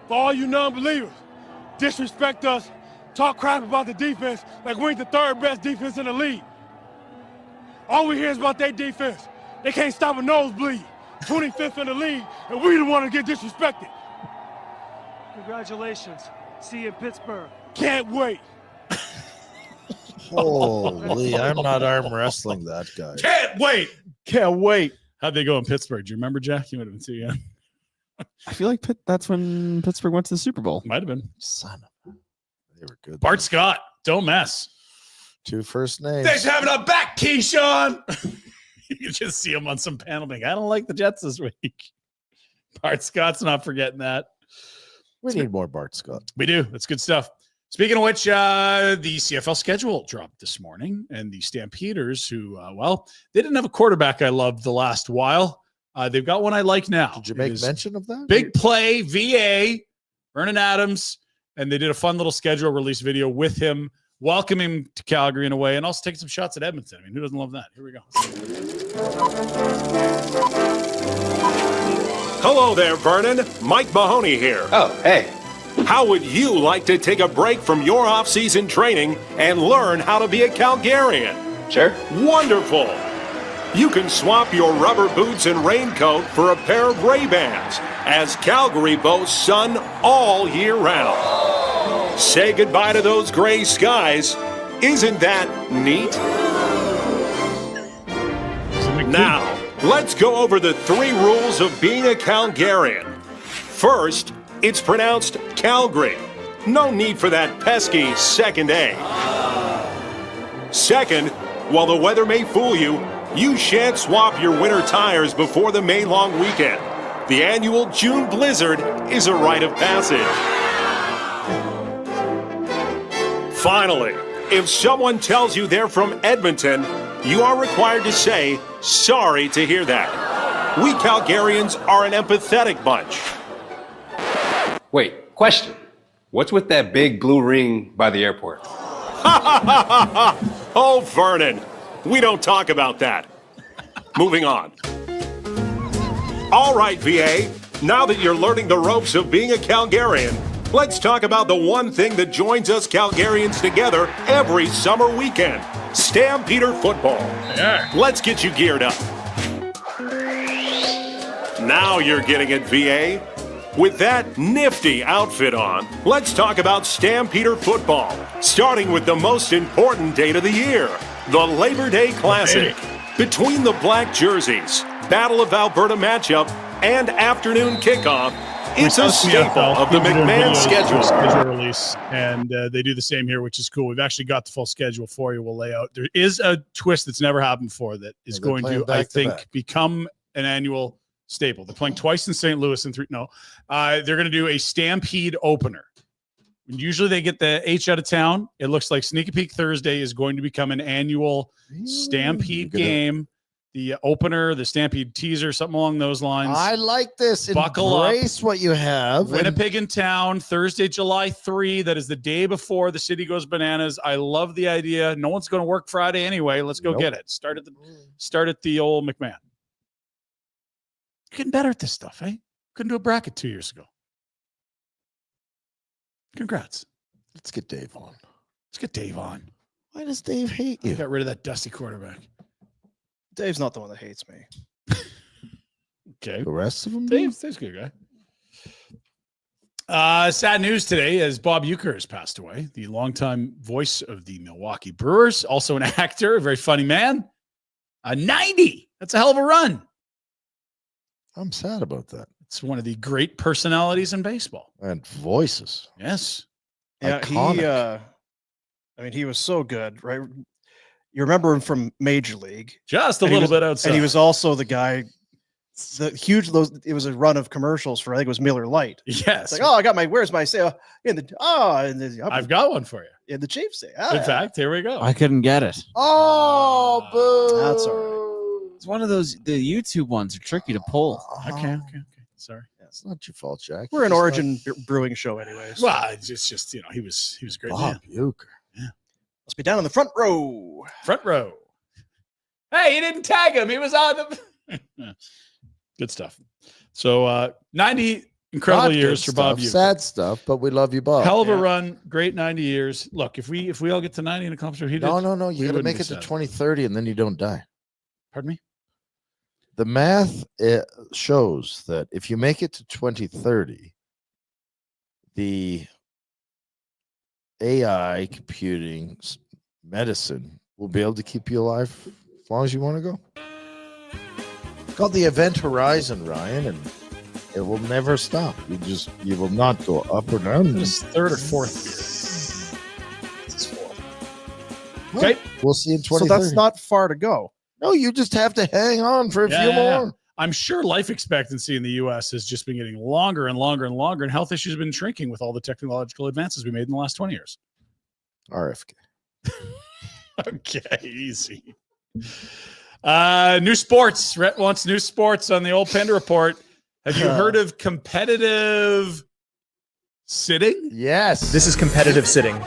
For all you non-believers, disrespect us, talk crap about the defense like we ain't the third best defense in the league. All we hear is about their defense. They can't stop a nosebleed. 25th in the league, and we the one to get disrespected. Congratulations. See you in Pittsburgh. Can't wait. Holy, I'm not arm wrestling that guy. Can't wait. Can't wait. How'd they go in Pittsburgh? Do you remember, Jack? You might have been too young. I feel like that's when Pittsburgh went to the Super Bowl. Might have been. Son of a. They were good. Bart Scott. Don't mess. 2 first names. Thanks for having a back, Keyshawn. You can just see him on some panel being, I don't like the Jets this week. Bart Scott's not forgetting that. We need more Bart Scott. We do. That's good stuff. Speaking of which, the CFL schedule dropped this morning, and the Stampeders, who, they didn't have a quarterback I loved the last while. They've got one I like now. Did you make mention of that? Big play, VA, Vernon Adams, and they did a fun little schedule release video with him, welcoming him to Calgary in a way, and also taking some shots at Edmonton. I mean, who doesn't love that? Here we go. Hello there, Vernon. Mike Mahoney here. Oh, hey. How would you like to take a break from your off-season training and learn how to be a Calgarian? Sure. Wonderful. You can swap your rubber boots and raincoat for a pair of Ray-Bans, as Calgary boasts sun all year round. Say goodbye to those gray skies. Isn't that neat? Now, let's go over the 3 rules of being a Calgarian. First, it's pronounced Calgary. No need for that pesky second A. Second, while the weather may fool you, you shan't swap your winter tires before the May long weekend. The annual June blizzard is a rite of passage. Finally, if someone tells you they're from Edmonton, you are required to say, sorry to hear that. We Calgarians are an empathetic bunch. Wait, question. What's with that big blue ring by the airport? Oh, Vernon, we don't talk about that. Moving on. All right, VA, now that you're learning the ropes of being a Calgarian, let's talk about the one thing that joins us Calgarians together every summer weekend, Stampeder football. Yeah. Let's get you geared up. Now you're getting it, VA. With that nifty outfit on, let's talk about Stampeder football, starting with the most important date of the year, the Labor Day Classic. Between the black jerseys, Battle of Alberta matchup, and afternoon kickoff, it's a staple of the McMahon schedule release, and they do the same here, which is cool. We've actually got the full schedule for you. We'll lay out. There is a twist that's never happened before that is going to, I think, become an annual staple. They're playing twice in St. Louis and 3. No, they're going to do a Stampede opener. Usually they get the H out of town. It looks like Sneak a Peek Thursday is going to become an annual Stampede game. The opener, the Stampede teaser, something along those lines. I like this. Buckle Embrace up. What you have. Winnipeg in town, Thursday, July 3. That is the day before the city goes bananas. I love the idea. No one's going to work Friday anyway. Let's go get it. Start at the old McMahon. Getting better at this stuff, eh? Couldn't do a bracket 2 years ago. Congrats. Let's get Dave on. Let's get Dave on. Why does Dave hate you? Got rid of that dusty quarterback. Dave's not the one that hates me. Okay. The rest of them? Dave's a good guy. Sad news today as Bob Uecker has passed away, the longtime voice of the Milwaukee Brewers, also an actor, a very funny man. 90. That's a hell of a run. I'm sad about that. It's one of the great personalities in baseball. And voices. Yes. Yeah, Iconic. he was so good, right? You remember him from Major League. Just a little bit outside. And he was also the guy, it was a run of commercials for, I think it was Miller Lite. Yes. It's like, where's my sale? I've got one for you. In the Chiefs say. In fact, here we go. I couldn't get it. Oh, boo. That's all right. It's one of those, the YouTube ones are tricky to pull. Okay. Sorry. It's not your fault, Jack. We're an Origin Brewing show anyways. Well, it's just, he was a great man. Bob Uecker. Yeah. Must be down in the front row. Front row. Hey, you didn't tag him. He was on the. Good stuff. So 90 incredible years for Bob Uecker. Sad stuff, but we love you, Bob. Hell of a run. Great 90 years. Look, if we all get to 90 and accomplish what he did. No. You got to make it to 2030 and then you don't die. Pardon me? The math shows that if you make it to 2030, the AI computing medicine will be able to keep you alive as long as you want to go. It's called the Event Horizon, Ryan, and it will never stop. You will not go up or down. This third or fourth year. This is fourth. Okay. We'll see in 2030. So that's not far to go. No, you just have to hang on for a few more. I'm sure life expectancy in the U.S. has just been getting longer and longer and longer, and health issues have been shrinking with all the technological advances we made in the last 20 years. RFK. Okay, easy. New sports. Rhett wants new sports on the old Pinder Report. Have you heard of competitive sitting? Yes. This is competitive sitting.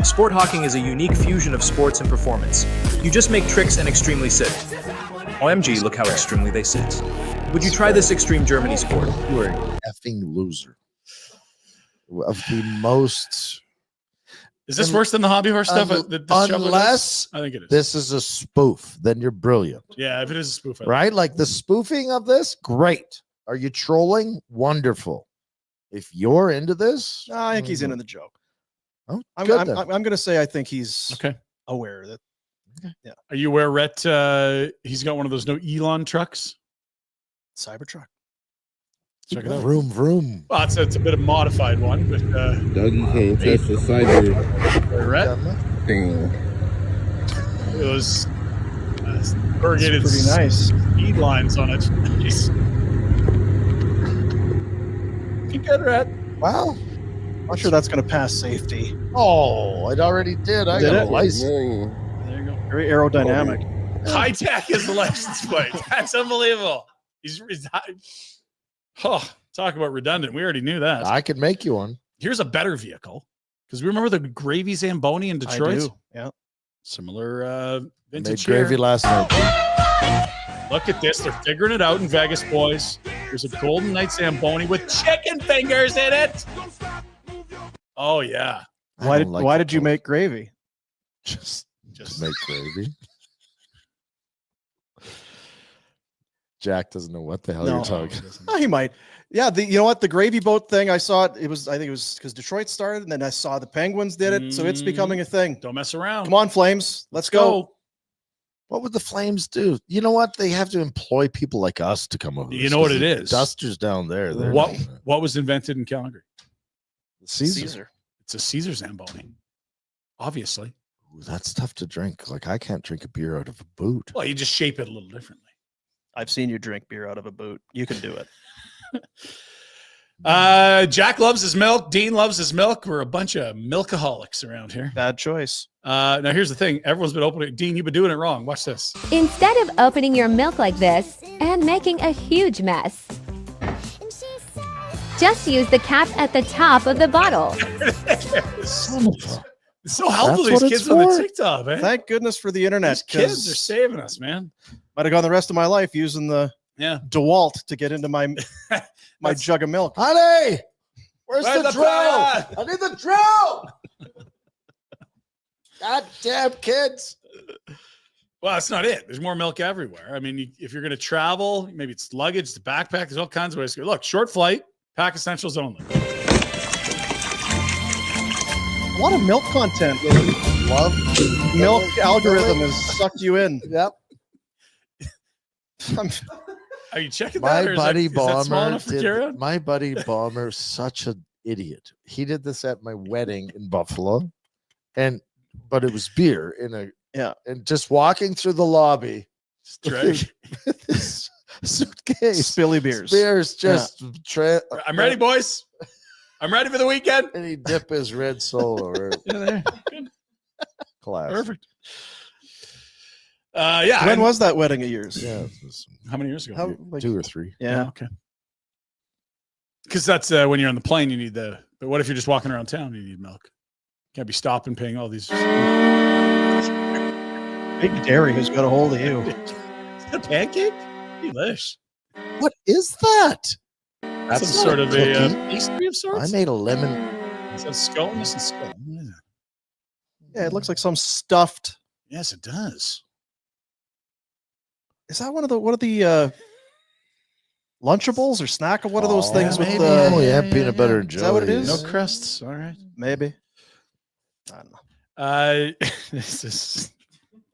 Sport hawking is a unique fusion of sports and performance. You just make tricks and extremely sit. OMG, look how extremely they sit. Would you try this extreme Germany sport? You are an effing loser. Of the most... Is this worse than the hobby horse stuff? Unless I think it is. This is a spoof, then you're brilliant. Yeah, if it is a spoof. Right? Like the spoofing of this, great. Are you trolling? Wonderful. If you're into this... No, I think he's into the joke. Oh, I'm going to say I think he's aware that. Yeah. Are you aware, Rhett, he's got one of those no Elon trucks? Cybertruck. Check it out. Vroom, vroom. Well, it's a bit of a modified one, but Dougie can't test the cyber Rhett? thing. Those corrugated pretty nice speed lines on it. Nice. You good, Rhett? Wow. Not sure that's going to pass safety. Oh, it already did. I Did got it? a license. There you go. Very aerodynamic. High tech is the license plate. That's unbelievable. He's talk about redundant. We already knew that. I could make you one. Here's a better vehicle. Because we remember the Gravy Zamboni in Detroit? I do. Yeah. Similar vintage Made gravy here. last night. Look at this. They're figuring it out in Vegas, boys. There's a Golden Knight Zamboni with chicken fingers in it. Oh, yeah. Why did you make gravy? Just make gravy. Jack doesn't know what the hell you're talking. Oh, he might. Yeah, you know what? The gravy boat thing, I saw it. I think it was because Detroit started, and then I saw the Penguins did it, so it's becoming a thing. Don't mess around. Come on, Flames. Let's go. What would the Flames do? You know what? They have to employ people like us to come over. You know what it is? Dusters down there. What was invented in Calgary? Caesar. It's a Caesar Zamboni. Obviously. Ooh, that's tough to drink. Like I can't drink a beer out of a boot. Well, you just shape it a little differently. I've seen you drink beer out of a boot. You can do it. Jack loves his milk. Dean loves his milk. We're a bunch of milkaholics around here. Bad choice. Now, here's the thing. Everyone's been opening. Dean, you've been doing it wrong. Watch this. Instead of opening your milk like this and making a huge mess, just use the cap at the top of the bottle. It's so helpful, these kids on the TikTok, man. Thank goodness for the internet. These kids are saving us, man. Might have gone the rest of my life using the DeWalt to get into my jug of milk. Honey, where's the drill? power? I need the drill. God damn kids. Well, that's not it. There's more milk everywhere. I mean, if you're going to travel, maybe it's luggage, it's a backpack. There's all kinds of ways to go. Look, short flight, pack essentials only. A lot of milk content. Love milk algorithm has sucked you in. Yep. Are you checking My that? buddy is that small Bomber enough for carry-on? my buddy Bomber, such an idiot. He did this at my wedding in Buffalo, but it was beer and just walking through the lobby, Drag. with his suitcase, Spilly beers. beers just I'm ready, boys. I'm ready for the weekend. and he dip his red solo. There. Class. Perfect. Yeah. When was that wedding of yours? Yeah, How many years ago? How, like, 2 or 3. yeah. Okay. Because that's when you're on the plane, you need but what if you're just walking around town? You need milk. Can't be stopping paying all these. Big Dairy has got a hold of you. Is that a pancake? Delish. What is that? Some sort of a pastry of sorts. I made a lemon. Is that a scone? This is scone. Yeah, it looks like some stuffed. Yes, it does. Is that one of the Lunchables or snack? What are those things with maybe. the? Peanut butter and Is that what it jelly. is? No crusts. All right. Maybe. I don't know. This is.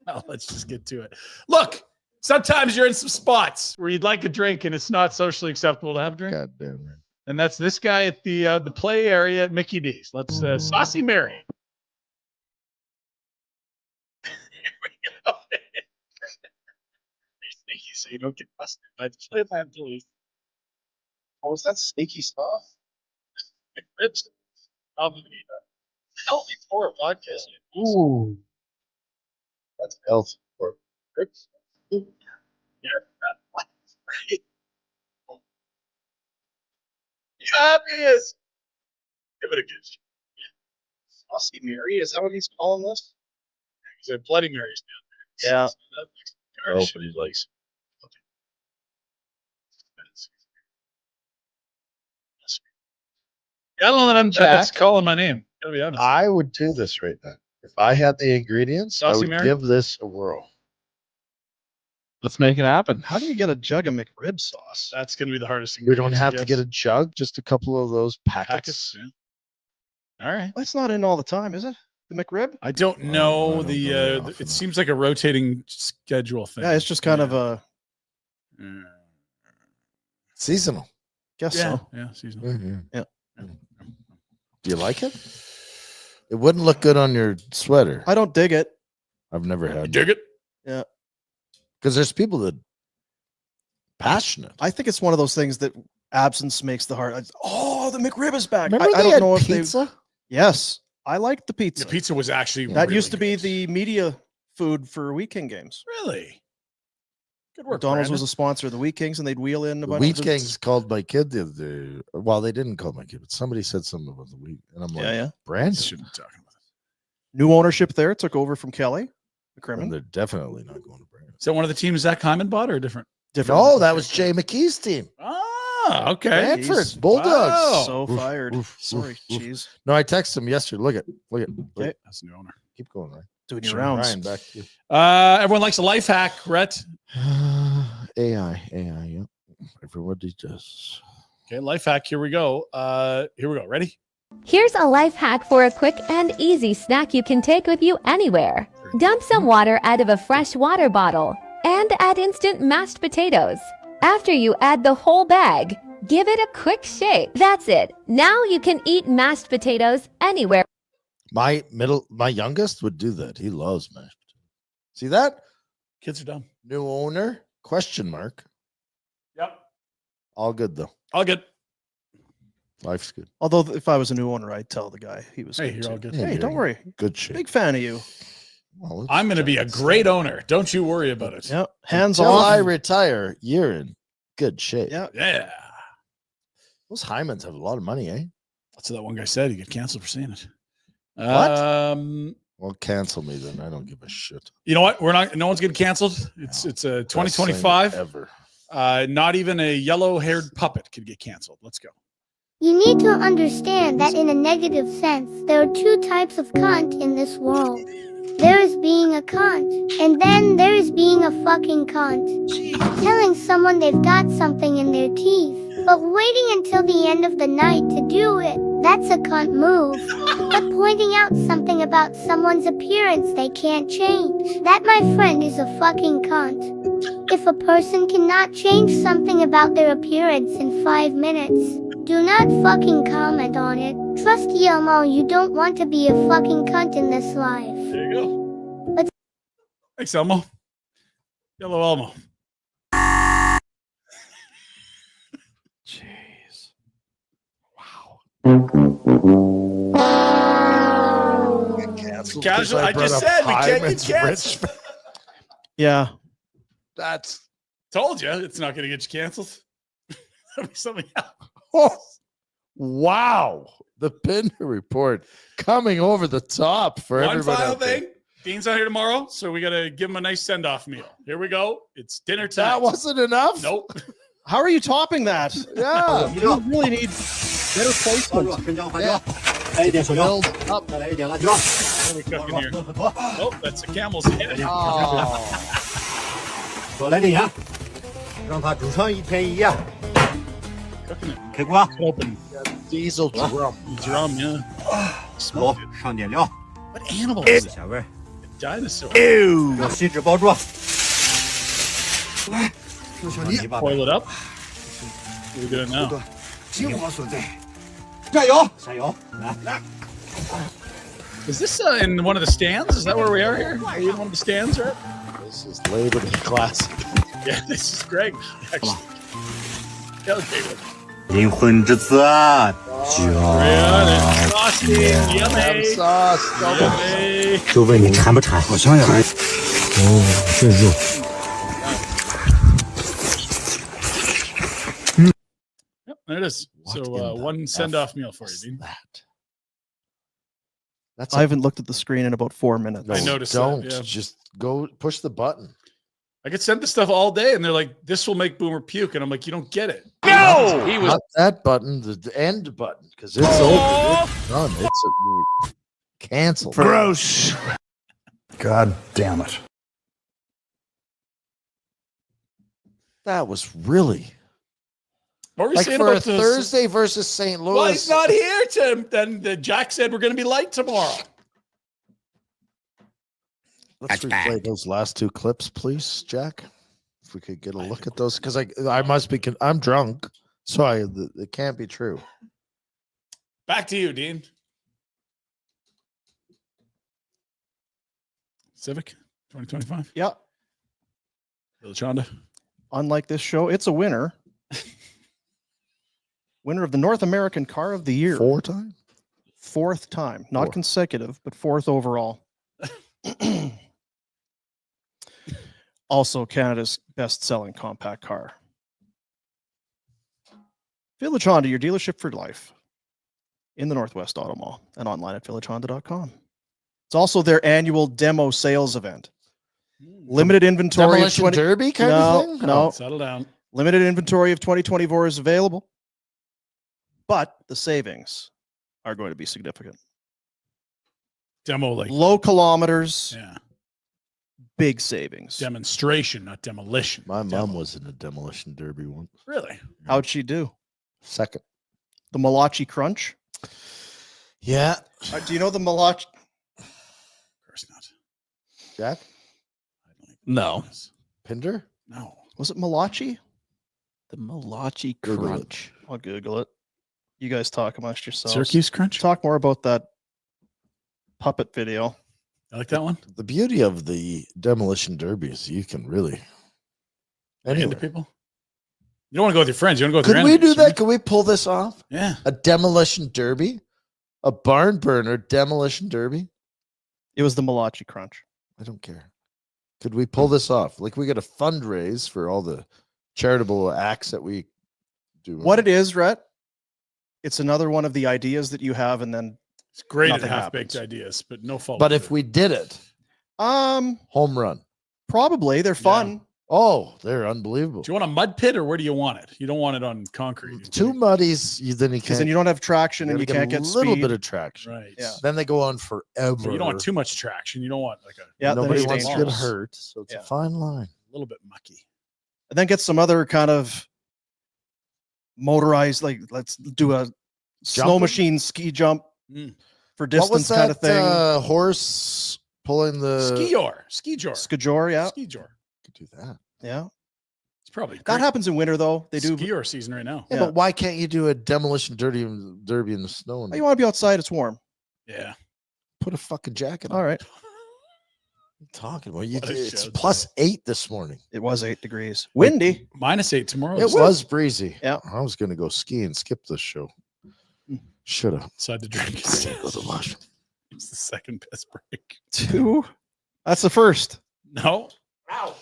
Well, let's just get to it. Look, sometimes you're in some spots where you'd like a drink and it's not socially acceptable to have a drink. God damn it. And that's this guy at the play area at Mickey D's. Let's Saucy Mary. Here we go. Sneaky so you don't get busted by the Playland police. Oh, is that sneaky stuff? McRibs. Probably healthy for a podcast. Ooh. That's healthy for ribs. Yeah. Right. Yeah, it is. Give it a good shot. Saucy Mary, is that what he's calling this? He said Bloody Mary's down there. Yeah. Oh, but he likes. Yeah, I don't know that I'm Jack. calling my name. Gotta be honest. I would do this right now. If I had the ingredients, I Saucy would Mary? give this a whirl. Let's make it happen. How do you get a jug of McRib sauce? That's gonna be the hardest thing. We don't have to get a jug, just a couple of those packets. All right. That's not in all the time, is it? The McRib? I don't know. know It seems like a rotating schedule thing. Yeah, it's just kind of a Seasonal. guess Yeah, so. yeah, seasonal. Mhm. Yeah. Do you like it? It wouldn't look good on your sweater. I don't dig it. I've never had. Dig it? Yeah. Because there's people that passionate. I think it's one of those things that absence makes the heart. Oh, the McRib is back. Remember I they don't had know if pizza? Yes, I like the pizza. The pizza was actually That really used to be good. the media food for Wheat King games. Really good work. McDonald's was Brandon. a sponsor of the Wheat Kings, and they'd wheel in a The bunch Wheat of Kings called my kid the other day. Well, they didn't call my kid, but somebody said something about the wheat. And I'm like, Yeah. Brandon? Shouldn't be talking about this. New ownership there took over from Kelly And McCrimmon. they're definitely not going to Brandon. Is that one of the teams Zach Hyman bought or different? Different. No, that was Jay McKee's team. Ah, okay. Brantford Jeez. Bulldogs. Wow. So Oof, fired. oof, Sorry, oof, oof. cheese. No, I texted him yesterday. Look at. Okay. That's the new owner. Keep going, right? Doing your Sure, rounds. Ryan, back to you. Everyone likes a life hack, Rhett. AI, yeah. Everybody does. Okay, life hack. Here we go. Ready? Here's a life hack for a quick and easy snack you can take with you anywhere. Dump some water out of a fresh water bottle and add instant mashed potatoes. After you add the whole bag, give it a quick shake. That's it. Now you can eat mashed potatoes anywhere. My youngest would do that. He loves mashed potatoes. See that? Kids are dumb. New owner? Question mark. Yep. All good though. All good. Life's good. Although if I was a new owner, I'd tell the guy he was. Hey, good you're too. all good. Yeah, Hey, you're don't worry. Good shape. Big fan of you. Well, I'm going to be a great owner. Don't you worry about it. Yep. Hands Until off. I retire, you're in good shape. Yeah. Yeah. Those Hymans have a lot of money, eh? That's what that one guy said. He got canceled for saying it. What? Well, cancel me then. I don't give a shit. You know what? No one's getting canceled. It's a Best thing 2025. ever. Not even a yellow-haired puppet could get canceled. Let's go. You need to understand that in a negative sense, there are two types of cunt in this world. There is being a cunt, and then there is being a fucking cunt. Telling someone they've got something in their teeth, but waiting until the end of the night to do it, that's a cunt move. But pointing out something about someone's appearance they can't change, that, my friend, is a fucking cunt. If a person cannot change something about their appearance in 5 minutes, do not fucking comment on it. Trust Elmo, you don't want to be a fucking cunt in this life. There you go. But Thanks, Elmo. Yellow Elmo. Jeez. Casual. I just said we can't get canceled. Yeah. That's told you it's not going to get you canceled. That'll be something else. Oh, wow. The Pinder Report coming over the top for One everybody. final out there. thing. Dean's not here tomorrow, so we got to give him a nice send-off meal. Here we go. It's dinner time. That wasn't enough? Nope. How are you topping that? Yeah. You really need better placement. Build up. What are we cooking here? Oh, that's the camel's head. Oh. 左来点盐，让它煮上一天一夜。 Cooking it. 开锅， Open. Diesel drum. Drum, yeah. 卤，上点料， What animal is it? 咸味。 Dinosaur. 用锡纸包住。用泥巴 Boil it up. What are we doing now? 精华所在。加油！加油！来。 Is this in one of the stands? Is that where we are here? Are you in one of the stands, right? This is Labor Day Classic. Yeah, this is Greg. Actually. Tailgate. 灵魂之子啊， Yummy. Sauce, Yummy. 就问你馋不馋？好像呀。哦，这肉。 Yep, there it is. So one send-off meal for you, Dean. That's I haven't looked at the screen in about 4 minutes. I noticed Don't that, yeah. just go push the button. I get sent the stuff all day, and they're like, "This will make Boomer puke," and I'm like, "You don't get it." No, He was not that button, the end button, because it's over. It's done. It's canceled. Gross. God damn it. That was really What were you like saying for a about the Thursday versus St. Louis. Well, he's not here, Tim. Then Jack said we're going to be light tomorrow. Let's replay those last two clips, please, Jack. If we could get a look at those, because I must be. I'm drunk, so it can't be true. Back to you, Dean. Civic 2025. Yeah. Villachonda. Unlike this show, it's a winner. Winner of the North American Car of the Year. Fourth time. Not consecutive, but fourth overall. Also Canada's best-selling compact car. Village Honda, your dealership for life in the Northwest Auto Mall and online at villagehonda.com. It's also their annual demo sales event. Limited inventory Demolition of 20 Derby kind of thing? No. Settle down. Limited inventory of 2024 is available, but the savings are going to be significant. Demo like Low kilometers. Yeah. Big savings. Demonstration, not demolition. My mom was in a demolition derby once. Really? How'd she do? Second. The Malachi Crunch? Yeah. Do you know the Malachi? Of course not. Jack? No. Pinder? No. Was it Malachi? The Malachi Google it. Crunch. I'll Google it. You guys talk amongst yourselves. Syracuse Crunch? Talk more about that puppet video. I like that one. The beauty of the demolition derby is you can really Into people. You don't want to go with your friends. You want to go with your Could we enemies, do that? right? Could we pull this off? Yeah. A demolition derby? A barn burner demolition derby? It was the Malachi Crunch. I don't care. Could we pull this off? Like we got a fundraise for all the charitable acts that we do. What it is, Rhett, it's another one of the ideas that you have, and then It's great at nothing half-baked happens. ideas, but no fault. But if we did it, home run. Probably. They're fun. Oh, they're unbelievable. Do you want a mud pit or where do you want it? You don't want it on concrete. Too muddies, then you Because can't. then you don't have traction and you can't get a little speed. bit of traction. Right. Yeah. Then they go on forever. So you don't want too much traction. You don't want like a Yeah, then Nobody it's wants to get dangerous. hurt, so it's Yeah. a fine line. little bit mucky. And then get some other kind of motorized, like let's do a snow Jumping? machine ski jump for What was distance that kind of thing. horse pulling the Skijor. Skijor, yeah. Skijor. Could do that. Yeah. It's probably That happens in winter though. They do. skier season right now. Yeah, but why can't you do a demolition derby in the snow? And You want to be outside, it's warm. Yeah. put a fucking jacket on. All right. Talking about What a it's show +8 this morning. It was 8 degrees. Windy. -8 tomorrow. It was breezy. Yeah. I was gonna go ski and skip this show. Should have. Inside the drink. Go to lunch. It's the second piss break. 2. That's the first. No. Ow.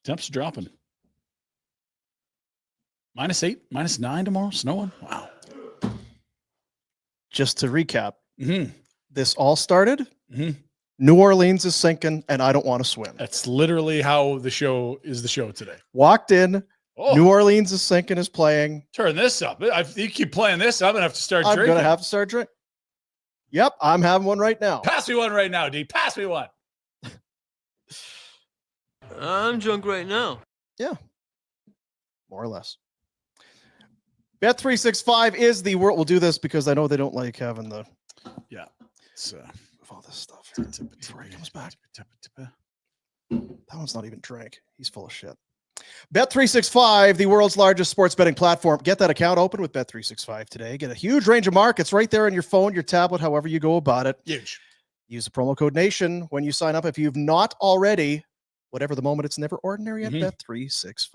Temps dropping. -8, -9 tomorrow. Snowing. Wow. Just to recap, Mm-hmm. this all started. Mm-hmm. New Orleans is sinking, and I don't want to swim. That's literally how the show today. Walked in. Oh. New Orleans is sinking, is playing. Turn this up. If you keep playing this, I'm gonna have to start I'm drinking. gonna have to start drinking. Yep, I'm having one right now. Pass me one right now, D. Pass me one. I'm drunk right now. Yeah, more or less. Bet365 is the world. We'll do this because I know they don't like having the It's of all this stuff here before he comes back. That one's not even drank. He's full of shit. Bet365, the world's largest sports betting platform. Get that account open with Bet365 today. Get a huge range of markets right there on your phone, your tablet, however you go about it. Huge. Use the promo code NATION when you sign up if you've not already. Whatever the moment, it's never ordinary at Bet365.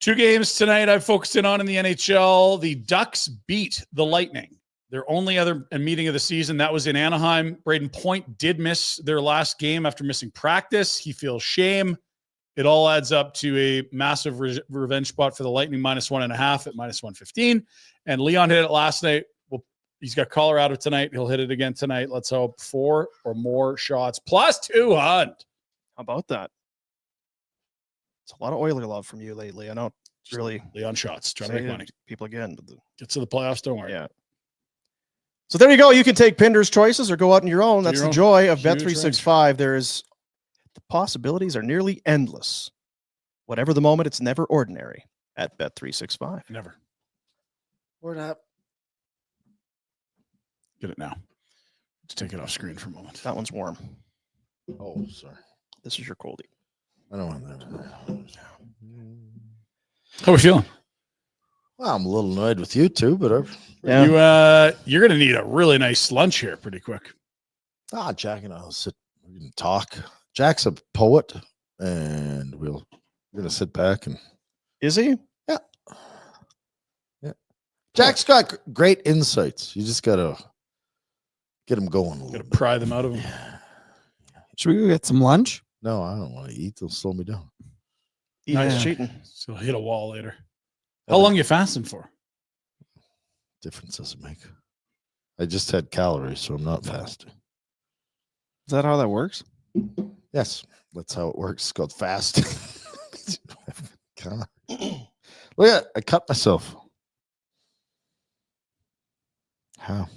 2 games tonight I've focused in on in the NHL. The Ducks beat the Lightning. Their only other meeting of the season, that was in Anaheim. Braden Point did miss their last game after missing practice. He feels shame. It all adds up to a massive revenge spot for the Lightning, -1.5 at -115. And Leon hit it last night. Well, he's got Colorado tonight. He'll hit it again tonight. Let's hope 4 or more shots plus 200. How about that? It's a lot of Oiler love from you lately. I know it's really Leon shots. Trying to make money. People again. But Gets to the playoffs, don't worry. Yeah. So there you go. You can take Pinder's choices or go out on your own. That's the joy of Bet365. There's the possibilities are nearly endless. Whatever the moment, it's never ordinary at Bet365. Never. Word up. Get it now. Let's take it off screen for a moment. That one's warm. Oh, sorry. This is your coldie. I don't want that. How are we feeling? Well, I'm a little annoyed with you too, but you're going to need a really nice lunch here pretty quick. Jack and I'll sit and talk. Jack's a poet, and we're going to sit back and. Is he? Yeah. Jack's got great insights. You just got to get him going a little bit. Pry them out of him. Should we go get some lunch? No, I don't want to eat. They'll slow me down. Eating's cheating. So hit a wall later. How long you fasting for? Difference does it make? I just had calories, so I'm not fasting. Is that how that works? Yes, that's how it works. It's called fasting. Look at I cut myself. How?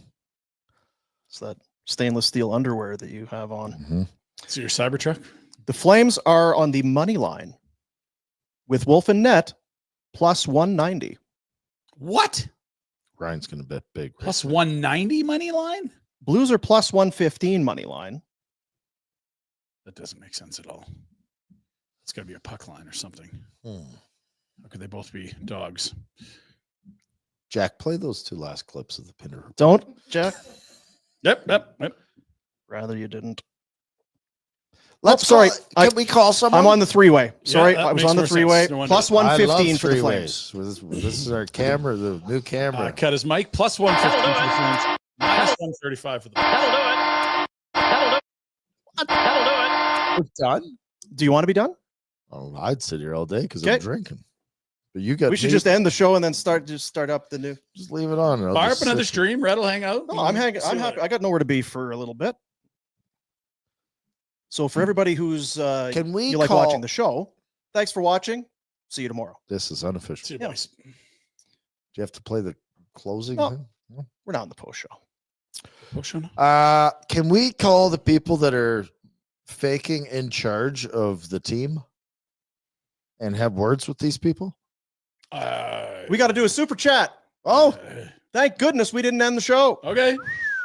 It's that stainless steel underwear that you have on. Mm-hmm. So your Cybertruck? The Flames are on the money line with Wolf and Net plus 190. What? Ryan's going to bet big. Right? Plus 190 money line? Blues are plus 115 money line. That doesn't make sense at all. It's got to be a puck line or something. How could they both be dogs? Jack, play those 2 last clips of the Pinder Report. Don't, Jack. Yep. Rather you didn't. Sorry. Can we call someone? I'm on the 3-way. Sorry, Yeah, I was on the 3-way. No plus 115 for the Flames. This is our camera, the new camera. Cut his mic. Plus 115 for the Flames. Minus 135 for the Flames. That'll do it. We're done. Do you want to be done? Oh, I'd sit here all day because I'm drinking. But you got. We should just end the show and then start up the new. Just leave it on. Fire up another stream. Rhett will hang out. No, I'm happy. I got nowhere to be for a little bit. So for everybody who's can we you like watching the show, thanks for watching. See you tomorrow. This is unofficial. See you, boys. Do you have to play the closing? No, thing? we're not in the post show. Can we call the people that are faking in charge of the team and have words with these people? We got to do a super chat. Oh, thank goodness we didn't end the show. Okay.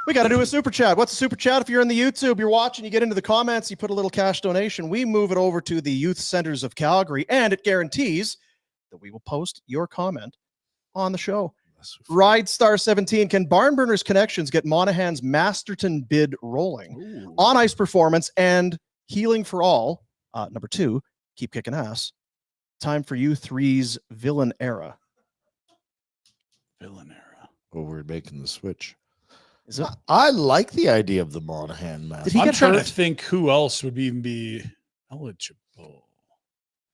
We got to do a super chat. What's a super chat? If you're in the YouTube, you're watching, you get into the comments, you put a little cash donation. We move it over to the Youth Centers of Calgary, and it guarantees that we will post your comment on the show. Ride Star 17. Can Barnburners Connections get Monahan's Masterton bid rolling? Ooh. On ice performance and healing for all. Number 2, keep kicking ass. Time for U3's villain era. Villain era. Oh, we're making the switch. Is it? I like the idea of the Monahan match. Did he I'm get trying hurt? to think who else would even be eligible.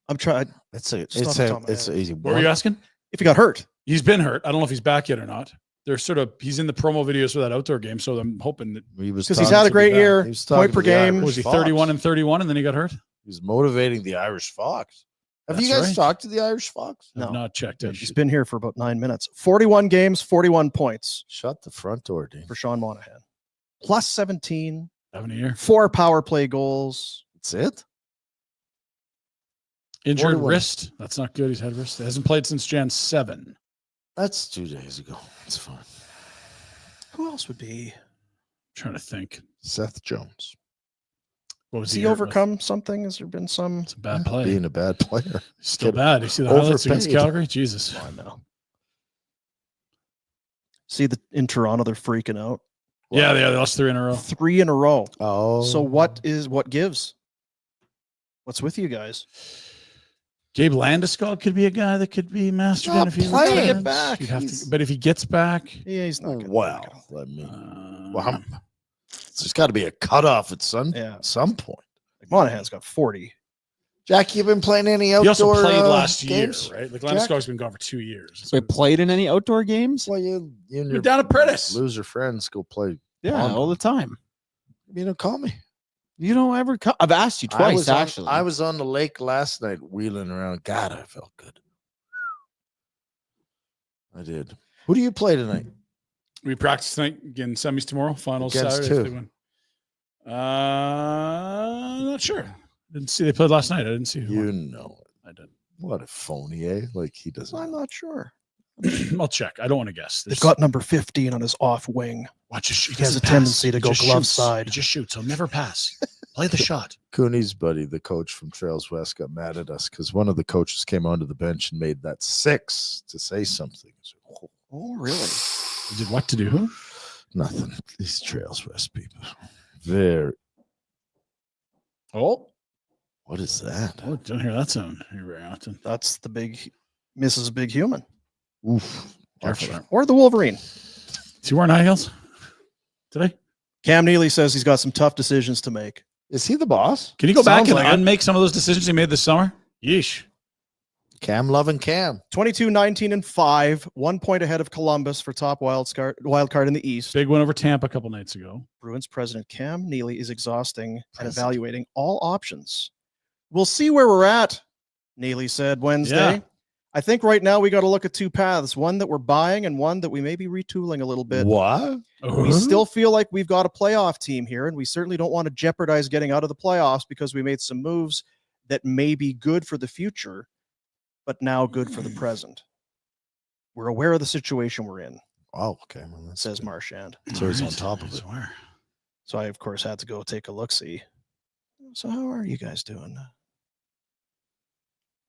I'm trying. It's easy. What were you asking? If he got hurt. He's been hurt. I don't know if he's back yet or not. They're he's in the promo videos for that outdoor game, so I'm hoping that because he's had a great year, point per game. Was he 31 and 31 and then he got hurt? He's motivating the Irish Fox. Have you guys talked to the Irish Fox? No, not checked in. He's been here for about 9 minutes. 41 games, 41 points. Shut the front door, Dean. For Sean Monahan. Plus 17. 7 a year. 4 power play goals. That's it. Injured 41. wrist. That's not good. He's had wrist. He hasn't played since Jan 7. That's 2 days ago. It's fine. Who else would be? I'm trying to think. Seth Jones. What was Has he overcome something? Has there been some? It's a bad play. Being a bad player. Still bad. You see the highlights against Calgary? Jesus. I know. See in Toronto, they're freaking out. Yeah, they lost 3 in a row. 3 in a row. Oh. So what gives? What's with you guys? Gabe Landeskog could be a guy that could be mastered Not in if he playing. Get back. but if he gets back, Yeah, he's not. Well, I mean, there's got to be a cutoff at some point. Like Monahan's got 40. Jack, you been playing any outdoor he also played last games? year, right? Like Jack? Landeskog's been gone for 2 years. So he played in any outdoor games? Well, you and You're your down at Prentice. loser friends go play. Yeah, pong. all the time. You know, call me. You don't ever come. I've asked you twice, actually. I was on the lake last night wheeling around. God, I felt good. I did. Who do you play tonight? We practice tonight again. Semis tomorrow. Finals Against Saturday. who? If they win. Not sure. Didn't see they played last night. I didn't see who You won. know it. I did. What a phony, eh? Like he doesn't. I'm not sure. I'll check. I don't want to guess. They've got number 15 on his off wing. Watch his shoot. He has a tendency to go glove side. He just shoots. He'll never pass. Play the shot. Cooney's buddy, the coach from Trails West, got mad at us because one of the coaches came onto the bench and made that 6 to say something. Oh, really? You did what to do? Nothing. These Trails West people. Very. Oh. What is that? Oh, don't hear that sound here very often. That's the big Mrs. Big Human. Oof. Careful. Or the Wolverine. Is he wearing high heels today? Cam Neely says he's got some tough decisions to make. Is he the boss? Can you go back Sounds and like it. unmake some of those decisions he made this summer? Yeesh. Cam loving Cam. 22, 19, and 5. 1 point ahead of Columbus for top wild card in the East. Big win over Tampa a couple nights ago. Bruins president Cam Neely is exhausting and evaluating all options. We'll see where we're at, Neely said Wednesday. Yeah. I think right now we got to look at 2 paths, one that we're buying and one that we may be retooling a little bit. What? We still feel like we've got a playoff team here, and we certainly don't want to jeopardize getting out of the playoffs because we made some moves that may be good for the future, but now good for the present. We're aware of the situation we're in. Oh, okay. Well, says Marchand. So he's on top of it. So I, of course, had to go take a look-see. So how are you guys doing?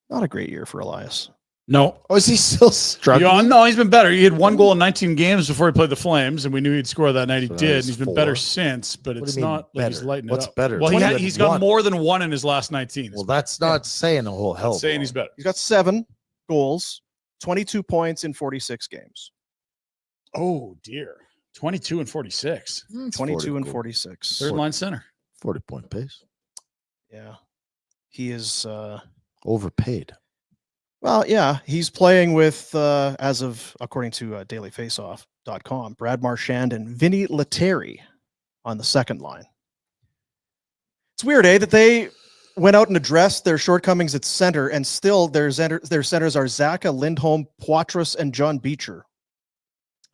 Not a great year for Elias. No. Oh, is he still struggling? Yeah, no, he's been better. He had 1 goal in 19 games before he played the Flames, and we knew he'd score that night. He So that did. was He's been 4. better since, but What do it's you mean not like he's better? lighting What's it up. better? Well, he's got 21. more than 1 in his last 19. Well, that's not saying a whole hell. That's saying he's better. He's got 7 goals, 22 points in 46 games. Oh, dear. 22 and 46. 22 and 46. Third line center. 40-point pace. Yeah. He is Overpaid. well, yeah, he's playing with as of according to dailyfaceoff.com, Brad Marchand and Vinny Lettieri on the second line. It's weird, that they went out and addressed their shortcomings at center, and still their centers are Zaka, Lindholm, Poitras, and John Beecher.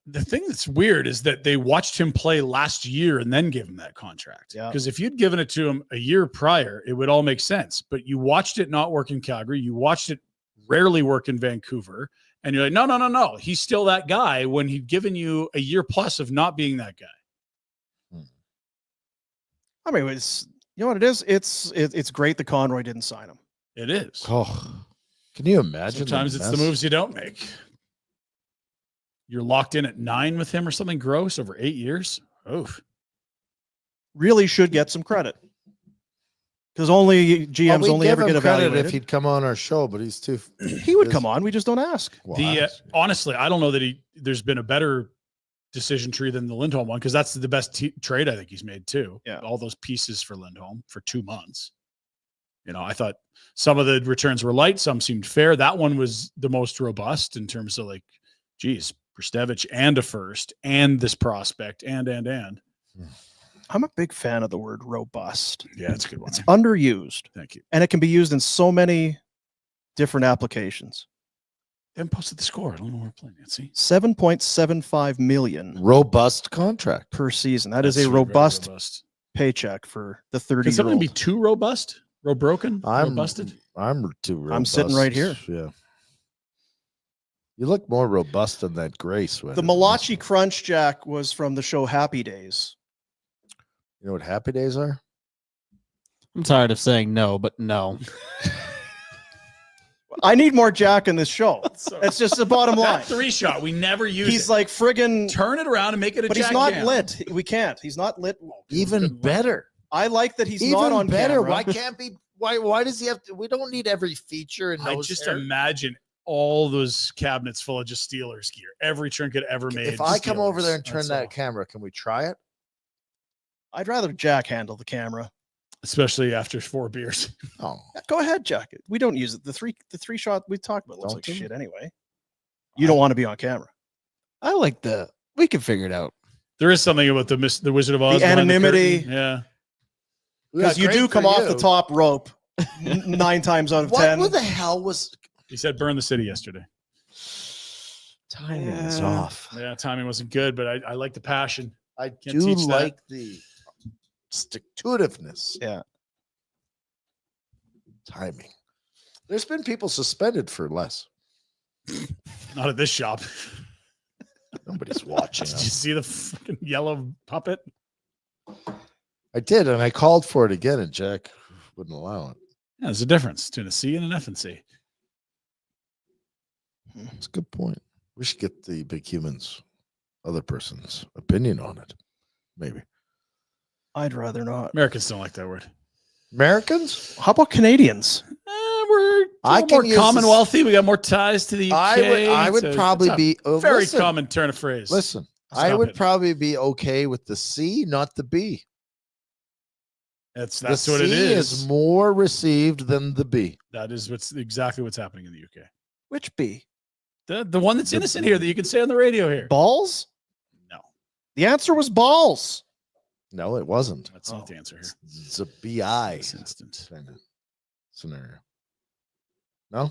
The thing that's weird is that they watched him play last year and then give him that contract. Yeah. Because if you'd given it to him a year prior, it would all make sense. But you watched it not work in Calgary. You watched it rarely work in Vancouver. And you're like, no. He's still that guy when he'd given you a year plus of not being that guy. I mean, it's you know what it is? It's great that Conroy didn't sign him. It is. Oh, can you imagine? Sometimes it's the moves you don't make. You're locked in at 9 with him or something gross over 8 years. Oof. Really should get some credit. Because only GMs only ever get evaluated. if he'd come on our show, but he's too. He would come on. We just don't ask. Honestly, I don't know that there's been a better decision tree than the Lindholm one, because that's the best trade I think he's made too. Yeah. All those pieces for Lindholm for 2 months. I thought some of the returns were light, some seemed fair. That one was the most robust in terms of like, geez, Prstevich and a first and this prospect and. I'm a big fan of the word robust. Yeah, it's a good one. It's underused. Thank you. And it can be used in so many different applications. They haven't posted the score. I don't know where we're playing it. See? $7.75 million. Robust contract per season. That's That's a very robust paycheck for the 30-year-old. Can something be too robust? Robroken? Robusted? I'm too robust. I'm sitting right here. Yeah. You look more robust than that gray sweater. The Malachi Crunch Jack was from the show Happy Days. You know what Happy Days are? I'm tired of saying no, but no. I need more Jack in this show. It's just the bottom line. That 3-shot, we never use He's it. like friggin' Turn it around and make it a but Jack he's not jam. lit. We can't. He's not lit. Even better. I like that he's Even not on better. camera. Why can't be? Why does he have to? We don't need every feature in I those. just areas. imagine all those cabinets full of just Steelers gear. Every trinket ever made. If I come over Steelers. there and turn That's that all. camera, can we try it? I'd rather Jack handle the camera. Especially after 4 beers. Oh, Go ahead, Jack. We don't use it. The three shot we talked about looks Don't like you? shit anyway. You don't want to be on camera. I like the. We can figure it out. There is something about the Wizard of Oz. The behind anonymity. curtain. Yeah. Because you great do for come off you. the top rope 9 times out of What 10. the hell was He said burn the city yesterday. timing is off? Yeah, timing wasn't good, but I like the passion. I Can't do teach that. like the stick-to-itiveness. Yeah. Timing. There's been people suspended for less. Not at this shop. Nobody's watching. Did you see the fucking yellow puppet? I did, and I called for it again, and Jack wouldn't allow it. Yeah, there's a difference between a C and an F and C. That's a good point. We should get the big humans, other person's opinion on it. Maybe. I'd rather not. Americans don't like that word. Americans? How about Canadians? We're more commonwealthy. We got more ties to the UK. I would so probably it's a be very listen, common turn of phrase. Listen, Stop I would it. probably be okay with the C, not the B. That's The what C it is. more received than the B. That is exactly what's happening in the UK. Which B? The one that's innocent here that you can say on the radio here. Balls? No. The answer was balls. No, it wasn't. That's not the answer here. It's a BI This instant. kind of scenario. No?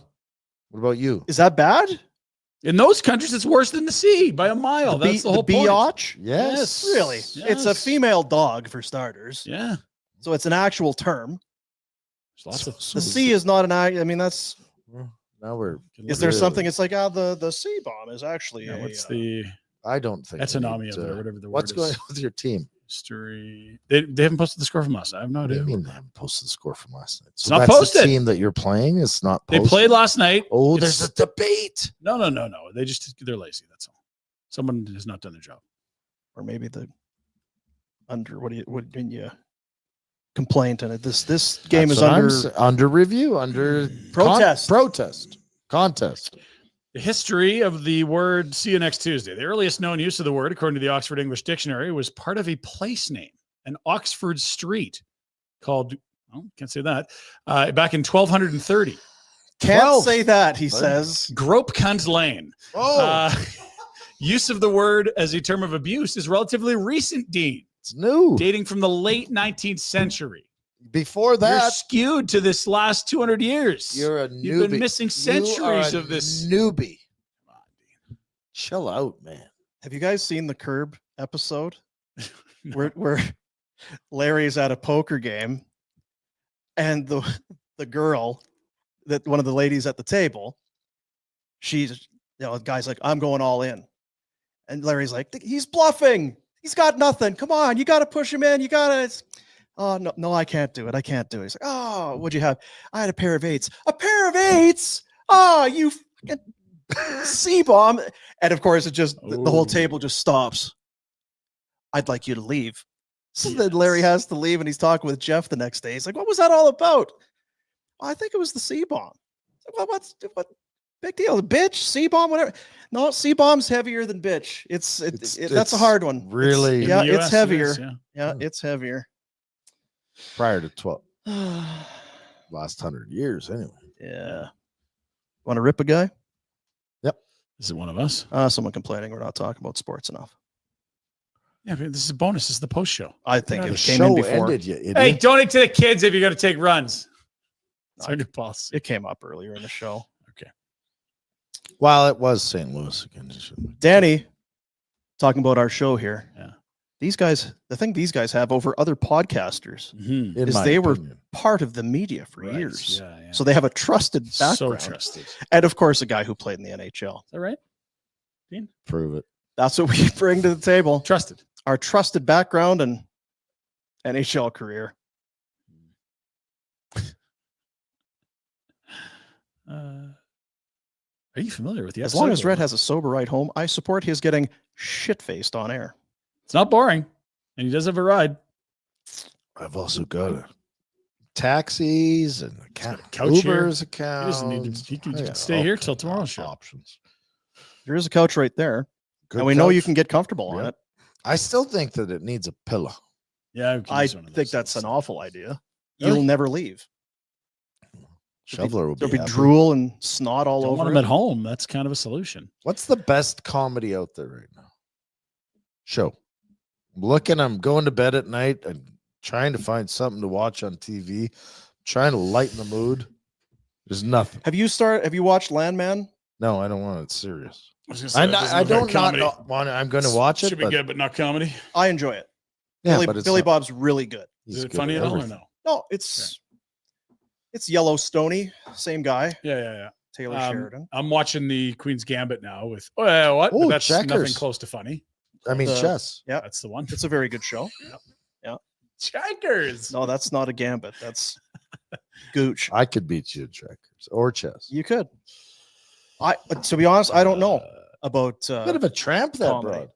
What about you? Is that bad? In those countries, it's worse than the C by a mile. That's the whole point. biatch? Yes. Really? It's a Yes. female dog for starters. Yeah. So it's an actual term. There's lots of The C is not an I mean that's Now we're. is there something it's like the C bomb is actually Yeah, a, what's the I don't think. etymology we of need, it or whatever the word What's is? going on with your team? History. They haven't posted the score from us. I have no What do you idea. mean they haven't posted the score from last night? So not that's posted. the team that you're playing. It's not They posted. played last night. Oh, It's- there's a debate. No. They're lazy. That's all. Someone has not done their job. or maybe the under what when you complaint and this game That's is what I'm under under review, under Protest. contest. The history of the word see you next Tuesday. The earliest known use of the word, according to the Oxford English Dictionary, was part of a place name, an Oxford street called, well, can't say that, back in 1230. Can't say that, he says. Grope Cunt Lane. Oh, Use of the word as a term of abuse is relatively recent, Dean, it's new. dating from the late 19th century. Before You're that, skewed to this last 200 years. you're a You've newbie. been missing You are centuries a of this. newbie. Chill out, man. Have you guys seen the Curb episode where Larry's at a poker game and the girl that one of the ladies at the table, she's the guy's like, I'm going all in. And Larry's like, he's bluffing. He's got nothing. Come on, you got to push him in. You got to. Oh, no, I can't do it. I can't do it. He's like, oh, what'd you have? I had a pair of eights. A pair of eights? Oh, you fucking C-bomb. And of course, it just, the whole table just stops. I'd like you to leave. So then Larry has to leave and he's talking with Jeff the next day. He's like, what was that all about? Oh, I think it was the C-bomb. Well, what big deal? Bitch, C-bomb, whatever. No, C-bomb's heavier than bitch. That's a hard one. Really? Yeah, In the it's US, heavier. it is, Yeah, it's heavier. Prior to 12, last 100 years, anyway. Yeah. Want to rip a guy? Yep. Is it one of us? Someone complaining we're not talking about sports enough. Yeah, but this is a bonus. This is the post show. I think The it came in show before. ended, you idiot. Hey, donate to the kids if you're going to take runs. It's our new policy. It came up earlier in the show. Okay. Well, it was St. Louis again. Danny, talking about our show here. Yeah. These guys, the thing these guys have over other podcasters Mhm. In is my they were opinion. part of the media for Right, years. yeah. So they have a trusted So background. trusted. Is And of course, a guy who played in the NHL. that right? Dean? Prove it. That's what we bring to the table. Trusted. Our trusted background and NHL career. Are you familiar with the As long as episode? Rhett has a sober ride home, I support his getting shit-faced on air. It's not boring, and he does have a ride. I've also got taxis and couch here. Uber's account. He doesn't need to. He can stay here till tomorrow's show. Options. There is a couch right there, Good and we know you couch. can get comfortable on Yeah. it. I still think that it needs a pillow. Yeah, I think that's an awful idea. Really? You'll never leave. Shoveler will be There'll be happy. drool and snot all Don't over want it. him at home. That's kind of a solution. What's the best comedy out there right now? Show. I'm going to bed at night and trying to find something to watch on TV, trying to lighten the mood. There's nothing. Have you watched Landman? No, I don't want it serious. I was gonna say, it doesn't I look like don't not comedy. want it. I'm going to watch it. Should be but, good, but not comedy. I enjoy it. Yeah, Billy, but it's Billy not- Bob's really good. he's Is it good funny at at all or everything. no? No, it's Yellowstone-y, same guy, Yeah. Taylor Sheridan. I'm watching the Queen's Gambit now with what? But Oh, that's nothing checkers. close to funny. I mean, The- chess. Yeah, That's the one. it's a very good show. Yeah. Checkers. No, that's not a gambit. That's gooch. I could beat you at checkers or chess. You could. To be honest, I don't know about Bit of a tramp, that comedy. broad.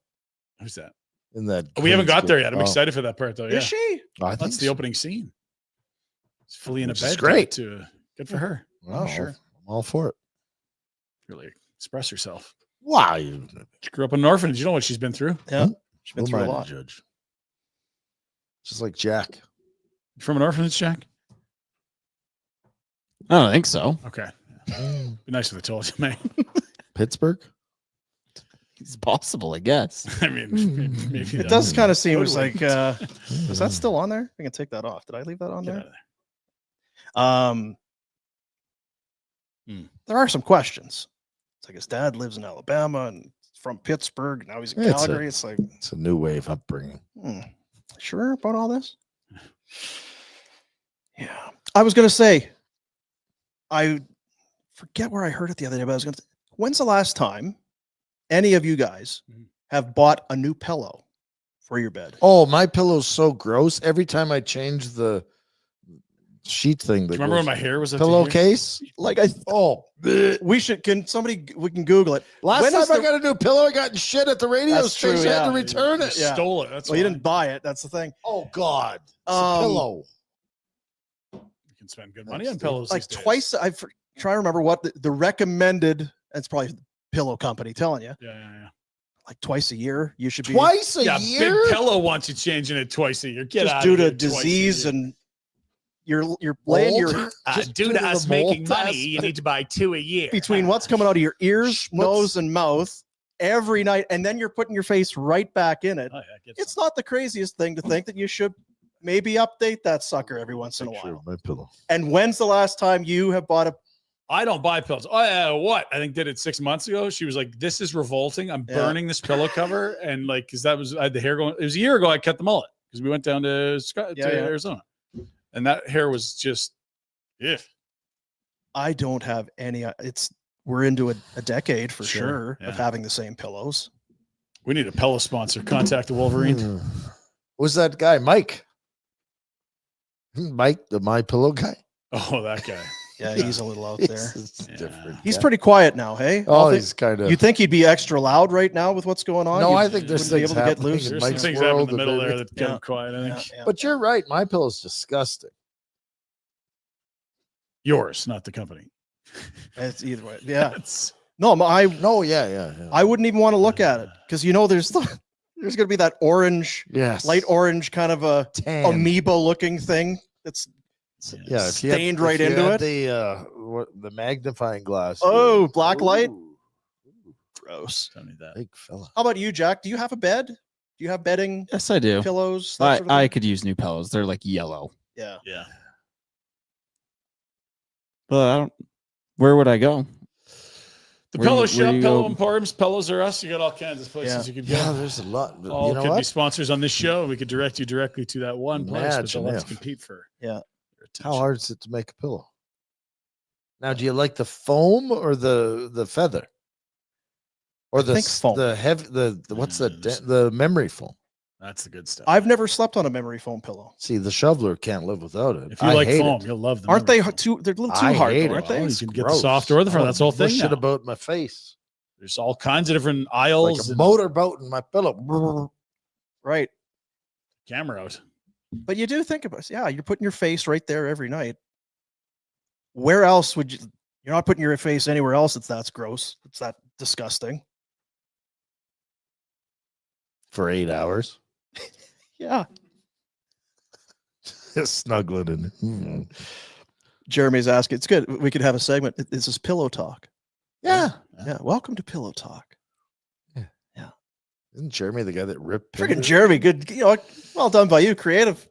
Who's that? In that We haven't got there yet. I'm Oh. excited for that part though. Yeah. Is she? I think That's the so. opening scene. It's fully in a Which is bed. great. Too. Good for her. Oh, sure. I'm all for it. Really express herself. Wow. She grew up in an orphanage. You know what she's been through. Yeah, she's been Who through a am I to lot. judge? Just like Jack. From an orphanage, Jack? I don't think so. Okay. Be nice if I told you, man. Pittsburgh? It's possible, I guess. I mean, maybe It does kind of seem Good it's one. like is that still on there? I can take that off. Did I leave that on Get there? out of there. There are some questions. It's like his dad lives in Alabama and from Pittsburgh. Now he's in It's a- Calgary. It's like, It's a new wave upbringing. sure about all this? Yeah. I was going to say, I forget where I heard it the other day, but I was going to, when's the last time any of you guys have bought a new pillow for your bed? Oh, my pillow's so gross. Every time I change the sheet thing, Do you remember when my hair was up to here? pillowcase? Like we can Google it. Last When time is I the- got a new pillow, I got in shit at the radio That's station. true, I had to yeah. return it. Yeah. Stole it. That's Well, you why. didn't buy it. That's the thing. Oh God, it's a Um, pillow. You can spend good money on pillows. Like these days. twice. Try to remember what the recommended. It's probably the pillow company telling you. Yeah. Like twice a year, you should be Twice a Yeah, year. Big Pillow wants you changing it twice a year. Get just out due of to here, twice a disease year. and you're laying your Mold? Just due due to to us the making mold money, test. you need to buy 2 a year. between what's coming out of your ears, What's- nose, and mouth every night, and then you're putting your face right back in it. Oh, yeah, get It's some. not the craziest thing to think that you should maybe update that sucker every once in a Picture while. of my pillow. And when's the last time you have bought a? I don't buy pills. Oh, yeah, what? I think did it 6 months ago. She was like, "This is revolting. I'm Yeah. burning this pillow cover." And like, because that was I had the hair going. It was a year ago. I cut the mullet because we went down to Yeah. Arizona, and that hair was just, yeah. I don't have any. We're into a decade for Sure, sure yeah. of having the same pillows. We need a pillow sponsor. Contact the Wolverine. Was that guy Mike? Mike, the My Pillow guy. Oh, that guy. Yeah, he's a little out there. It's different. He's guy. pretty quiet now. Hey, Oh, I he's kind of. You think he'd be extra loud right now with what's going on? No, You I think there's wouldn't be things able to get happening loose. in There's Mike's some things happening in world the middle that there that get Yeah. him quiet. I think Yeah. But you're right. My Pillow's disgusting. yours, not the company. It's either way. Yeah. That's No, No, yeah. I wouldn't even want to look at it because there's going to be that orange, Yes. light orange kind of a Tan. amoeba looking thing that's Yeah, if you had- stained if right you into had it. The magnifying glass. Oh, black light. Ooh, Gross. tell me that. big fella. How about you, Jack? Do you have a bed? Do you have bedding, Yes, I do. pillows? that I, sort of I thing? could use new pillows. They're like yellow. Yeah. Yeah. But I don't. Where would I go? The Where pillow you- where shop, you Pillow go- Emporiums, Pillows Are Us. You got all kinds of places you could go. Yeah, there's a lot. But All you know could be what? sponsors on this show. We could direct you directly to that one place, but Imagine they'll let's if. compete for Yeah. your How attention. hard is it to make a pillow? Now, do you like the foam or the feather? Or think foam. the heavy the what's the memory foam? That's the good stuff. I've never slept on a memory foam pillow. See, the shoveler can't live without it. If you like foam, you'll love them. Aren't they too? They're a little too hard, though, aren't they? You can get the soft or the firm. That's the whole thing. Shit now. about my face. There's all kinds of different aisles. Like a motorboat in my pillow. Right. Camera out. But you do think about it. Yeah, you're putting your face right there every night. Where else would you? You're not putting your face anywhere else. That's gross. It's that disgusting. For 8 hours. Yeah. Snuggling in. Jeremy's asking. It's good. We could have a segment. This is Pillow Talk. Yeah. Yeah. Welcome to Pillow Talk. Yeah. Isn't Jeremy the guy that ripped? Freaking Jeremy. Good. Well done by you. Creative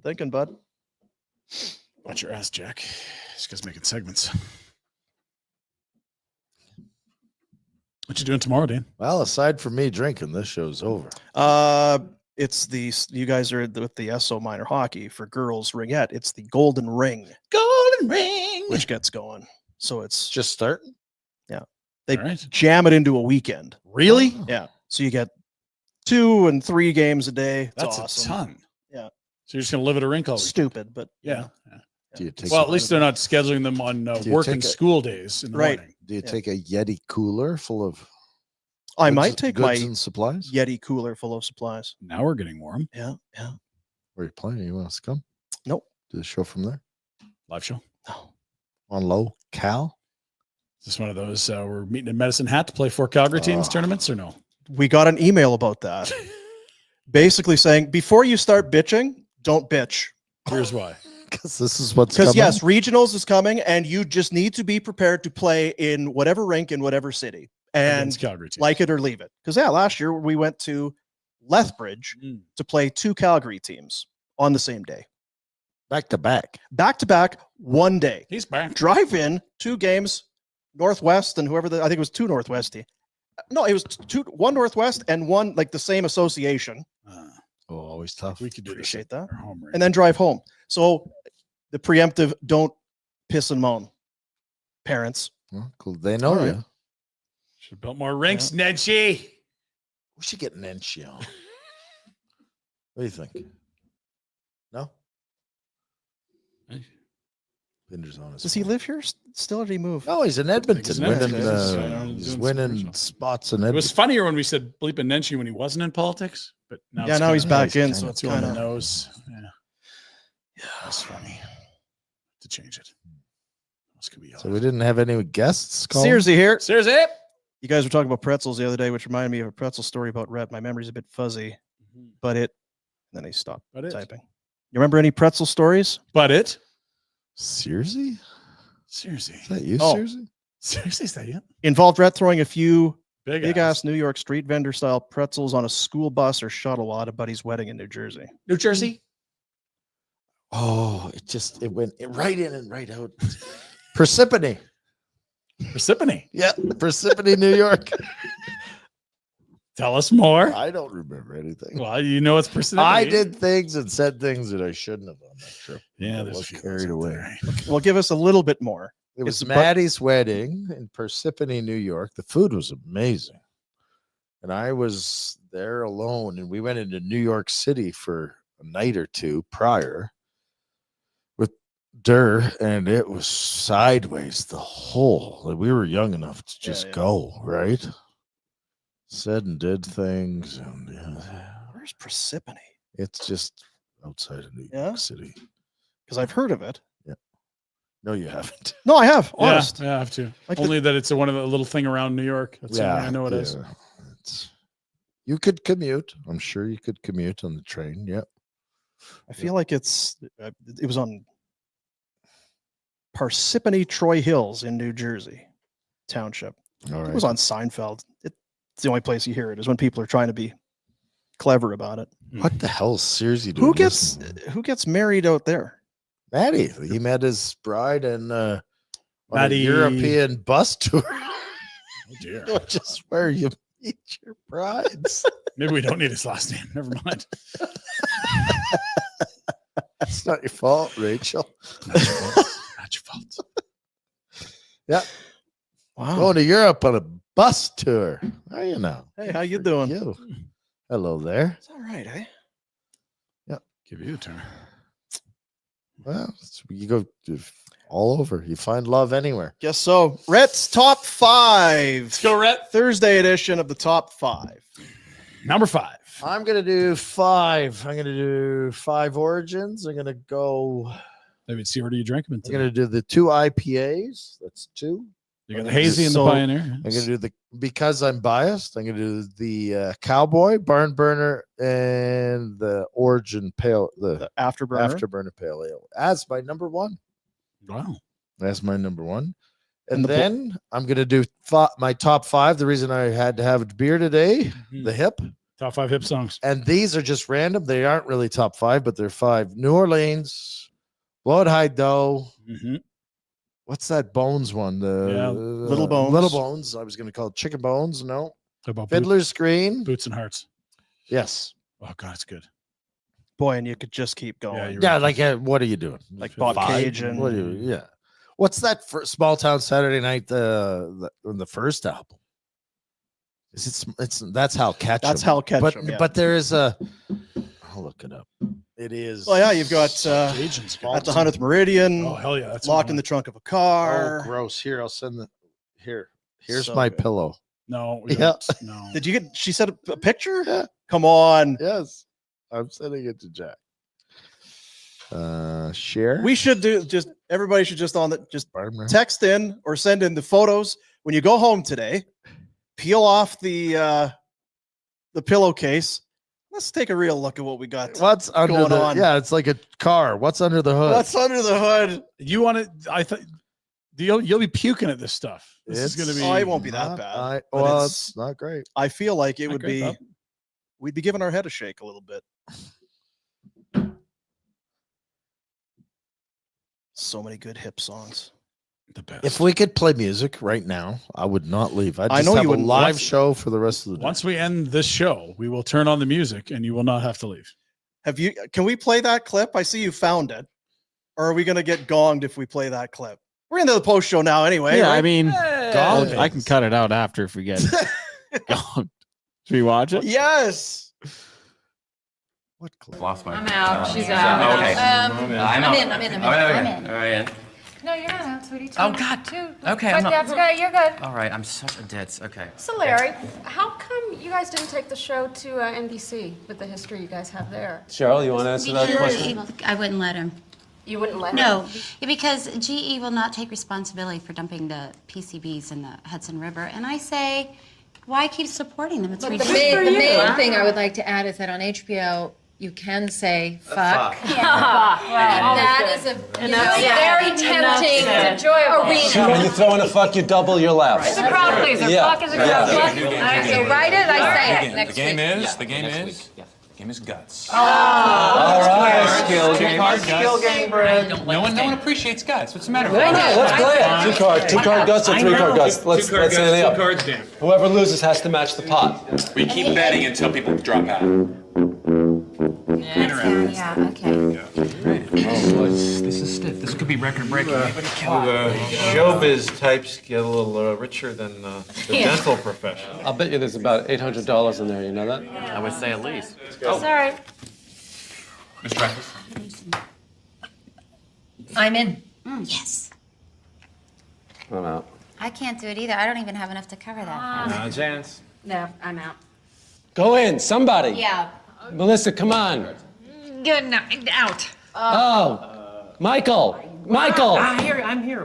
thinking, bud. Watch your ass, Jack. This guy's making segments. What you doing tomorrow, Dan? Well, aside from me drinking, this show's over. It's you guys are with the SO minor hockey for girls ringette. It's the Golden Ring. Golden Ring, which gets going. So it's just starting. Yeah, they jam it into a weekend. Really? Yeah. So you get 2 and 3 games a day. It's That's awesome. a ton. Yeah. So you're just gonna live at a rink all week. Stupid, but yeah. Do you take Well, at least they're not scheduling them on working take a- school days in the morning. Do you take a Yeti cooler full of? I might take my goods and supplies. Yeti cooler full of supplies. Now we're getting warm. Yeah. Where are you playing? You want us to come? Nope. Do the show from there Live show. on low cal. Is this one of those we're meeting in Medicine Hat to play 4 Calgary teams tournaments or no? We got an email about that. Basically saying, before you start bitching, don't bitch. Here's why. Because this is what's Because coming. yes, regionals is coming, and you just need to be prepared to play in whatever rink in whatever city, and Against Calgary teams. like it or leave it. Because last year we went to Lethbridge to play 2 Calgary teams on the same day, back to back, one day. He's back. Drive in 2 games, Northwest and whoever I think it was 2 Northwest. No, it was 1 Northwest and 1 like the same association. Oh, always tough. We could do Appreciate that. Home rink. And then drive home. So the preemptive don't piss and moan. Parents. Well, cool. They know All right. you. Should have built more rinks, Nedgy. We should get Nenshi on. What do you think? No? Pinder's on his Does he live here still or did he move? No, he's in Edmonton. He's in Edmonton. He's winning spots in It Edmonton. was funnier when we said bleep and Nenshi when he wasn't in politics, but now Yeah, now he's back in, so it's it's on the kinda- nose. Yeah, that's funny. To change it. This could be So we didn't have any guests call? Searsy here. Searsy. You guys were talking about pretzels the other day, which reminded me of a pretzel story about Rhett. My memory's a bit fuzzy, but it. Then he stopped typing. You remember any pretzel stories? But it. Searsy? Seriously. Is that you, Oh. Searsy? Seriously, is that you? Involved Rhett throwing a few Big ass New York street vendor style pretzels on a school bus or shuttle at a buddy's wedding in New Jersey. New Jersey? Oh, it went right in and right out. Parsippany. Parsippany. Yeah, Parsippany, New York. Tell us more. I don't remember anything. Well, you know it's Parsippany. I did things and said things that I shouldn't have on that trip. Yeah, I there's a was few carried away. Well, give us a little bit more. It was It's Maddie's wedding in Parsippany, New York. The food was amazing. And I was there alone, and we went into New York City for a night or 2 prior with Durr, and it was sideways the whole. Like, we were young enough to just go, right? Said and did things. And Where's Parsippany? it's just outside of New Yeah? York City. Because I've heard of it. No, you haven't. No, I have. Honest. Yeah, I have to. Like Only that it's one of the little thing around New York. That's the only I know it is. You could commute. I'm sure you could commute on the train. Yep. I feel like it was on Parsippany Troy Hills in New Jersey Township. All right. It was on Seinfeld. It's the only place you hear it is when people are trying to be clever about it. What the hell is Searsy doing? Who gets married out there? Maddie. He met his bride on a Maddie- European bus tour. Oh dear. Which is where you meet your brides. Maybe we don't need his last name. Never mind. It's not your fault, Rachel. Not your fault. Yeah. Wow. Going to Europe on a bus tour. How you know? Hey, how you doing? You. Hello there. It's all right, eh? Yeah. Give you a turn. Well, you go all over. You find love anywhere. Guess so. Rhett's top 5. Let's go, Rhett. Thursday edition of the top 5. Number 5. I'm going to do 5. I'm going to do 5 origins. I'm going to go. Maybe see what do you drink them I'm going to do the 2 IPAs. That's 2. You got the hazy and the Pioneer. I'm going to do because I'm biased, I'm going to do the Cowboy, Barn Burner, and the Origin Pale, the Afterburner Pale Ale as my number 1. Wow. That's my number 1. And then I'm going to do my top 5. The reason I had to have a beer today, the hip. Top 5 hip songs. And these are just random. They aren't really top 5, but they're 5. New Orleans, Blow It High Dough. What's that Bones one? The Little Bones. Little Bones. I was going to call it Chicken Bones. No. How about Fiddler's Green. Boots and Hearts. Yes. Oh, God, it's good. Boy, and you could just keep going. Yeah, like what are you doing? Like Bob Cage and what are you? Yeah. What's that Small Town Saturday Night? The first album. It's that's Hal Ketchum. That's Hal Ketchum. But there is a. I'll look it up. It is. Well, yeah, you've got at the 100th Meridian. Oh hell yeah, that's locked in the trunk of a car. Oh, gross. Here, I'll send the. Here's So my good. pillow. No. Yeah. No. Did you get? She said a picture. Yeah. Come on. Yes, I'm sending it to Jack. Share. We should do just. Everybody should just text in or send in the photos when you go home today. Peel off the pillowcase. Let's take a real look at what we got. What's under going the? on. Yeah, it's like a car. What's under the hood? What's under the hood? You want to? I thought you'll be puking at this stuff. This is going to be. Oh, it won't be that bad. but Well, it's not great. I feel like it Not would great, be. Bob. We'd be giving our head a shake a little bit. So many good hip songs. The best. If we could play music right now, I would not leave. I'd I just know have you a wouldn't. live show for the rest of the day. Once we end this show, we will turn on the music, and you will not have to leave. Have you? Can we play that clip? I see you found it. Or are we going to get gonged if we play that clip? We're into the post show now, anyway. Yeah, right? I mean, Gong. I can cut it out after if we get gone. Should we watch it? Yes. What clip? Lost my. I'm out. She's out. Okay. I'm in. I'm in. All right. No, you're not out, sweetie. Oh, God. Okay, But I'm not- that's good. You're good. All right. I'm such a ditz. Okay. So, Larry, how come you guys didn't take the show to NBC with the history you guys have there? Cheryl, you want to answer that question? I wouldn't let him. You wouldn't let No, him? because GE will not take responsibility for dumping the PCBs in the Hudson River. And I say, why keep supporting them? It's But the ridiculous. main thing I would like to add is that on HBO, you can say fuck. Yeah. And that is a very tempting, When arena. you throw in a fuck, you double your laughs. It's a crowd pleaser. Fuck is a crowd pleaser. So write it, I say it next week. The game is guts. Oh. All right, skill game. Skill game, Brad. No one appreciates guts. What's the matter? with it? Let's play it. Two-card guts or three-card guts? Let's say it up. cards down. Whoever loses has to match the pot. We keep betting until people drop out. Yeah, okay. This is stiff. This could be record breaking. The showbiz types get a little richer than the dental profession. I'll bet you there's about $800 in there. You know that? I would say at least. Sorry. Miss Practice. I'm in. Yes. I'm out. I can't do it either. I don't even have enough to cover that. Not a chance. No, I'm out. Go in, somebody. Yeah. Melissa, come on. Good night. Out. Oh, Michael. I'm here.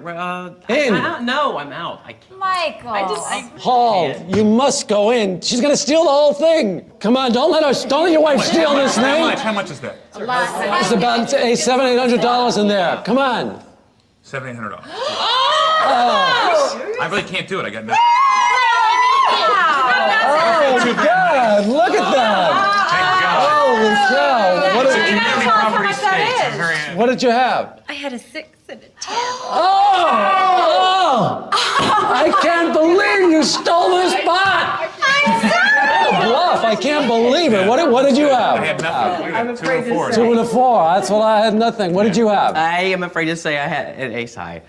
In. No, I'm out. I can't. Michael. Hall, you must go in. She's gonna steal the whole thing. Come on, don't let your wife steal this thing. How much is that? There's about $700-800 in there. Come on. $700. Oh, I really can't do it. I got nothing. oh God! Look at that. Holy cow! What did you have? I had a 6 and a 10. Oh! I can't believe you stole this pot! Bluff! I can't believe it. What did you have? I had nothing. I'm afraid to say. 2 and a 4. That's what I had. Nothing. What did you have? I am afraid to say I had an ace high.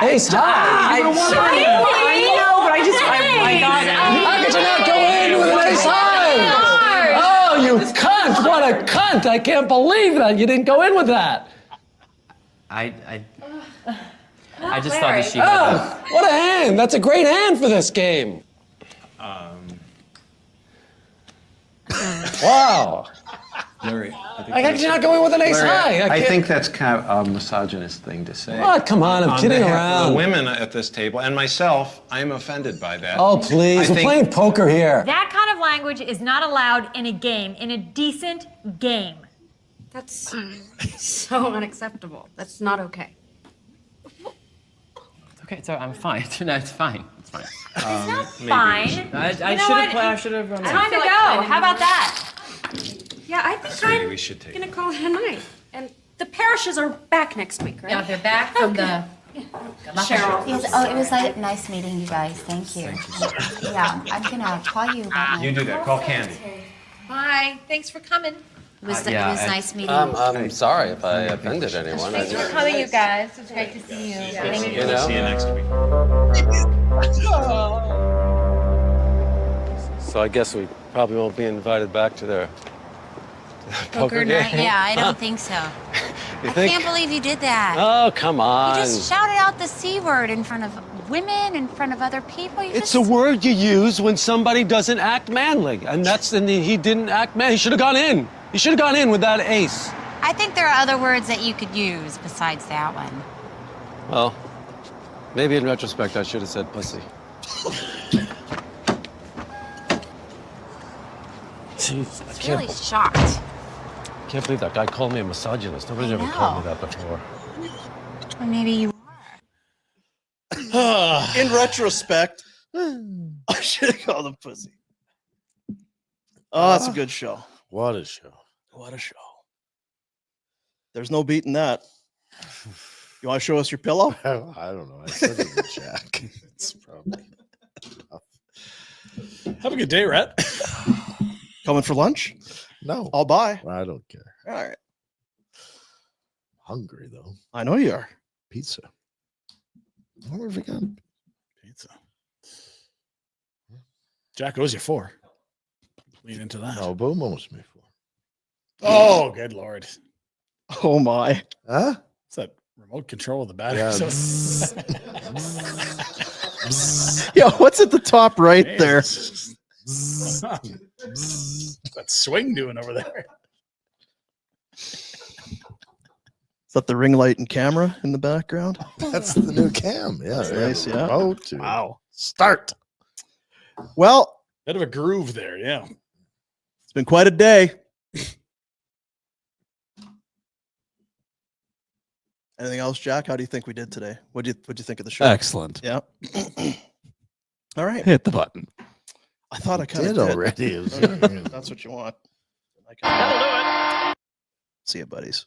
Ace high. I know, but I got. How could you not go in with an ace high? Oh, you cunt! What a cunt! I can't believe that you didn't go in with that. I just thought that she had Oh, what a hand! That's a great hand for this game. Wow. Larry, I got you not going with an ace high. I think that's kind of a misogynist thing to say. What? Come on, I'm kidding behalf around. of the women at this table and myself, I'm offended by that. Oh, please. We're playing poker here. That kind of language is not allowed in a game, in a decent game. That's so unacceptable. That's not okay. Okay, so I'm fine. No, it's fine. It's fine. It's not fine. I should have. Time to go. How about that? Yeah, I think we should take I'm gonna call it a night. And the parishes are back next week, right? Yeah, they're back from the Cheryl. Yes, oh, it was like nice meeting you guys. Thank you. Yeah, I'm gonna call you about my. You do that. Call Candy. Bye. Thanks for coming. It was nice meeting you. I'm sorry if I offended anyone. Thanks for coming, you guys. It's great to see you. Thank you. See you next week. So I guess we probably won't be invited back to their poker game. Yeah, I don't think so. You I think? can't believe you did that. Oh, come on. You just shouted out the C word in front of women, in front of other people. It's a word you use when somebody doesn't act manly, and he didn't act man. He should have gone in. He should have gone in with that ace. I think there are other words that you could use besides that one. Well, maybe in retrospect, I should have said pussy. Jeez, I I'm really shocked. can't believe that guy called me a misogynist. Nobody's I ever know. called me that before. Or maybe you. In retrospect, I should have called him pussy. Oh, that's a good show. What a show. What a show. There's no beating that. You want to show us your pillow? I don't know. I said it to Jack. It's probably tough. Have a good day, Rhett. Coming for lunch? No. I'll buy. I don't care. All right. Hungry, though. I know you are. Pizza. I wonder if we got Pizza. Jack owes you 4. Lean into that. No, Boom owes me 4. Oh, good Lord. Oh, my. Huh? It's that remote control of the battery. Yeah, what's at the top right there? What's that swing doing over there? Is that the ring light and camera in the background? That's the new cam. Yeah. That's nice, yeah. Wow. Start. Well, Bit of a groove there, yeah. it's been quite a day. Anything else, Jack? How do you think we did today? What'd you think of the show? Excellent. Yeah. All right. Hit the button. I thought I kind of did already. Okay, that's what you want. That'll do it. See you, buddies.